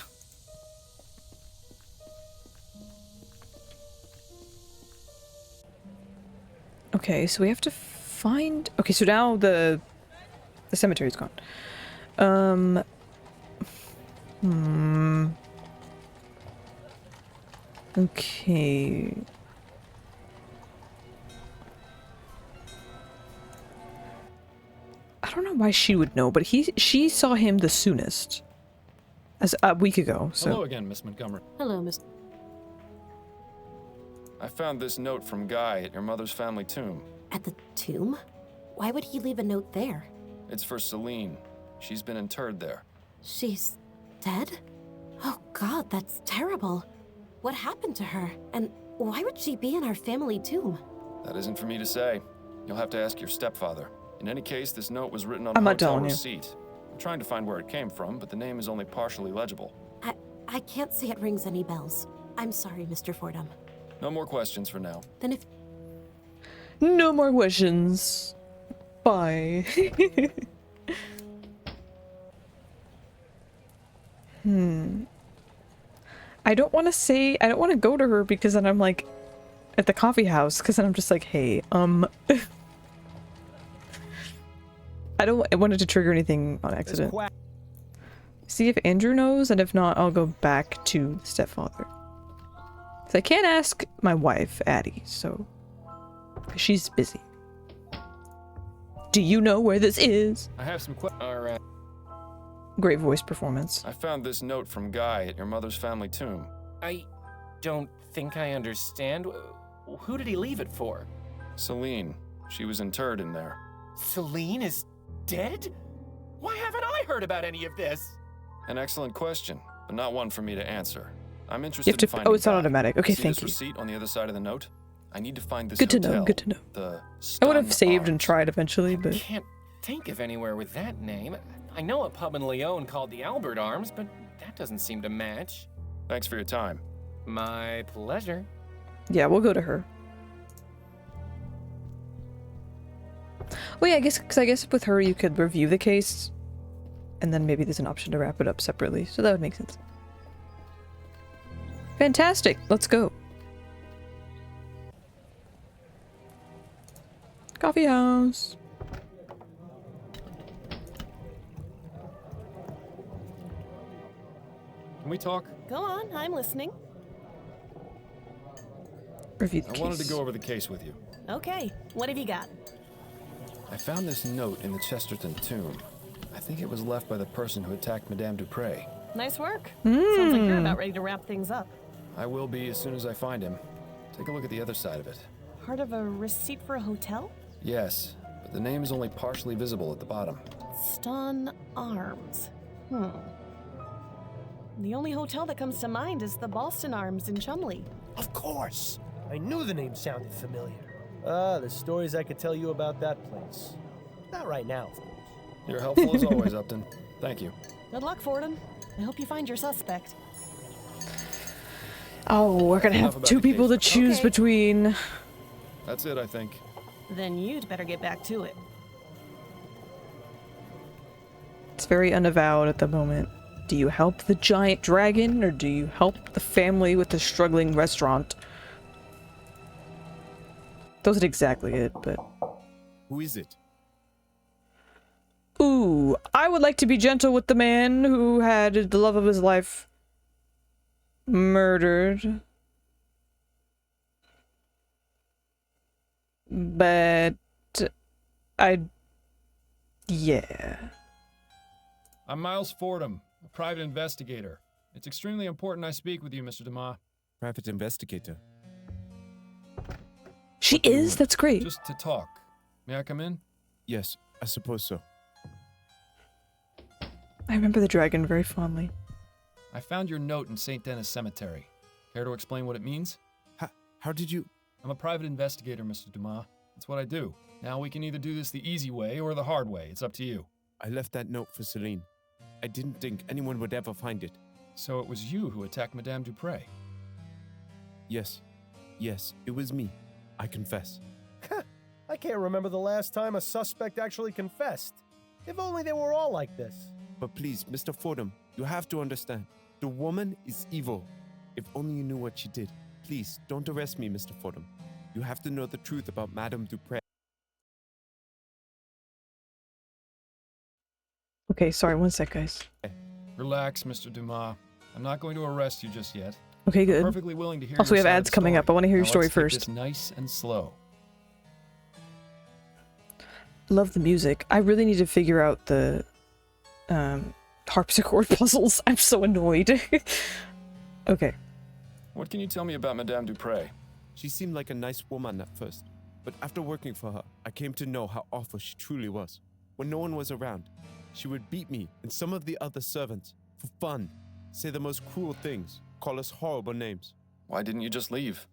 S2: Okay, so we have to find... Okay, so now the cemetery's gone. Okay. I don't know why she would know, but she saw him the soonest. As a week ago, so...
S10: Hello again, Miss Montgomery.
S5: Hello, Miss...
S4: I found this note from Guy at your mother's family tomb.
S5: At the tomb? Why would he leave a note there?
S4: It's for Celine. She's been interred there.
S5: She's dead? Oh god, that's terrible. What happened to her? And why would she be in our family tomb?
S4: That isn't for me to say. You'll have to ask your stepfather. In any case, this note was written on
S2: I'm
S4: a
S2: not
S4: hotel
S2: telling you.
S4: receipt. I'm trying to find where it came from, but the name is only partially legible.
S5: I can't say it rings any bells. I'm sorry, Mr. Fordham.
S4: No more questions for now.
S5: Then if...
S2: No more questions. Bye. I don't want to go to her because then I'm like at the coffee house because then I'm just like, hey, I don't want it to trigger anything on accident. See if Andrew knows, and if not, I'll go back to the stepfather. So I can't ask my wife, Addie, so... she's busy. Do you know where this is?
S10: I have some questions.
S13: Alright.
S2: Great voice performance.
S10: I found this note from Guy at your mother's family tomb.
S13: I don't think I understand. Who did he leave it for?
S10: Celine. She was interred in there.
S13: Celine is dead? Why haven't I heard about any of this?
S10: An excellent question, but not one for me to answer. I'm interested
S2: to,
S10: in finding
S2: oh, it's not
S10: Guy.
S2: automatic. Okay,
S10: See
S2: thank
S10: this
S2: you.
S10: receipt on the other side of the note? I need to find this
S2: Good to
S10: hotel.
S2: know, good to know.
S10: The
S2: I would have
S10: Stun
S2: saved and
S10: Arms.
S2: tried eventually, but...
S13: Can't think of anywhere with that name. I know a pub in Lyon called the Albert Arms, but that doesn't seem to match.
S10: Thanks for your time.
S13: My pleasure.
S2: Yeah, we'll go to her. Well, yeah, I guess with her you could review the case, and then maybe there's an option to wrap it up separately, so that would make sense. Fantastic, let's go. Coffee house.
S10: Can we talk?
S8: Go on, I'm listening.
S2: Review the
S10: I
S2: case.
S10: wanted to go over the case with you.
S8: Okay, what have you got?
S10: I found this note in the Chesterton tomb. I think it was left by the person who attacked Madame Dupre.
S8: Nice work. Sounds like you're
S2: Hmm.
S8: about ready to wrap things up.
S10: I will be as soon as I find him. Take a look at the other side of it.
S8: Part of a receipt for a hotel?
S10: Yes, but the name is only partially visible at the bottom.
S8: Stun Arms. The only hotel that comes to mind is the Boston Arms in Chumley.
S14: Of course.
S3: I knew the name sounded familiar. The stories I could tell you about that place. Not right now, of course.
S10: You're helpful as always, Upton. Thank you.
S8: Good luck, Fordham. I hope you find your suspect.
S2: Oh, we're gonna
S10: Enough
S2: have
S10: about
S2: two
S10: the
S2: people to
S10: case.
S2: choose
S8: Okay.
S2: between.
S10: That's it, I think.
S8: Then you'd better get back to it.
S2: It's very unavowed at the moment. Do you help the giant dragon, or do you help the family with the struggling restaurant? That wasn't exactly it, but...
S6: Who is it?
S2: Ooh, I would like to be gentle with the man who had the love of his life murdered. But... yeah.
S10: I'm Miles Fordham, a private investigator. It's extremely important I speak with you, Mr. Dumas.
S6: Private investigator.
S2: She is? That's great.
S10: Just to talk. May I come in?
S6: Yes, I suppose so.
S2: I remember the dragon very fondly.
S10: I found your note in St. Denis Cemetery. Care to explain what it means?
S6: How did you...
S10: I'm a private investigator, Mr. Dumas. That's what I do. Now we can either do this the easy way or the hard way. It's up to you.
S6: I left that note for Celine. I didn't think anyone would ever find it.
S10: So it was you who attacked Madame Dupre?
S6: Yes. Yes, it was me. I confess.
S3: I can't remember the last time a suspect actually confessed. If only they were all like this.
S6: But please, Mr. Fordham, you have to understand. The woman is evil. If only you knew what she did. Please, don't arrest me, Mr. Fordham. You have to know the truth about Madame Dupre.
S2: Okay, sorry, one sec, guys.
S10: Relax, Mr. Dumas. I'm not going to arrest you just yet.
S2: Okay, good.
S10: I'm perfectly willing to hear
S2: Also, we
S10: your
S2: have
S10: side
S2: ads
S10: of the
S2: coming
S10: story.
S2: up. I want to hear your
S10: Now
S2: story
S10: let's take
S2: first.
S10: this nice and slow.
S2: Love the music. I really need to figure out the harpsichord puzzles. I'm so annoyed. Okay.
S10: What can you tell me about Madame Dupre?
S6: She seemed like a nice woman at first, but after working for her, I came to know how awful she truly was. When no one was around, she would beat me and some of the other servants for fun, say the most cruel things, call us horrible names.
S10: Why didn't you just leave?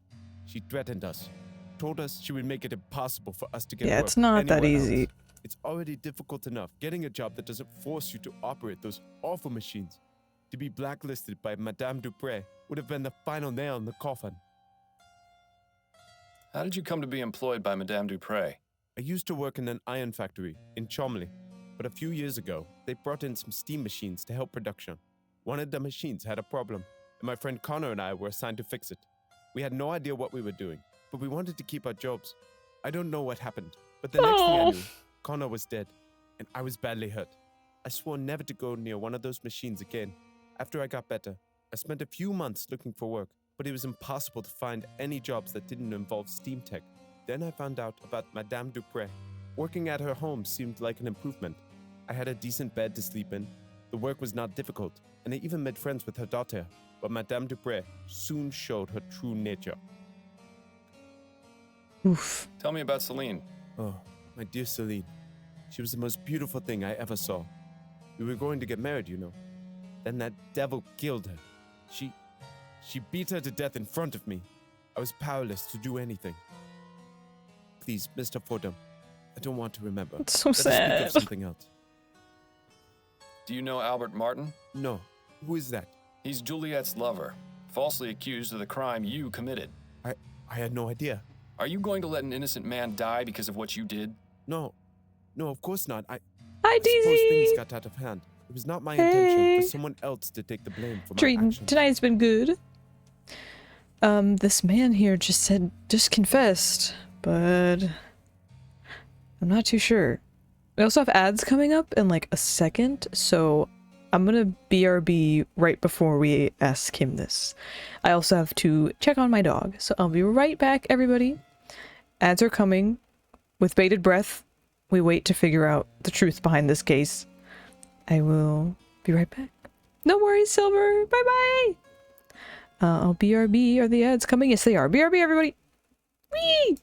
S6: She threatened us, told us she would make it impossible for us to get
S2: Yeah,
S6: work
S2: it's not that
S6: anywhere
S2: easy.
S6: else. It's already difficult enough getting a job that doesn't force you to operate those awful machines. To be blacklisted by Madame Dupre would have been the final nail in the coffin.
S10: How did you come to be employed by Madame Dupre?
S6: I used to work in an iron factory in Chumley, but a few years ago, they brought in some steam machines to help production. One of the machines had a problem, and my friend Connor and I were assigned to fix it. We had no idea what we were doing, but we wanted to keep our jobs. I don't know what happened, but the next thing I knew, Connor was dead, and I was badly hurt. I swore never to go near one of those machines again. After I got better, I spent a few months looking for work, but it was impossible to find any jobs that didn't involve steam tech. Then I found out about Madame Dupre. Working at her home seemed like an improvement. I had a decent bed to sleep in. The work was not difficult, and I even made friends with her daughter. But Madame Dupre soon showed her true nature.
S2: Oof.
S4: Tell me about Celine.
S6: Oh, my dear Celine. She was the most beautiful thing I ever saw. We were going to get married, you know. Then that devil killed her. She beat her to death in front of me. I was powerless to do anything. Please, Mr. Fordham, I don't want to remember.
S2: It's so
S6: Let us
S2: sad.
S6: speak of something else.
S4: Do you know Albert Martin?
S6: No. Who is that?
S4: He's Juliet's lover, falsely accused of the crime you committed.
S6: I had no idea.
S4: Are you going to let an innocent man die because of what you did?
S6: No, of course not.
S2: Hi,
S6: I suppose things
S2: DZ.
S6: got out of hand. It was not my
S2: Hey.
S6: intention for someone else to take the blame for my actions.
S2: Tonight's been good. This man here just confessed, but I'm not too sure. We also have ads coming up in like a second, so I'm gonna BRB right before we ask him this. I also have to check on my dog, so I'll be right back, everybody. Ads are coming. With bated breath, we wait to figure out the truth behind this case. I will be right back. No worries, Silver. Bye-bye. I'll BRB. Are the ads coming? Yes, they are. BRB, everybody. Whee!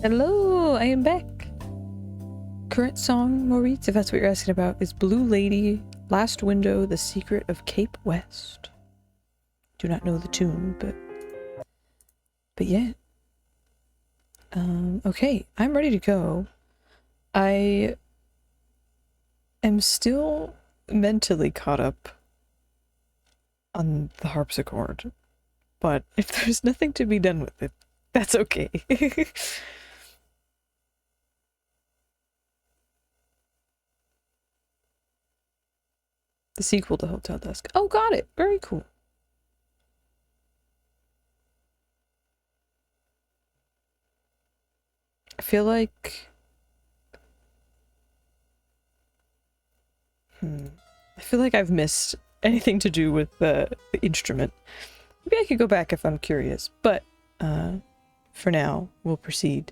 S2: Hello, I am back. Current song, Maurice, if that's what you're asking about, is Blue Lady, Last Window, The Secret of Cape West. Do not know the tune, but yeah. Okay, I'm ready to go. I am still mentally caught up on the harpsichord, but if there's nothing to be done with it, that's okay. The sequel to Hotel Dusk. Oh, got it. Very cool. I feel like... I feel like I've missed anything to do with the instrument. Maybe I could go back if I'm curious, but for now, we'll proceed.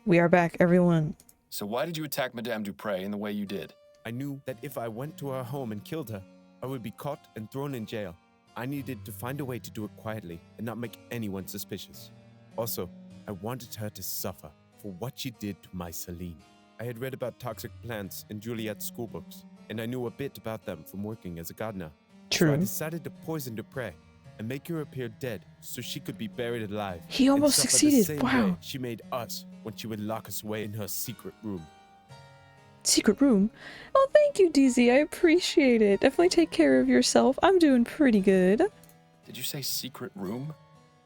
S2: We are back, everyone.
S4: So why did you attack Madame Dupre in the way you did?
S6: I knew that if I went to her home and killed her, I would be caught and thrown in jail. I needed to find a way to do it quietly and not make anyone suspicious. Also, I wanted her to suffer for what she did to my Celine. I had read about toxic plants in Juliet's schoolbooks, and I knew a bit about them from working as a gardener.
S2: True.
S6: So I decided to poison Dupre and make her appear dead so she could be buried alive.
S2: He almost
S6: and suffer
S2: succeeded.
S6: The same
S2: Wow.
S6: way she made us when she would lock us away in her secret room.
S2: Secret room? Oh, thank you, DZ. I appreciate it. Definitely take care of yourself. I'm doing pretty good.
S4: Did you say secret room?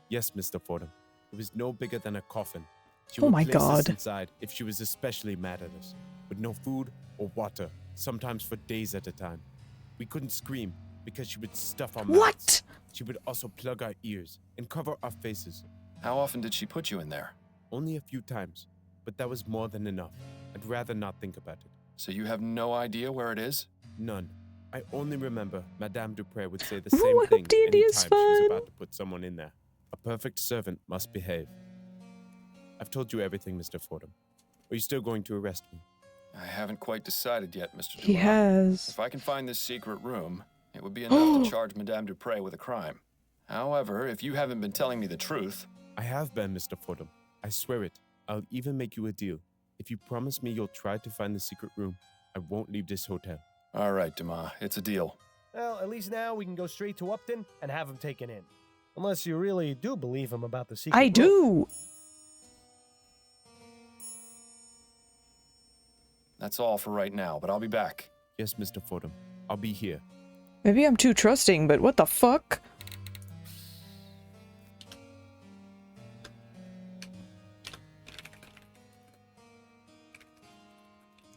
S6: Yes, Mr. Fordham. It was no bigger than a coffin. She
S2: Oh
S6: would
S2: my
S6: place us
S2: God.
S6: inside if she was especially mad at us, with no food or water, sometimes for days at a time. We couldn't scream because she would stuff our mouths.
S2: What?
S6: She would also plug our ears and cover our faces.
S4: How often did she put you in there?
S6: Only a few times, but that was more than enough. I'd rather not think about it.
S4: So you have no idea where it is?
S6: None. I only remember Madame Dupre would say the
S2: Ooh,
S6: same
S2: I
S6: thing
S2: hope D&D
S6: anytime
S2: is
S6: she was
S2: fun.
S6: about to put someone in there. A perfect servant must behave. I've told you everything, Mr. Fordham. Are you still going to arrest me?
S4: I haven't quite decided yet, Mr. Dumas.
S2: He has.
S4: If I can find this secret room, it would be enough to charge Madame Dupre with a crime. However, if you haven't been telling me the truth...
S6: I have been, Mr. Fordham. I swear it. I'll even make you a deal. If you promise me you'll try to find the secret room, I won't leave this hotel.
S4: All right, Dumas, it's a deal.
S3: Well, at least now we can go straight to Upton and have him taken in. Unless you really do believe him about the secret
S2: I
S3: room.
S2: do.
S4: That's all for right now, but I'll be back.
S6: Yes, Mr. Fordham. I'll be here.
S2: Maybe I'm too trusting, but what the fuck?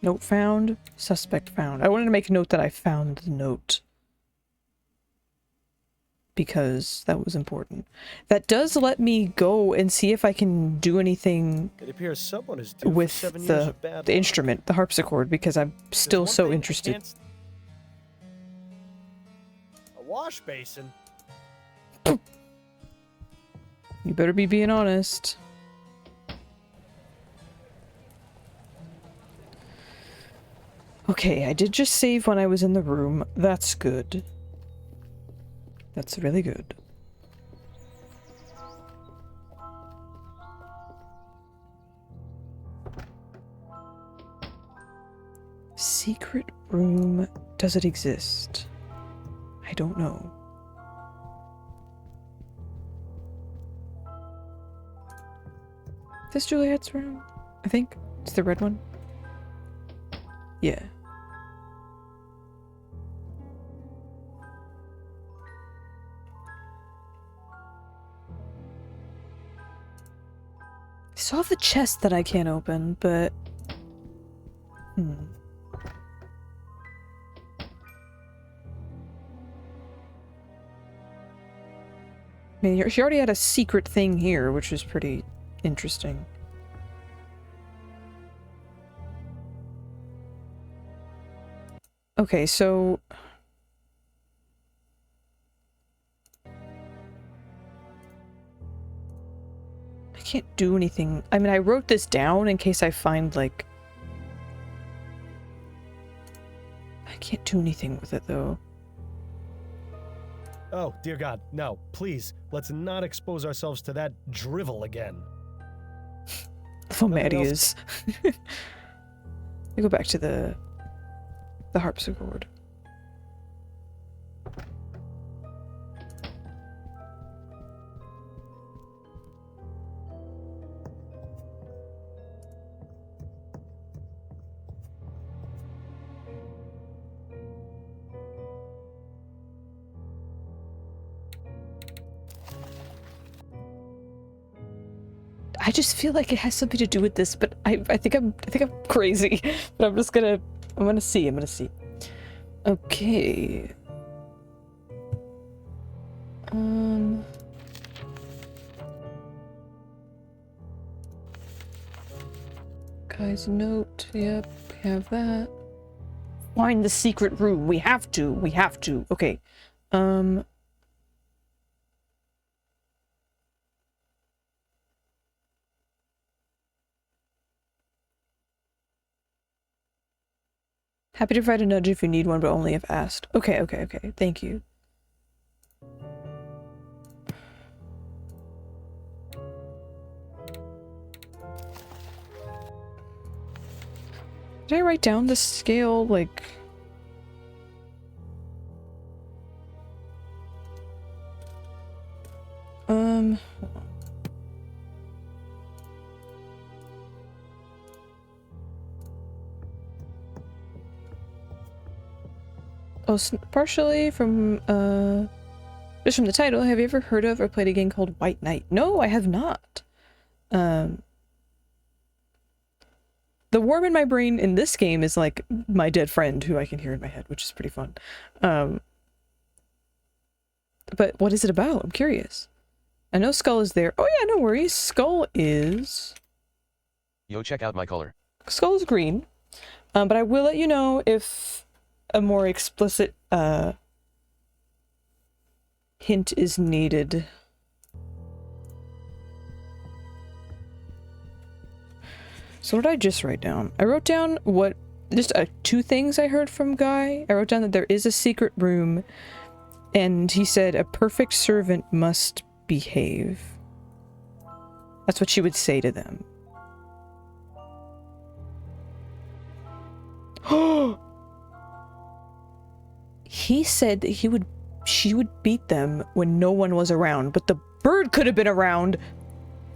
S2: Note found. Suspect found. I wanted to make a note that I found the note. Because that was important. That does let me go and see if I can do anything
S3: It appears someone is due
S2: with
S3: for 7 years
S2: the
S3: of bad luck.
S2: instrument, the harpsichord, because I'm
S3: There's
S2: still
S3: one
S2: so
S3: thing I
S2: interested.
S3: can't A wash basin?
S2: You better be being honest. Okay, I did just save when I was in the room. That's good. That's really good. Secret room. Does it exist? I don't know. This Juliet's room? I think. It's the red one. Yeah. I still have the chest that I can't open, but... I mean, she already had a secret thing here, which is pretty interesting. Okay, so... I can't do anything. I mean, I wrote this down in case I find, like... I can't do anything with it, though.
S3: Oh, dear God, no. Please, let's not expose ourselves to that drivel again.
S2: Maddie is. We go back to the harpsichord. I just feel like it has something to do with this, but I think I'm crazy. But I'm gonna see. Okay. Guy's note. Yep, we have that. Find the secret room. We have to. Okay. Happy to provide a nudge if you need one, but only if asked. Okay. Thank you. Did I write down the scale, like... Oh, partially from, just from the title, have you ever heard of or played a game called White Knight? No, I have not. The worm in my brain in this game is like my dead friend who I can hear in my head, which is pretty fun. But what is it about? I'm curious. I know Skull is there. Oh yeah, no worries. Skull is...
S1: Yo, check out my color.
S2: Skull is green. But I will let you know if a more explicit hint is needed. So what did I just write down? I wrote down what... Just two things I heard from Guy. I wrote down that there is a secret room, and he said a perfect servant must behave. That's what she would say to them. He said that she would beat them when no one was around, but the bird could have been around.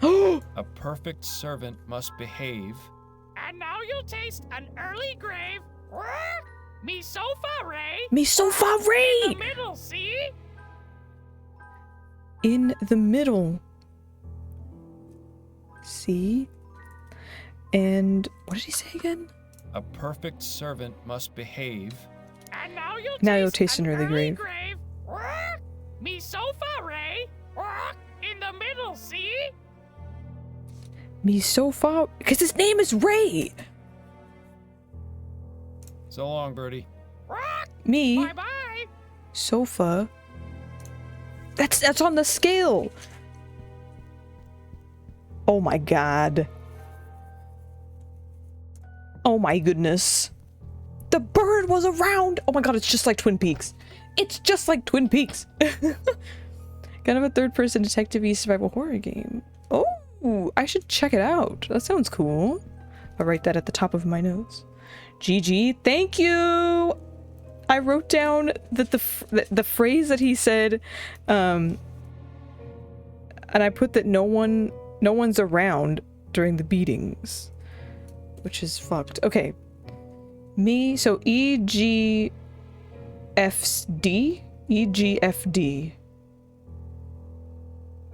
S10: A perfect servant must behave.
S11: And now you'll taste an early grave. Me sofa, Ray.
S2: Me sofa, Ray.
S11: In the middle, see?
S2: In the middle. See? And what did he say again?
S10: A perfect servant must behave.
S11: And now you'll
S2: taste an early grave.
S11: Me sofa, Ray. In the middle, see?
S2: Me sofa, because his name is Ray.
S10: So long, Birdie.
S2: Me.
S11: Bye-bye.
S2: Sofa. That's on the scale. Oh my god. Oh my goodness. The bird was around. Oh my god, it's just like Twin Peaks. It's just like Twin Peaks. Kind of a third-person detective-y survival horror game. Oh, I should check it out. That sounds cool. I'll write that at the top of my notes. GG, thank you. I wrote down that the phrase that he said, and I put that no one's around during the beatings, which is fucked. Okay, me. So EGFD, EGFD.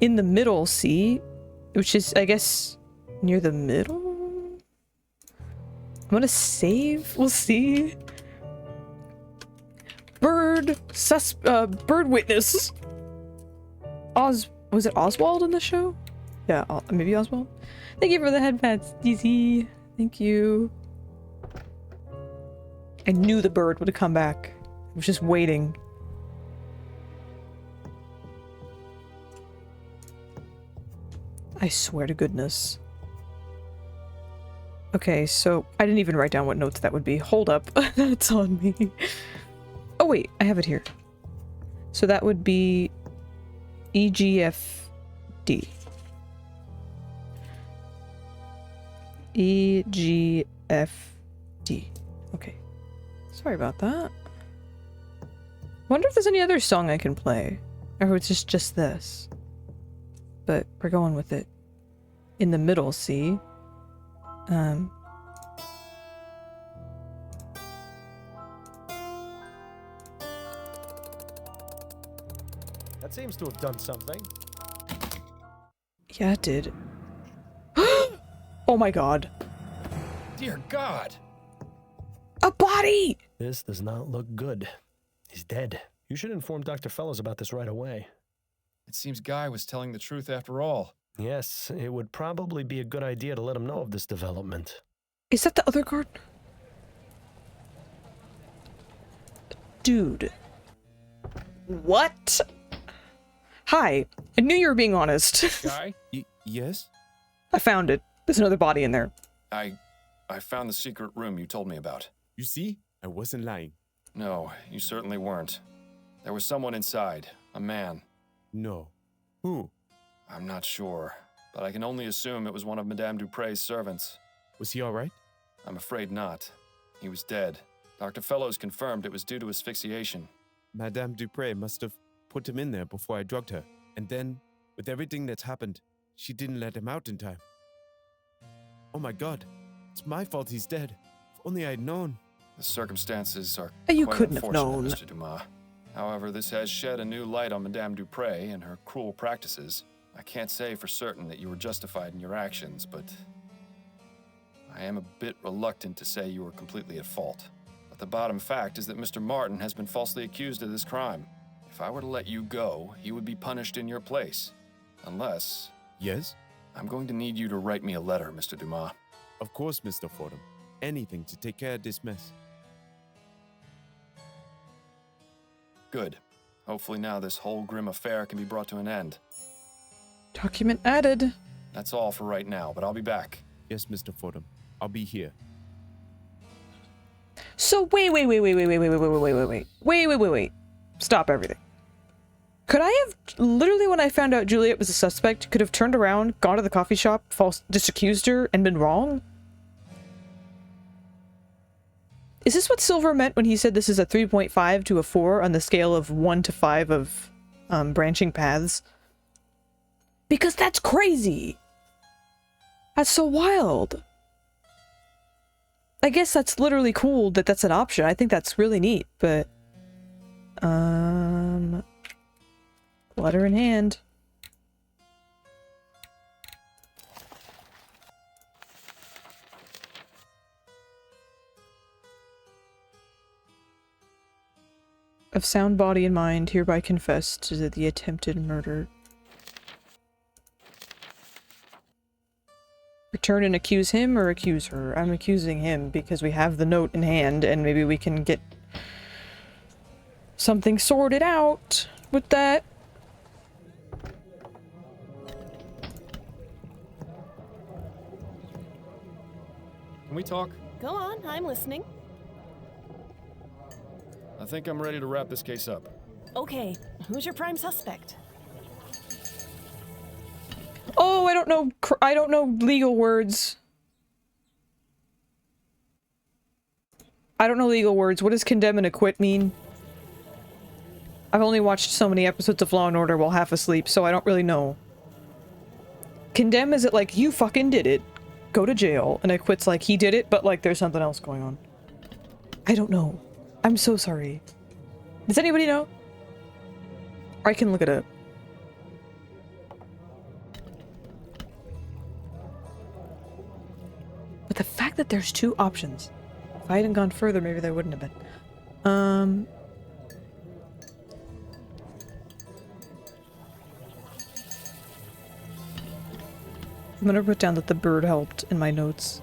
S2: In the middle, see, which is I guess near the middle. I'm gonna save. We'll see. Bird witness. Was it Oswald in the show? Yeah, maybe Oswald. Thank you for the headpats, DZ. Thank you. I knew the bird would have come back. I was just waiting. I swear to goodness. Okay, so I didn't even write down what notes that would be. Hold up. That's on me. Oh wait, I have it here. So that would be EGFD. EGFD. Okay. Sorry about that. Wonder if there's any other song I can play. Or if it's just this. But we're going with it. In the middle, see?
S3: That seems to have done something.
S2: Yeah, it did. Oh my god.
S10: Dear God!
S2: A body!
S3: This does not look good. He's dead. You should inform Dr. Fellows about this right away.
S10: It seems Guy was telling the truth after all.
S3: Yes, it would probably be a good idea to let him know of this development.
S2: Is that the other guard? Dude. What? Hi. I knew you were being honest.
S10: Guy?
S6: Yes?
S2: I found it. There's another body in there.
S4: I found the secret room you told me about.
S6: You see? I wasn't lying.
S4: No, you certainly weren't. There was someone inside. A man.
S6: No. Who?
S4: I'm not sure, but I can only assume it was one of Madame Dupre's servants.
S6: Was he alright?
S4: I'm afraid not. He was dead. Dr. Fellows confirmed it was due to asphyxiation.
S6: Madame Dupre must have put him in there before I drugged her. And then, with everything that's happened, she didn't let him out in time. Oh my god. It's my fault he's dead. If only I'd known.
S4: The circumstances are
S2: You
S4: quite
S2: couldn't have
S4: unfortunate,
S2: known.
S4: Mr. Dumas. However, this has shed a new light on Madame Dupre and her cruel practices. I can't say for certain that you were justified in your actions, but I am a bit reluctant to say you were completely at fault. But the bottom fact is that Mr. Martin has been falsely accused of this crime. If I were to let you go, he would be punished in your place. Unless...
S6: Yes?
S4: I'm going to need you to write me a letter, Mr. Dumas.
S6: Of course, Mr. Fordham. Anything to take care of this mess.
S4: Good. Hopefully now this whole grim affair can be brought to an end.
S2: Document added.
S4: That's all for right now, but I'll be back.
S6: Yes, Mr. Fordham. I'll be here.
S2: So wait. Stop everything. Could I have literally, when I found out Juliet was a suspect, could have turned around, gone to the coffee shop, just accused her, and been wrong? Is this what Silver meant when he said this is a 3.5 to a 4 on the scale of 1 to 5 of branching paths? Because that's crazy! That's so wild! I guess that's literally cool that that's an option. I think that's really neat, but... letter in hand. Of sound body and mind, hereby confess to the attempted murder. Return and accuse him or accuse her? I'm accusing him because we have the note in hand and maybe we can get something sorted out with that.
S10: Can we talk?
S8: Go on, I'm listening.
S10: I think I'm ready to wrap this case up.
S8: Okay, who's your prime suspect?
S2: Oh, I don't know. I don't know legal words. I don't know legal words. What does condemn and acquit mean? I've only watched so many episodes of Law & Order while half asleep, so I don't really know. Condemn, is it like, you fucking did it, go to jail, and acquit's like, he did it, but like there's something else going on. I don't know. I'm so sorry. Does anybody know? Or I can look it up. But the fact that there's two options. If I hadn't gone further, maybe there wouldn't have been. I'm gonna put down that the bird helped in my notes.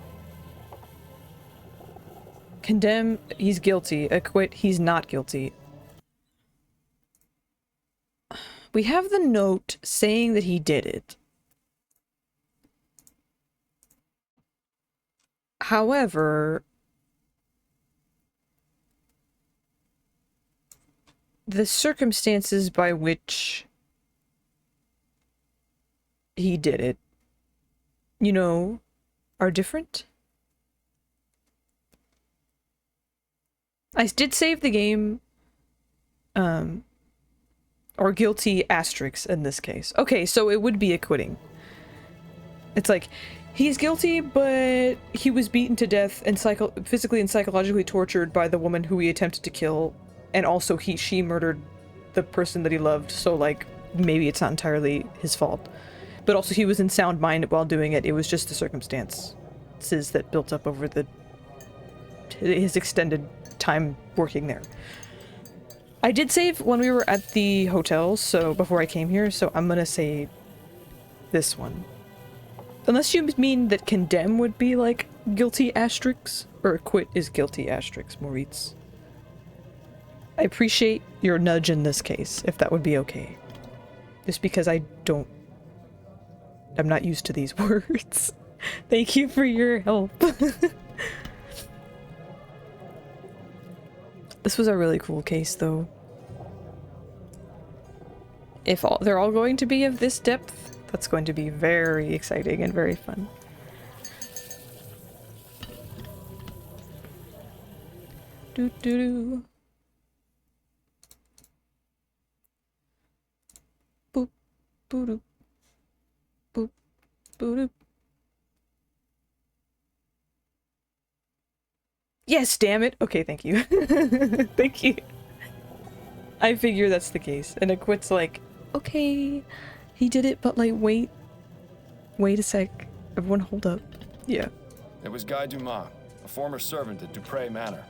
S2: Condemn, he's guilty. Acquit, he's not guilty. We have the note saying that he did it. However, the circumstances by which he did it, you know, are different. I did save the game, or guilty asterisks in this case. Okay, so it would be acquitting. It's like, he's guilty, but he was beaten to death and physically and psychologically tortured by the woman who he attempted to kill, and also she murdered the person that he loved, so like, maybe it's not entirely his fault. But also he was in sound mind while doing it. It was just the circumstances that built up over his extended time working there. I did save when we were at the hotel, so before I came here, so I'm gonna say this one. Unless you mean that condemn would be like guilty asterisks, or acquit is guilty asterisks, Moritz. I appreciate your nudge in this case, if that would be okay. Just because I'm not used to these words. Thank you for your help. This was a really cool case, though. If they're all going to be of this depth, that's going to be very exciting and very fun. Doo doo doo. Boop boo doo. Boop boo doo. Yes, damn it. Okay, thank you. Thank you. I figure that's the case. And Acquit's like, okay, he did it, but like, wait a sec. Everyone hold up. Yeah.
S4: It was Guy Dumas, a former servant at Dupré Manor.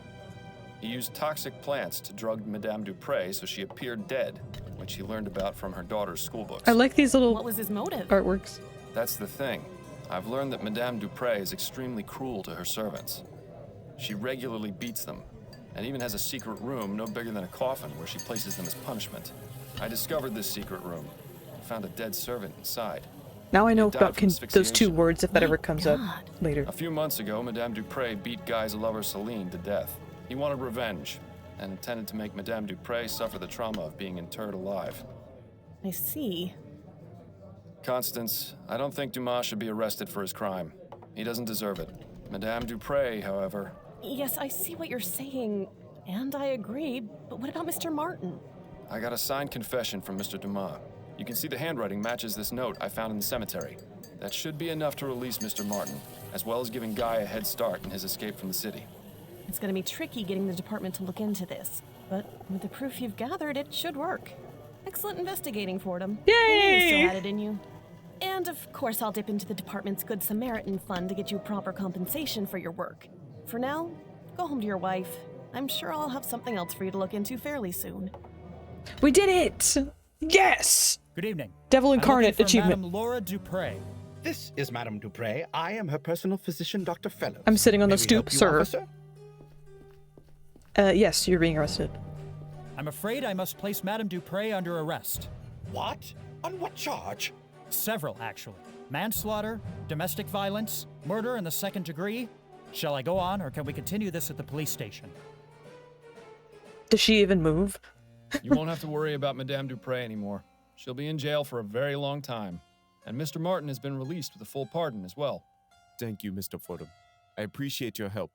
S4: He used toxic plants to drug Madame Dupré so she appeared dead, which he learned about from her daughter's schoolbooks.
S2: I like these little
S8: What was his motive?
S2: artworks.
S4: That's the thing. I've learned that Madame Dupré is extremely cruel to her servants. She regularly beats them, and even has a secret room no bigger than a coffin where she places them as punishment. I discovered this secret room. Found a dead servant inside.
S2: Now I know
S4: He died
S2: about
S4: from
S2: those two
S4: asphyxiation.
S2: words if that ever comes up later.
S4: A few months ago, Madame Dupré beat Guy's lover Celine to death. He wanted revenge, and intended to make Madame Dupré suffer the trauma of being interred alive.
S8: I see.
S4: Constance, I don't think Dumas should be arrested for his crime. He doesn't deserve it. Madame Dupré, however...
S8: Yes, I see what you're saying, and I agree, but what about Mr. Martin?
S4: I got a signed confession from Mr. Dumas. You can see the handwriting matches this note I found in the cemetery. That should be enough to release Mr. Martin, as well as giving Guy a head start in his escape from the city.
S8: It's gonna be tricky getting the department to look into this, but with the proof you've gathered, it should work. Excellent investigating, Fordham.
S2: Yay!
S8: I knew you still had it in you. And of course, I'll dip into the department's Good Samaritan fund to get you proper compensation for your work. For now, go home to your wife. I'm sure I'll have something else for you to look into fairly soon.
S2: We did it! Yes!
S15: Good evening.
S2: Devil
S15: I'm
S2: Incarnate
S15: looking for
S2: achievement.
S15: Madame Laura Dupré.
S14: This is Madame Dupré. I am her personal physician, Dr. Fellows.
S2: I'm sitting on
S14: May
S2: the
S14: we
S2: stoop,
S14: help you,
S2: sir.
S14: officer?
S2: Yes, you're being arrested.
S15: I'm afraid I must place Madame Dupré under arrest.
S14: What? On what charge?
S15: Several, actually. Manslaughter, domestic violence, murder in the second degree. Shall I go on, or can we continue this at the police station?
S2: Does she even move?
S10: You won't have to worry about Madame Dupré anymore. She'll be in jail for a very long time. And Mr. Martin has been released with a full pardon as well.
S6: Thank you, Mr. Fordham. I appreciate your help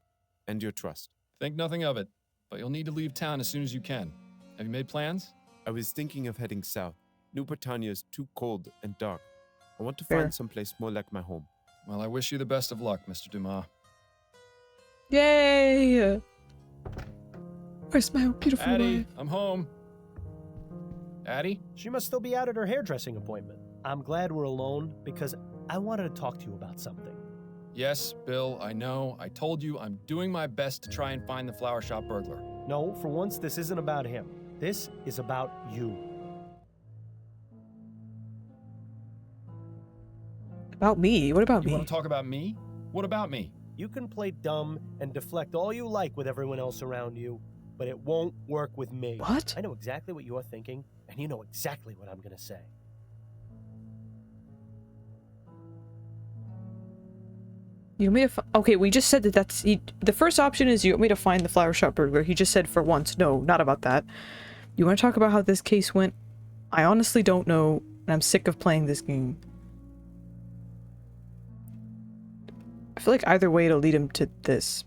S6: and your trust.
S10: Think nothing of it, but you'll need to leave town as soon as you can. Have you made plans?
S6: I was thinking of heading south. New Britannia is too cold and dark. I want to
S2: Fair.
S6: find someplace more like my home.
S10: Well, I wish you the best of luck, Mr. Dumas.
S2: Yay! Where's my beautiful
S10: Addie,
S2: wife?
S10: I'm home. Addie?
S3: She must still be out at her hairdressing appointment. I'm glad we're alone because I wanted to talk to you about something.
S10: Yes, Bill, I know. I told you I'm doing my best to try and find the flower shop burglar.
S3: No, for once, this isn't about him. This is about you.
S2: About me? What about
S10: You
S2: me?
S10: want to talk about me? What about me?
S3: You can play dumb and deflect all you like with everyone else around you, but it won't work with me.
S2: What?
S3: I know exactly what you're thinking, and you know exactly what I'm gonna say.
S2: You want me to okay, we just said that that's... the first option is you want me to find the flower shop burglar. He just said for once. No, not about that. You want to talk about how this case went? I honestly don't know, and I'm sick of playing this game. I feel like either way it'll lead him to this.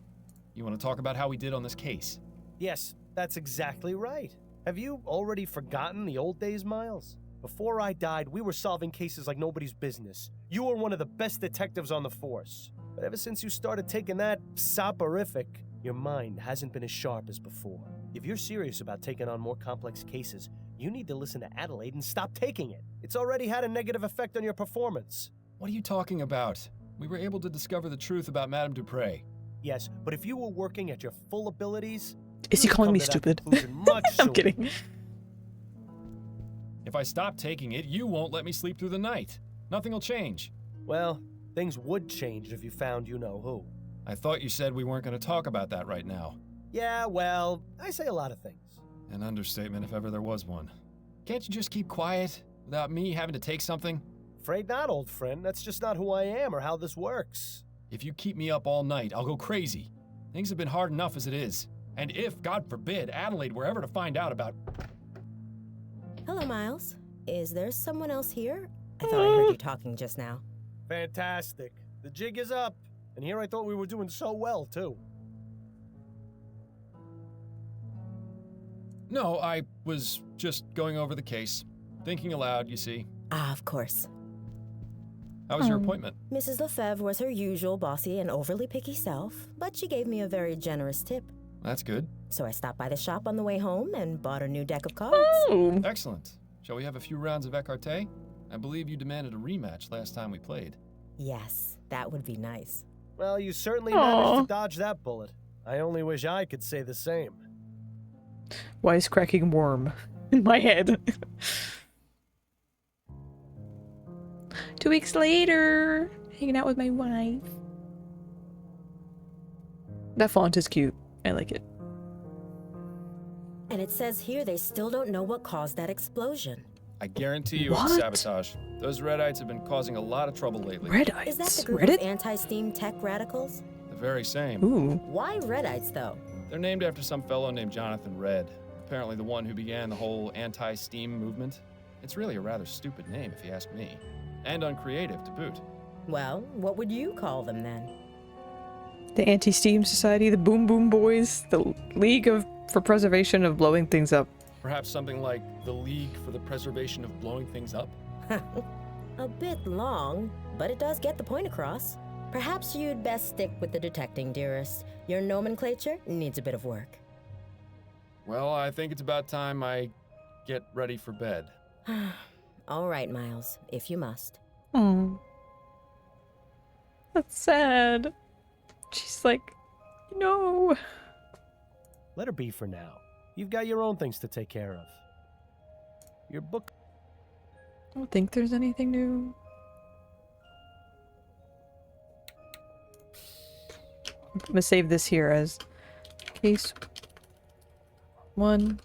S10: You want to talk about how we did on this case?
S3: Yes, that's exactly right. Have you already forgotten the old days, Miles? Before I died, we were solving cases like nobody's business. You were one of the best detectives on the force. But ever since you started taking that soporific, your mind hasn't been as sharp as before. If you're serious about taking on more complex cases, you need to listen to Adelaide and stop taking it. It's already had a negative effect on your performance.
S10: What are you talking about? We were able to discover the truth about Madame Dupre.
S3: Yes, but if you were working at your full abilities...
S2: Is he calling me stupid? I'm kidding.
S10: If I stop taking it, you won't let me sleep through the night. Nothing will change.
S3: Well, things would change if you found you-know-who.
S10: I thought you said we weren't going to talk about that right now.
S3: Yeah, well, I say a lot of things.
S10: An understatement if ever there was one. Can't you just keep quiet without me having to take something?
S3: Afraid not, old friend. That's just not who I am or how this works.
S10: If you keep me up all night, I'll go crazy. Things have been hard enough as it is. And if, God forbid, Adelaide were ever to find out about...
S7: Hello, Miles. Is there someone else here? I thought I heard you talking just now.
S3: Fantastic. The jig is up. And here I thought we were doing so well, too.
S10: No, I was just going over the case. Thinking aloud, you see.
S7: Ah, of course.
S10: How was your appointment?
S7: Mrs. Lefebvre was her usual bossy and overly picky self, but she gave me a very generous tip.
S10: That's good.
S7: So I stopped by the shop on the way home and bought a new deck of cards.
S2: Oh.
S10: Excellent. Shall we have a few rounds of écarté? I believe you demanded a rematch last time we played.
S7: Yes, that would be nice.
S3: Well, you certainly managed to dodge that bullet. I only wish I could say the same.
S2: Wisecracking worm in my head. 2 weeks later, hanging out with my wife. That font is cute. I like it.
S7: And it says here they still don't know what caused that explosion.
S10: I guarantee you it's sabotage. Those Redites have been causing a lot of trouble lately.
S2: Redites?
S7: Is that the group
S2: Reddit?
S7: of anti-steam tech radicals?
S10: The very same.
S2: Ooh.
S7: Why Redites, though?
S10: They're named after some fellow named Jonathan Red. Apparently the one who began the whole anti-steam movement. It's really a rather stupid name, if you ask me. And uncreative, to boot.
S7: Well, what would you call them, then?
S2: The Anti-Steam Society, the Boom Boom Boys, the League for Preservation of Blowing Things Up.
S10: Perhaps something like the League for the Preservation of Blowing Things Up?
S7: A bit long, but it does get the point across. Perhaps you'd best stick with the detecting, dearest. Your nomenclature needs a bit of work.
S10: Well, I think it's about time I get ready for bed.
S7: All right, Miles, if you must.
S2: Oh. That's sad. She's like, no.
S3: Let her be for now. You've got your own things to take care of. Your book...
S2: I don't think there's anything new. I'm gonna save this here as case 1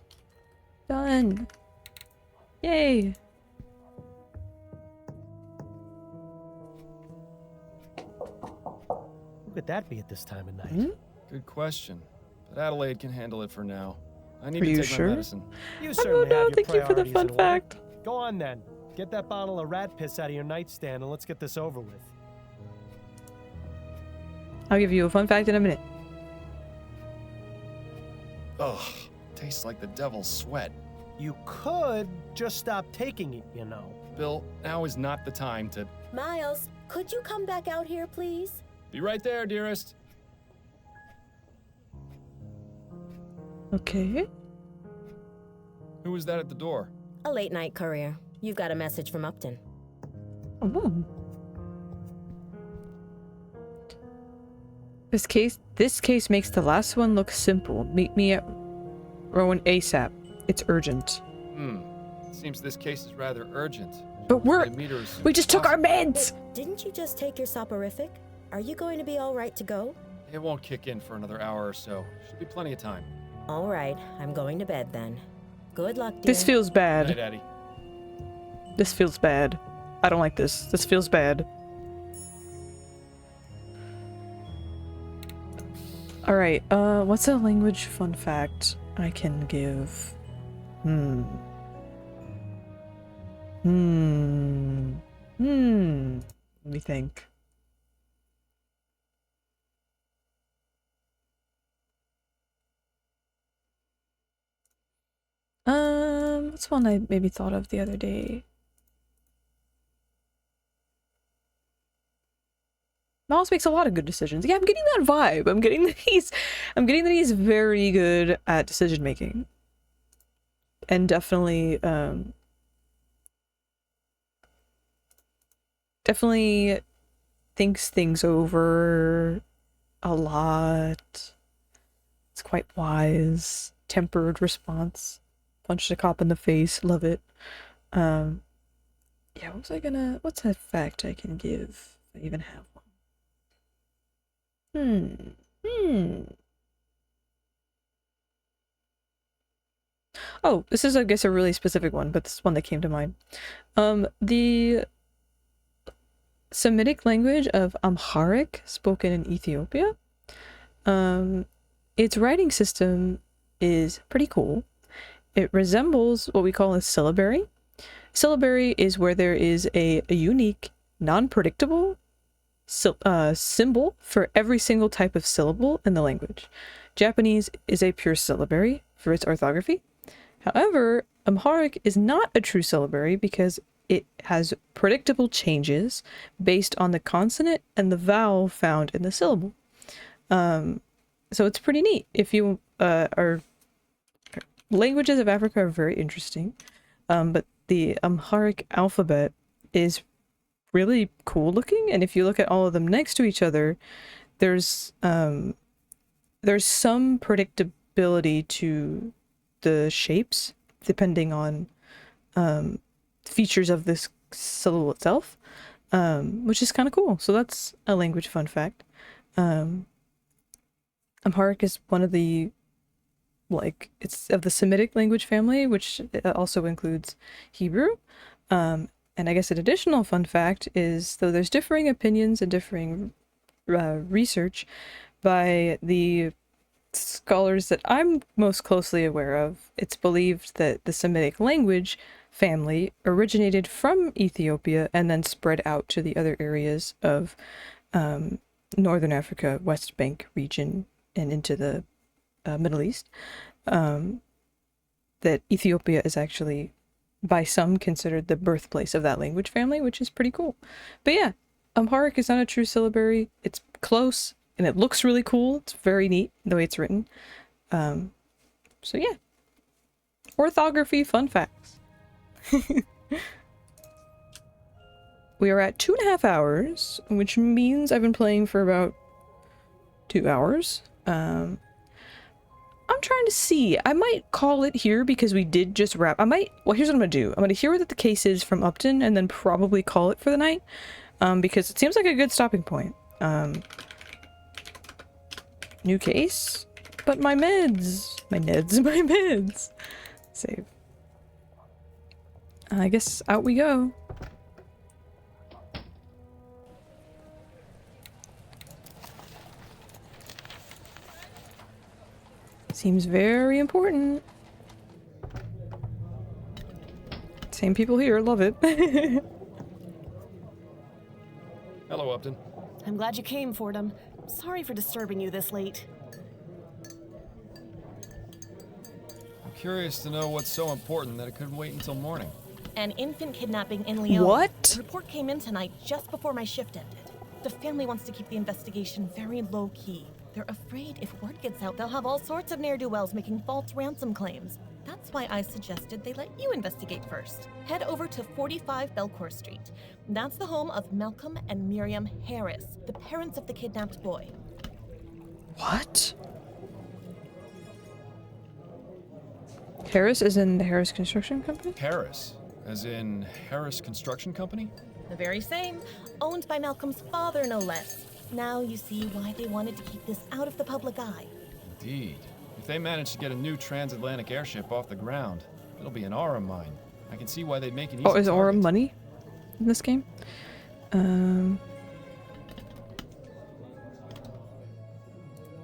S2: done. Yay!
S3: Who could that be at this time of night?
S2: Hmm?
S10: Good question. But Adelaide can handle it for now. I need
S2: Are
S10: to
S2: you
S10: take
S2: sure?
S10: my medicine.
S3: You certainly
S2: no,
S3: have your
S2: thank you for the
S3: priorities
S2: fun
S3: in order.
S2: fact.
S3: Go on then. Get that bottle of rat piss out of your nightstand and let's get this over with.
S2: I'll give you a fun fact in a minute.
S10: Ugh, tastes like the devil's sweat.
S3: You could just stop taking it, you know.
S10: Bill, now is not the time to...
S7: Miles, could you come back out here, please?
S10: Be right there, dearest.
S2: Okay.
S10: Who was that at the door?
S7: A late night courier. You've got a message from Upton.
S2: Oh. This case makes the last one look simple. Meet me at Rowan ASAP. It's urgent.
S10: Seems this case is rather urgent.
S2: But we just took our
S7: Wait,
S2: meds!
S7: didn't you just take your soporific? Are you going to be all right to go?
S10: It won't kick in for another hour or so. Should be plenty of time.
S7: All right, I'm going to bed then. Good luck, dear.
S2: This feels bad.
S10: Good night, Daddy.
S2: This feels bad. I don't like this. This feels bad. Alright, what's a language fun fact I can give? Let me think. What's one I maybe thought of the other day? Miles makes a lot of good decisions. Yeah, I'm getting that vibe. I'm getting that he's very good at decision making. And definitely definitely thinks things over a lot. It's quite wise. Tempered response. Punched a cop in the face. Love it. Yeah, what's a fact I can give if I even have one? Oh, this is, I guess, a really specific one, but this is one that came to mind. The Semitic language of Amharic, spoken in Ethiopia, its writing system is pretty cool. It resembles what we call a syllabary. Syllabary is where there is a unique, non-predictable symbol for every single type of syllable in the language. Japanese is a pure syllabary for its orthography. However, Amharic is not a true syllabary because it has predictable changes based on the consonant and the vowel found in the syllable. So it's pretty neat. If you languages of Africa are very interesting, but the Amharic alphabet is really cool looking, and if you look at all of them next to each other, there's some predictability to the shapes depending on features of this syllable itself, which is kind of cool. So that's a language fun fact. Amharic is one of the, it's of the Semitic language family, which also includes Hebrew. And I guess an additional fun fact is, though there's differing opinions and differing research by the scholars that I'm most closely aware of, it's believed that the Semitic language family originated from Ethiopia and then spread out to the other areas of Northern Africa, West Bank region, and into the Middle East. That Ethiopia is actually, by some, considered the birthplace of that language family, which is pretty cool. But yeah, Amharic is not a true syllabary. It's close, and it looks really cool. It's very neat the way it's written. So yeah. Orthography fun facts. We are at 2.5 hours, which means I've been playing for about 2 hours. I'm trying to see. I might call it here because we did just wrap. Well, here's what I'm gonna do. I'm gonna hear what the case is from Upton and then probably call it for the night. Because it seems like a good stopping point. New case, but my meds. My meds. Save. I guess out we go. Seems very important. Same people here, love it.
S10: Hello, Upton.
S8: I'm glad you came, Fordham. Sorry for disturbing you this late.
S10: I'm curious to know what's so important that it couldn't wait until morning.
S8: An infant kidnapping in Lyon.
S2: What?
S8: The report came in tonight just before my shift ended. The family wants to keep the investigation very low-key. They're afraid if word gets out, they'll have all sorts of ne'er-do-wells making false ransom claims. That's why I suggested they let you investigate first. Head over to 45 Belcourt Street. That's the home of Malcolm and Miriam Harris, the parents of the kidnapped boy.
S2: What? Harris is in the Harris Construction Company?
S10: Harris? As in Harris Construction Company?
S8: The very same. Owned by Malcolm's father, no less. Now you see why they wanted to keep this out of the public eye.
S10: Indeed. If they manage to get a new transatlantic airship off the ground, it'll be an aura mine. I can see why they'd make an easy
S2: is aura
S10: target.
S2: money in this game?
S10: Don't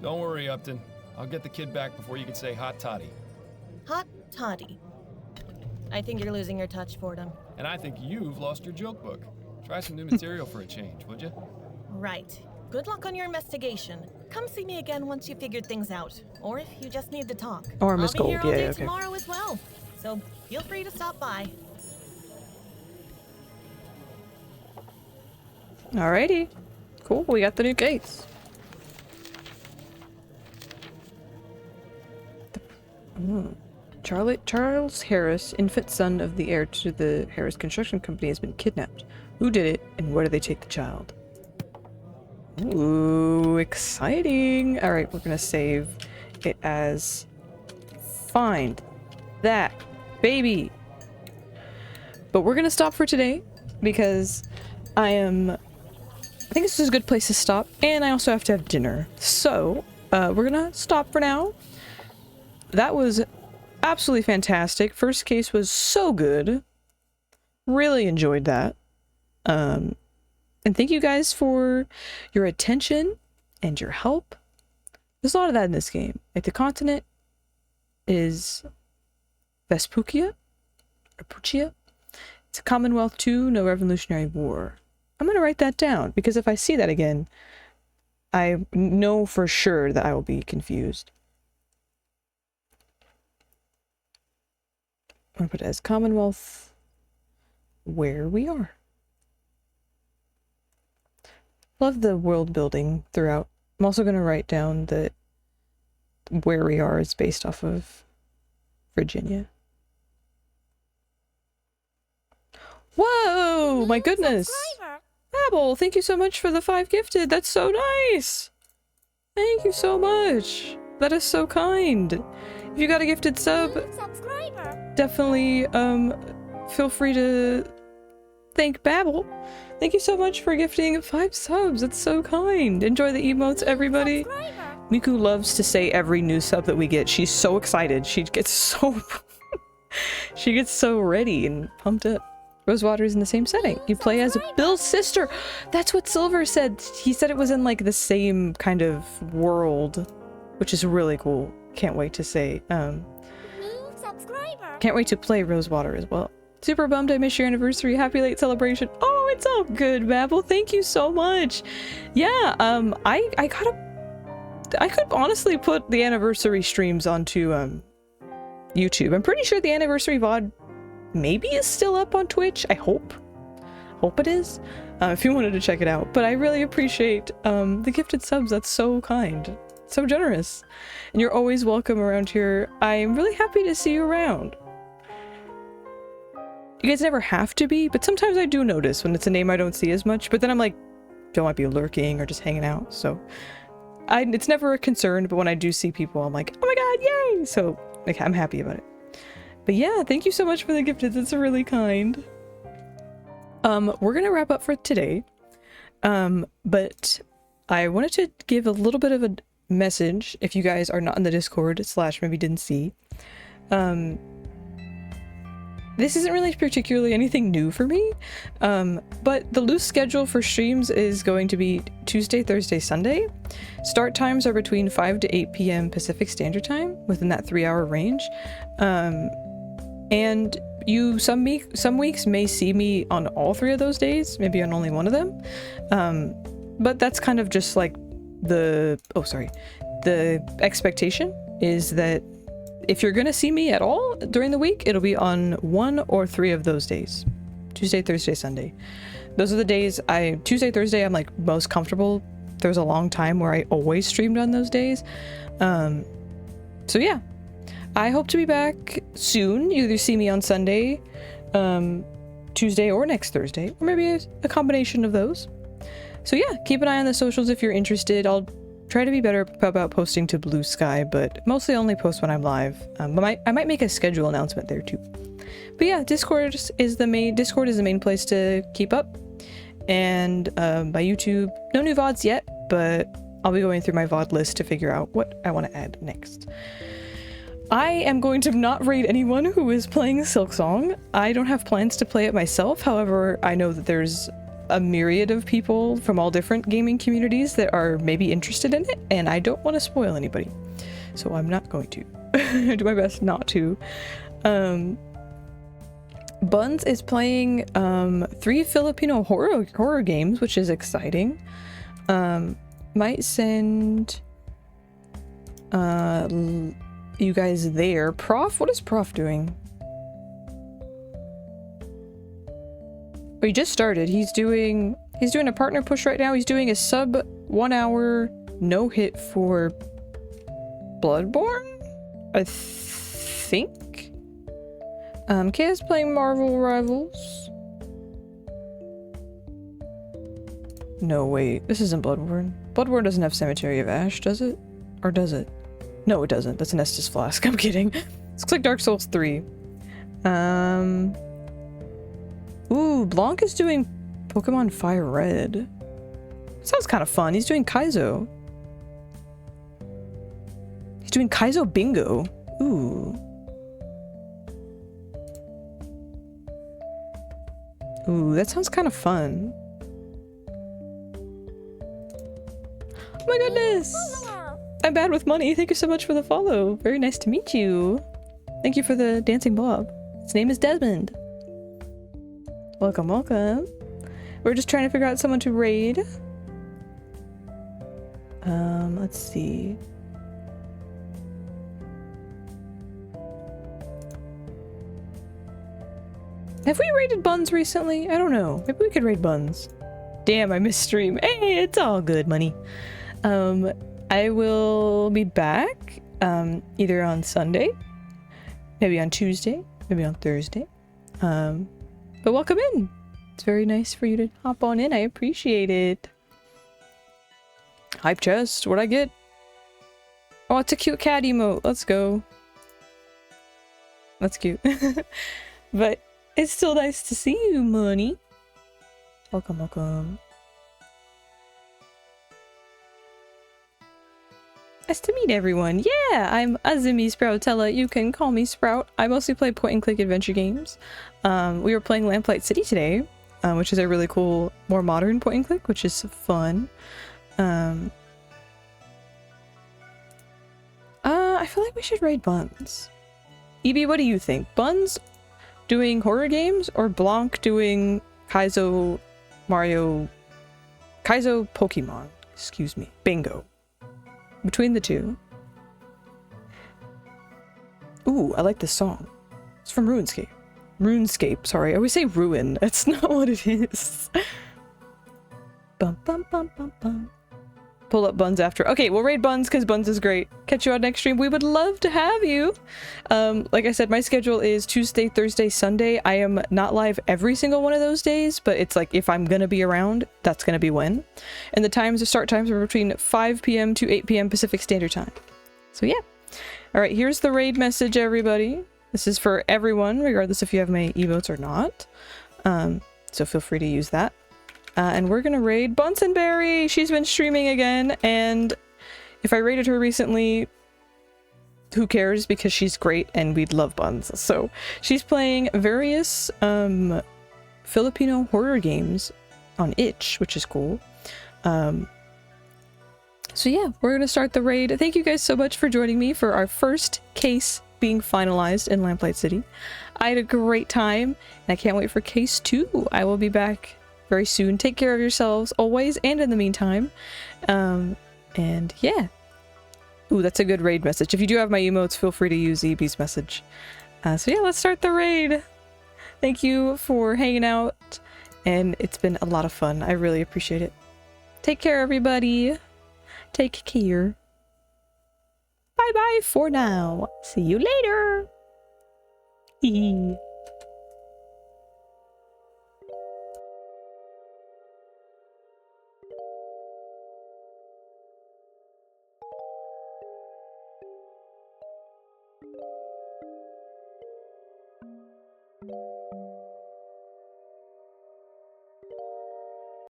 S10: worry, Upton. I'll get the kid back before you can say hot toddy.
S8: Hot toddy. I think you're losing your touch, Fordham.
S10: And I think you've lost your joke book. Try some new material for a change, would you?
S8: Right. Good luck on your investigation. Come see me again once you figured things out. Or if you just need to talk.
S2: Or Miss
S8: I'll be here
S2: Gold,
S8: all
S2: yeah,
S8: day
S2: okay.
S8: tomorrow as well. So Feel free to stop by.
S2: Alrighty. Cool, we got the new gates. Charles Harris, infant son of the heir to the Harris Construction Company, has been kidnapped. Who did it, and where do they take the child? Ooh, exciting! Alright, we're gonna save it as find that baby. But we're gonna stop for today because I think this is a good place to stop, and I also have to have dinner. So, we're gonna stop for now. That was absolutely fantastic. First case was so good. Really enjoyed that. And thank you guys for your attention and your help. There's a lot of that in this game. Like, the continent is Vespuccia? Or Puccia? It's a Commonwealth 2, no Revolutionary War. I'm gonna write that down, because if I see that again, I know for sure that I will be confused. I'm gonna put it as Commonwealth, where we are. Love the world building throughout. I'm also gonna write down that where we are is based off of Virginia. Whoa! My goodness! Babel, thank you so much for the 5 gifted. That's so nice! Thank you so much. That is so kind. If you got a gifted sub, definitely feel free to thank Babel. Thank you so much for gifting 5 subs. That's so kind. Enjoy the emotes, everybody. Miku loves to say every new sub that we get. She's so excited. She gets so she gets so ready and pumped up. Rosewater is in the same setting. You play as Bill's sister. That's what Silver said. He said it was in like the same kind of world, which is really cool. Can't wait to say. Can't wait to play Rosewater as well. Super bummed I missed your anniversary. Happy late celebration. Oh, it's all good, Babel. Thank you so much. Yeah, I could honestly put the anniversary streams onto YouTube. I'm pretty sure the anniversary VOD maybe is still up on Twitch. I hope it is, if you wanted to check it out. But I really appreciate the gifted subs. That's so kind, so generous, and you're always welcome around here. I'm really happy to see you around. You guys never have to be, but sometimes I do notice when it's a name I don't see as much, but then I'm like, don't I be lurking or just hanging out? So it's never a concern, but when I do see people, I'm like, oh my god, yay! So like, I'm happy about it. But yeah, thank you so much for the gifted. That's really kind. We're gonna wrap up for today. But I wanted to give a little bit of a message if you guys are not in the Discord / maybe didn't see. This isn't really particularly anything new for me, but the loose schedule for streams is going to be Tuesday, Thursday, Sunday. Start times are between 5 to 8 p.m. Pacific Standard Time, within that 3-hour range. And you some weeks may see me on all 3 of those days, maybe on only one of them. But that's kind of just like the expectation is that if you're gonna see me at all during the week, it'll be on 1 or 3 of those days. Tuesday, Thursday, Sunday. Those are the days Tuesday, Thursday, I'm like most comfortable. There was a long time where I always streamed on those days. So yeah, I hope to be back soon. You either see me on Sunday, Tuesday, or next Thursday, or maybe a combination of those. So yeah, keep an eye on the socials if you're interested. I'll try to be better about posting to Blue Sky, but mostly only post when I'm live. But I might make a schedule announcement there too. But yeah, Discord is the main place to keep up. And by YouTube, no new VODs yet, but I'll be going through my VOD list to figure out what I want to add next. I am going to not raid anyone who is playing Silksong. I don't have plans to play it myself. However, I know that there's a myriad of people from all different gaming communities that are maybe interested in it, and I don't want to spoil anybody. So I'm not going to. Do my best not to. Buns is playing 3 Filipino horror games, which is exciting. Might send you guys there. Prof, what is Prof doing? Or he just started. He's doing a partner push right now. He's doing a sub 1 hour no hit for Bloodborne, I think. Kay's playing Marvel Rivals. No, wait, this isn't Bloodborne. Bloodborne doesn't have Cemetery of Ash, does it? Or does it? No, it doesn't. That's an Estus Flask. I'm kidding. Let's click Dark Souls 3. Ooh, Blanc is doing Pokemon Fire Red. Sounds kind of fun. He's doing Kaizo. He's doing Kaizo Bingo. Ooh. Ooh, that sounds kind of fun. Oh my goodness! I'm bad with money. Thank you so much for the follow. Very nice to meet you. Thank you for the dancing blob. His name is Desmond. Welcome, welcome. We're just trying to figure out someone to raid. Let's see. Have we raided Buns recently? I don't know. Maybe we could raid Buns. Damn, I missed stream. Hey, it's all good, money. I will be back either on Sunday, maybe on Tuesday, maybe on Thursday. But welcome in. It's very nice for you to hop on in. I appreciate it. Hype chest. What'd I get? Oh, it's a cute cat emote. Let's go. That's cute. But it's still nice to see you, money. Welcome, welcome. Nice to meet everyone. Yeah, I'm Azumi Sproutella. You can call me Sprout. I mostly play point-and-click adventure games. We were playing Lamplight City today, which is a really cool, more modern point-and-click, which is fun. I feel like we should raid Buns. EB, what do you think? Buns doing horror games or Blanc doing Kaizo Pokemon? Excuse me. Bingo. Between the two. Ooh, I like this song. It's from RuneScape. RuneScape, sorry. I always say ruin. That's not what it is. Bum bum bum bum bum. Pull up Buns after. Okay, we'll raid Buns because Buns is great. Catch you on next stream. We would love to have you. Like I said, my schedule is Tuesday, Thursday, Sunday. I am not live every single one of those days, but it's like if I'm gonna be around, that's gonna be when. And the start times are between 5 p.m. to 8 p.m. Pacific Standard Time. So yeah. All right, here's the raid message, everybody. This is for everyone, regardless if you have my emotes or not. So feel free to use that. And we're gonna raid Bunsenberry! She's been streaming again, and if I raided her recently, who cares, because she's great and we'd love Buns. So she's playing various Filipino horror games on itch, which is cool. So yeah, we're gonna start the raid. Thank you guys so much for joining me for our first case being finalized in Lamplight City. I had a great time, and I can't wait for case 2. I will be back very soon. Take care of yourselves always, and in the meantime. And yeah. Ooh, that's a good raid message. If you do have my emotes, feel free to use EB's message. So yeah, let's start the raid. Thank you for hanging out, and it's been a lot of fun. I really appreciate it. Take care, everybody. Take care. Bye-bye for now. See you later. Hee.